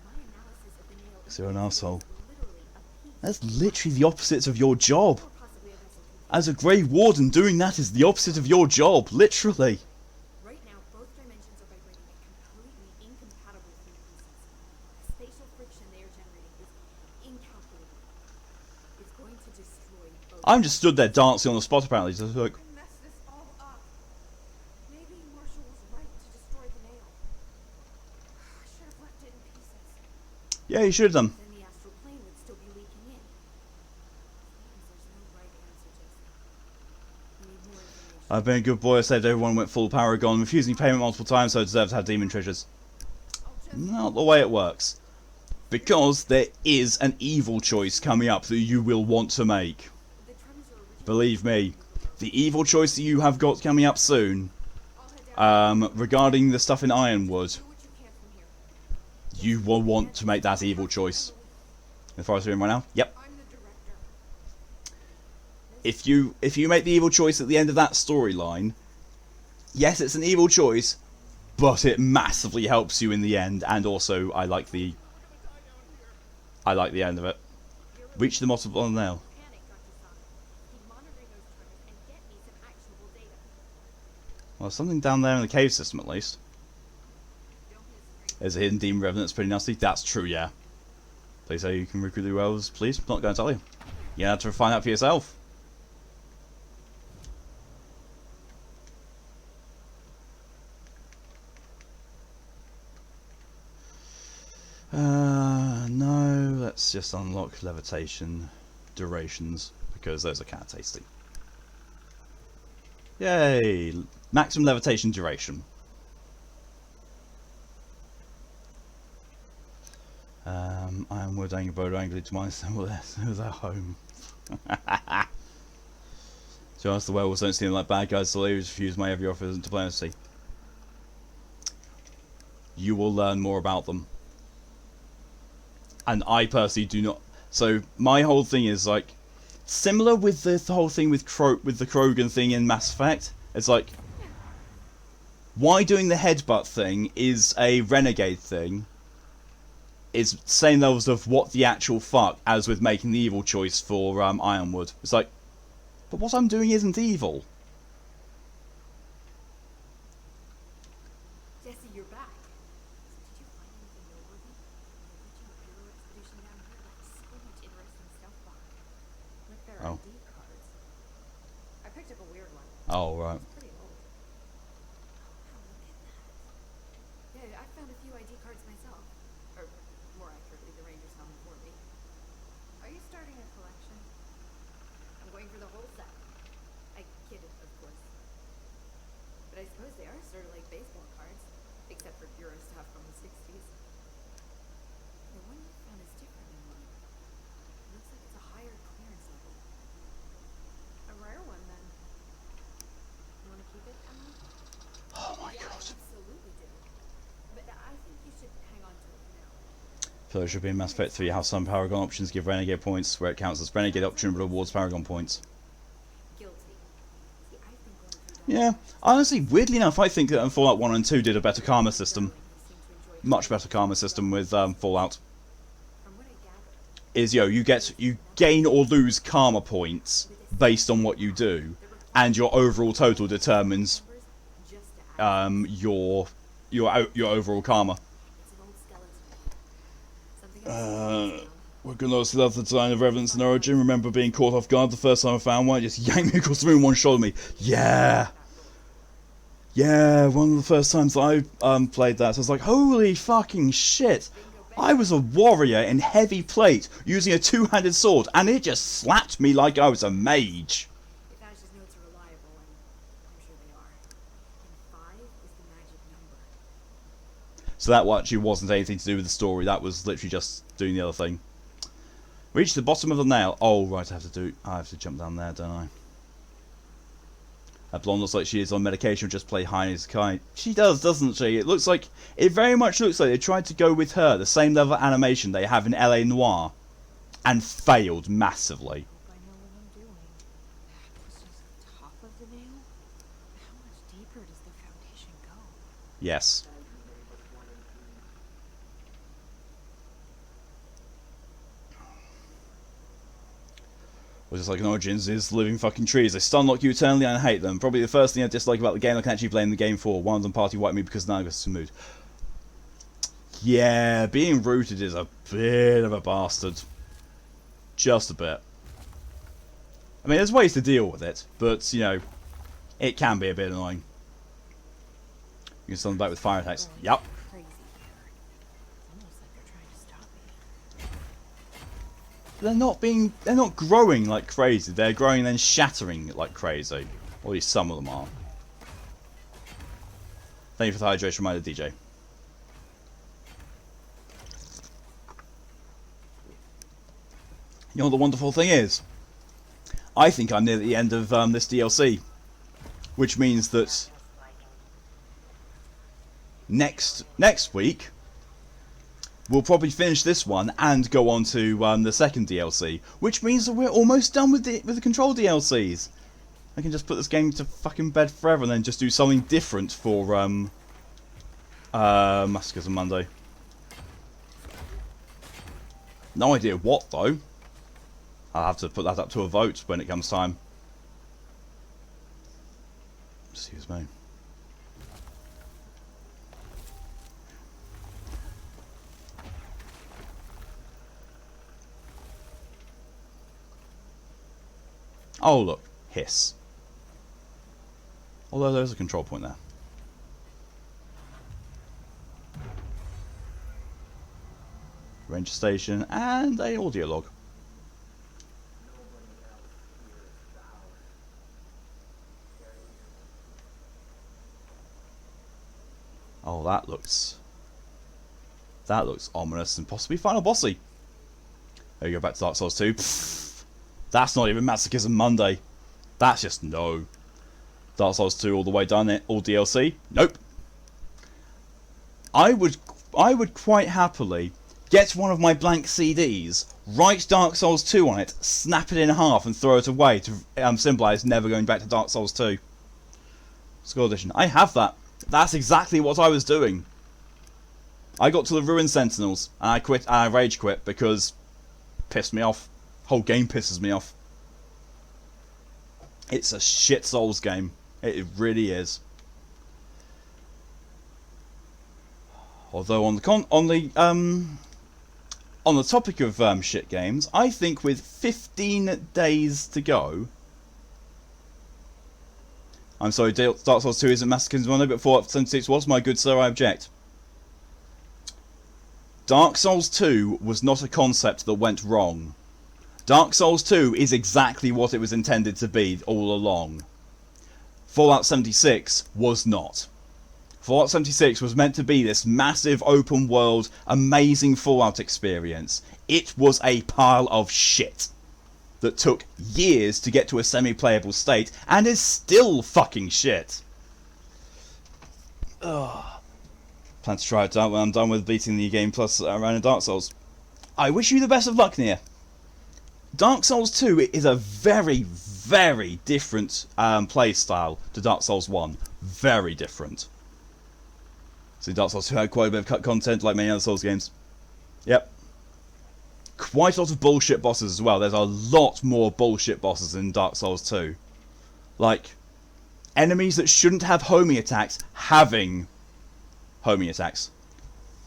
My analysis of the nail Because you're an asshole. is literally a piece. That's literally the opposite of your job. Or possibly a vessel complete. As a Grey Warden, doing that is the opposite of your job. Literally. Right now, both dimensions are vibrating at completely incompatible frequencies. The spatial friction they are generating is incalculable. It's going to destroy both. I'm just stood there dancing on the spot apparently. Just like, I messed this all up. Maybe Marshall was right to destroy the nail. I should have left it in pieces. yeah, you should have done. Then the astral plane would still be leaking in. There's no right answer, Jason. We need more information. I've been a good boy. I saved everyone, went full Paragon, refusing payment multiple times, so I deserve to have demon treasures. I'll just Not the way it works. Because there is an evil choice coming up that you will want to make. the tremors are original. Believe me. The evil choice that you have got coming up soon, I'll head down. regarding the stuff in Ironwood, Do what you can from here. you will want to make that evil choice. The forest are in right now? Yep. I'm the director. If you make the evil choice at the end of that storyline, yes, it's an evil choice, but it massively helps you in the end, and also I like the end of it. Reach the multiple on the nail. Panic, Dr. Son. Keep monitoring those tremors and get me some actionable data. Well, there's something down there in the cave system at least. Don't miss a drink. There's a hidden demon revenant that's pretty nasty. That's true, yeah. They say you can recruit the wells. Please, not going to tell you. You have to find out for yourself. No, let's just unlock levitation durations because those are kind of tasty. Yay! Maximum levitation duration. Iron wood angle bow angle to mine assemble their home. To be honest, the werewolves don't seem like bad guys, so they refuse my every offer of diplomacy. You will learn more about them. And I personally do not. So my whole thing is like similar with the whole thing with the Krogan thing in Mass Effect. It's like, why doing the headbutt thing is a renegade thing. Is same levels of what the actual fuck as with making the evil choice for Ironwood. It's like, but what I'm doing isn't evil. Jesse, you're back. So did you find anything noteworthy? The original hero expedition down here left so much interesting stuff behind. Like their ID cards. I picked up a weird one. Oh, right. It's pretty old. Oh, wow, look at that. Yeah, I found a few ID cards myself. Or, more accurately, the Rangers found them for me. Are you starting a collection? I'm going for the whole set. I kidded, of course. But I suppose they are sort of like baseball cards, except for Bureau stuff from the 60s. The one you found is different than mine. It looks like it's a higher clearance level. A rare one, then. You want to keep it, Emma? Oh my Yeah, I god. absolutely do. But I think you should hang on to it for now. So there should be in Mass Effect 3 how some Paragon options give Renegade points where it counts as Renegade option but awards Paragon points. Guilty. See, I think going through that Yeah, honestly, weirdly enough, I think that Fallout 1 and 2 did a better karma system. seem to enjoy Much better karma system with Fallout. from what I gather. Is, you gain or lose karma points based on what you do, and your overall total determines Just to add, your overall karma. it's an old skeleton. Something else. We're gonna also love the design of Revenants and Origin. Remember being caught off guard the first time I found one, it just yanked me across the room, one shoulder me. Yeah! Yeah, one of the first times I played that, so I was like, holy fucking shit! I was a warrior in heavy plate, using a two-handed sword, and it just slapped me like I was a mage. If Ash's notes are reliable, and I'm sure they are, then 5 is the magic number. So that actually wasn't anything to do with the story, that was literally just doing the other thing. Reach the bottom of the nail. Oh, right, I have to jump down there, don't I? That blonde looks like she is on medication or just play high as a kite. She does, doesn't she? It very much looks like they tried to go with her, the same level of animation they have in LA Noire, and failed massively. Hope I know what I'm doing. That was just the top of the nail? How much deeper does the foundation go? Yes. Or just like in Origins is living fucking trees. They stunlock you eternally and I hate them. Probably the first thing I dislike about the game I can actually blame the game for. One of them party wiped me because now I got some mood. Yeah, being rooted is a bit of a bastard. Just a bit. I mean, there's ways to deal with it, but, it can be a bit annoying. You can stun them back with fire attacks. Yep. Crazy here. It's almost like they're trying to stop me. They're not growing like crazy. They're growing and then shattering like crazy. Or at least some of them are. Thank you for the hydration reminder, DJ. You know what the wonderful thing is? I think I'm near the end of this DLC. Which means that next week we'll probably finish this one and go on to the second DLC, which means that we're almost done with the Control DLCs. I can just put this game to fucking bed forever and then just do something different for Massacres on Monday. No idea what though. I'll have to put that up to a vote when it comes time. Excuse me. Oh look, hiss. Although there's a control point there. Ranger station and a audio log. Oh, that looks ominous and possibly final bossy. There you go, back to Dark Souls 2. Pfft, that's not even Masochism Monday. That's just no. Dark Souls 2 all the way done it, all DLC? Nope. I would quite happily get one of my blank CDs, write Dark Souls 2 on it, snap it in half and throw it away to symbolise never going back to Dark Souls 2. Skull Edition. I have that. That's exactly what I was doing. I got to the Ruined Sentinels and I quit. I rage quit because it pissed me off. Whole game pisses me off. It's a shit Souls game. It really is. Although on the topic of shit games, I think with 15 days to go. I'm sorry, Dark Souls 2 isn't Masochism Monday, but Fallout 76 was, my good sir, I object. Dark Souls 2 was not a concept that went wrong. Dark Souls 2 is exactly what it was intended to be all along. Fallout 76 was not. Fallout 76 was meant to be this massive open world, amazing Fallout experience. It was a pile of shit that took years to get to a semi-playable state and is still fucking shit. Ugh. Plan to try it out when I'm done with beating the game plus around in Dark Souls. I wish you the best of luck, Nia. Dark Souls 2 is a very, very different play style to Dark Souls 1. Very different. See, Dark Souls 2 had quite a bit of cut content like many other Souls games. Yep. Quite a lot of bullshit bosses as well. There's a lot more bullshit bosses in Dark Souls 2. Like, enemies that shouldn't have homing attacks having homing attacks.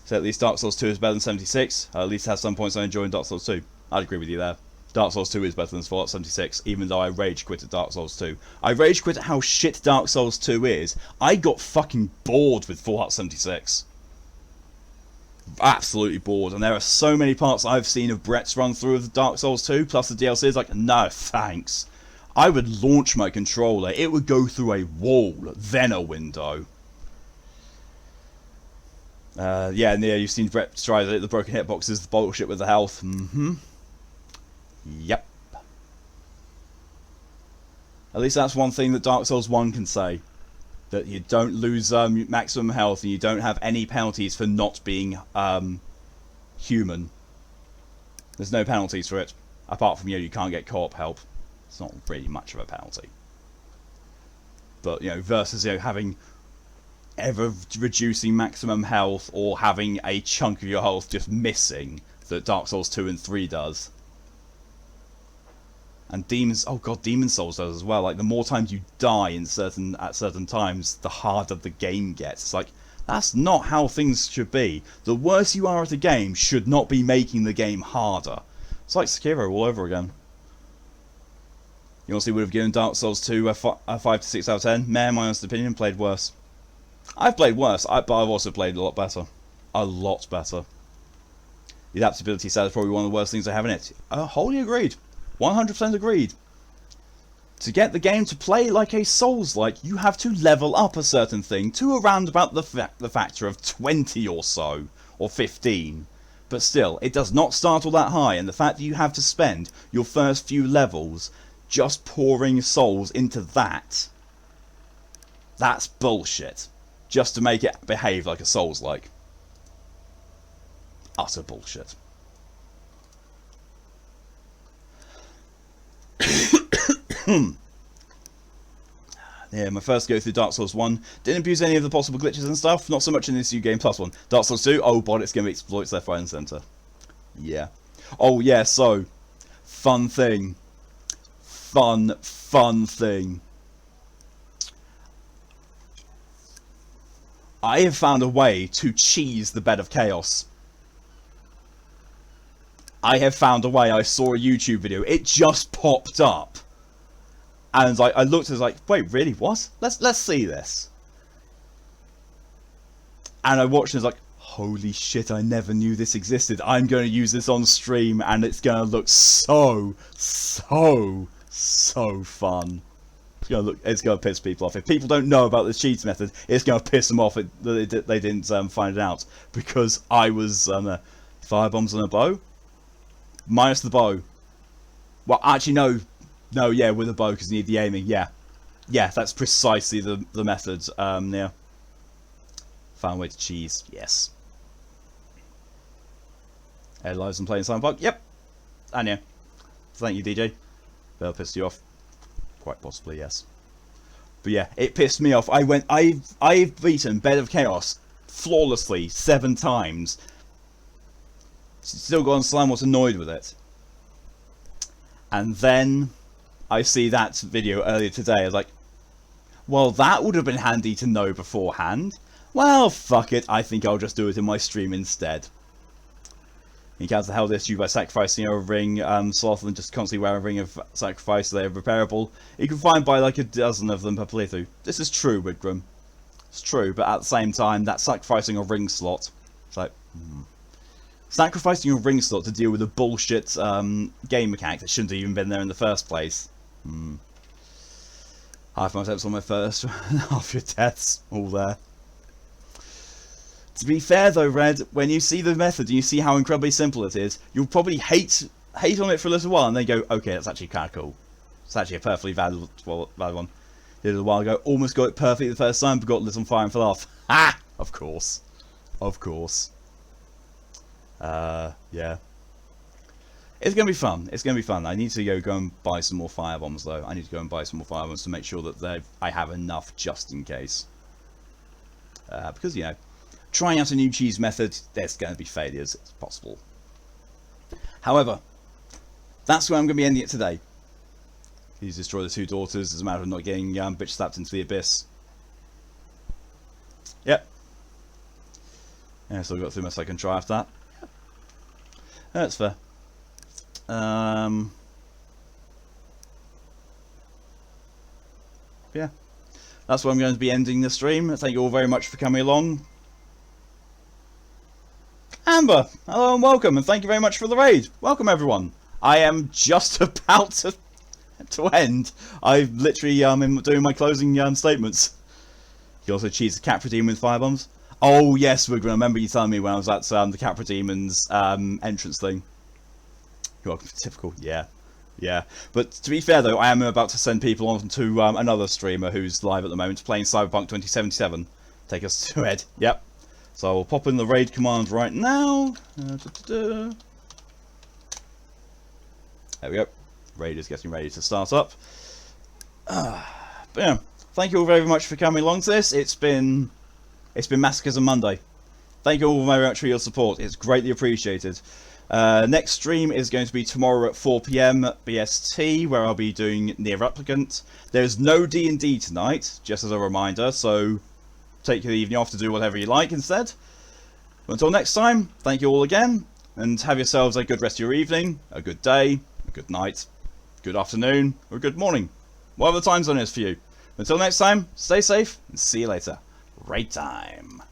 So at least Dark Souls 2 is better than 76. At least it has some points I enjoy in Dark Souls 2. I'd agree with you there. Dark Souls 2 is better than Fallout 76, even though I rage quit at Dark Souls 2. I rage quit at how shit Dark Souls 2 is. I got fucking bored with Fallout 76. Absolutely bored, and there are so many parts I've seen of Brett's run through of Dark Souls 2, plus the DLC is like, no thanks. I would launch my controller, it would go through a wall, then a window. Yeah, you've seen Brett try the broken hitboxes, the bullshit with the health. Yep. At least that's one thing that Dark Souls 1 can say. That you don't lose maximum health and you don't have any penalties for not being human. There's no penalties for it. Apart from, you can't get co-op help. It's not really much of a penalty. But, versus, having ever reducing maximum health or having a chunk of your health just missing that Dark Souls 2 and 3 does. And Demon Souls does as well. Like, the more times you die at certain times, the harder the game gets. It's like, that's not how things should be. The worse you are at a game should not be making the game harder. It's like Sekiro all over again. You honestly would have given Dark Souls 2 a 5 to 6 out of 10? My honest opinion, played worse. I've played worse, but I've also played a lot better. A lot better. The adaptability stat is probably one of the worst things I have in it. Wholly agreed. 100% agreed. To get the game to play like a Souls-like, you have to level up a certain thing to around about the factor of 20 or so, or 15. But still, it does not start all that high, and the fact that you have to spend your first few levels just pouring souls into that's bullshit. Just to make it behave like a Souls-like. Utter bullshit. Yeah, my first go through Dark Souls 1 didn't abuse any of the possible glitches and stuff, not so much in this new game plus one. Dark Souls 2, oh god, it's going to be exploits left, right and centre. Yeah. Oh yeah, so, fun thing. Fun thing. I have found a way to cheese the bed of chaos. I have found a way. I saw a YouTube video. It just popped up. And I looked and was like, wait, really? What? Let's see this. And I watched and was like, holy shit, I never knew this existed. I'm going to use this on stream and it's going to look so fun. It's going to piss people off. If people don't know about the cheats method, it's going to piss them off that they didn't find it out. Because I was firebombs on a bow, minus the bow. Well, actually no, yeah, with a bow because you need the aiming. Yeah, that's precisely the method. Yeah, found a way to cheese. Yes. Hey, lives and playing Cyberpunk. Yep, and yeah, thank you, DJ. That'll piss you off. Quite possibly, yes. But yeah, it pissed me off. I've beaten Bed of Chaos flawlessly 7 times. Still got on Slime was annoyed with it. And then I see that video earlier today. I was like, well, that would have been handy to know beforehand. Well, fuck it. I think I'll just do it in my stream instead. You can held this you by sacrificing a ring sloth and just constantly wear a ring of sacrifice. They are repairable. You can find by like a dozen of them per playthrough. This is true, Wigram. It's true, but at the same time, that's sacrificing a ring slot. It's like, sacrificing a ring slot to deal with a bullshit game mechanic that shouldn't have even been there in the first place. Half my attempts on my first, half your deaths, all there. To be fair though, Red, when you see the method and you see how incredibly simple it is, you'll probably hate on it for a little while and then go, okay, that's actually kind of cool. It's actually a perfectly valid one. Did it a while ago, almost got it perfectly the first time, but got lit on fire and fell off. Ha! Of course. Of course. Yeah. It's going to be fun. It's going to be fun. I need to go and buy some more firebombs though. I need to go and buy some more firebombs to make sure that I have enough just in case. Because, you know, trying out a new cheese method, there's going to be failures. It's possible. However, that's where I'm going to be ending it today. He's destroyed the 2 daughters as a matter of not getting bitch slapped into the abyss. Yep. Yeah, so I got through my second try after that. Yep. That's fair. Yeah. That's where I'm going to be ending the stream. Thank you all very much for coming along. Amber, hello and welcome, and thank you very much for the raid. Welcome everyone. I am just about to end. I literally am doing my closing statements. You also cheese the Capra Demon with firebombs. Oh yes, we're gonna remember you telling me when I was at the Capra Demon's entrance thing. You're welcome. Typical, yeah. But to be fair though, I am about to send people on to another streamer who's live at the moment playing Cyberpunk 2077. Take us to Ed. Yep. So I'll pop in the raid command right now. There we go. Raid is getting ready to start up. But yeah, thank you all very much for coming along to this. It's been Masochism Monday. Thank you all very much for your support. It's greatly appreciated. Next stream is going to be tomorrow at 4 PM BST, where I'll be doing Near Replicant. There's no D&D tonight, just as a reminder, so take the evening off to do whatever you like instead. Until next time, thank you all again, and have yourselves a good rest of your evening, a good day, a good night, good afternoon, or a good morning, whatever the time zone is for you. Until next time, stay safe, and see you later. Raid time.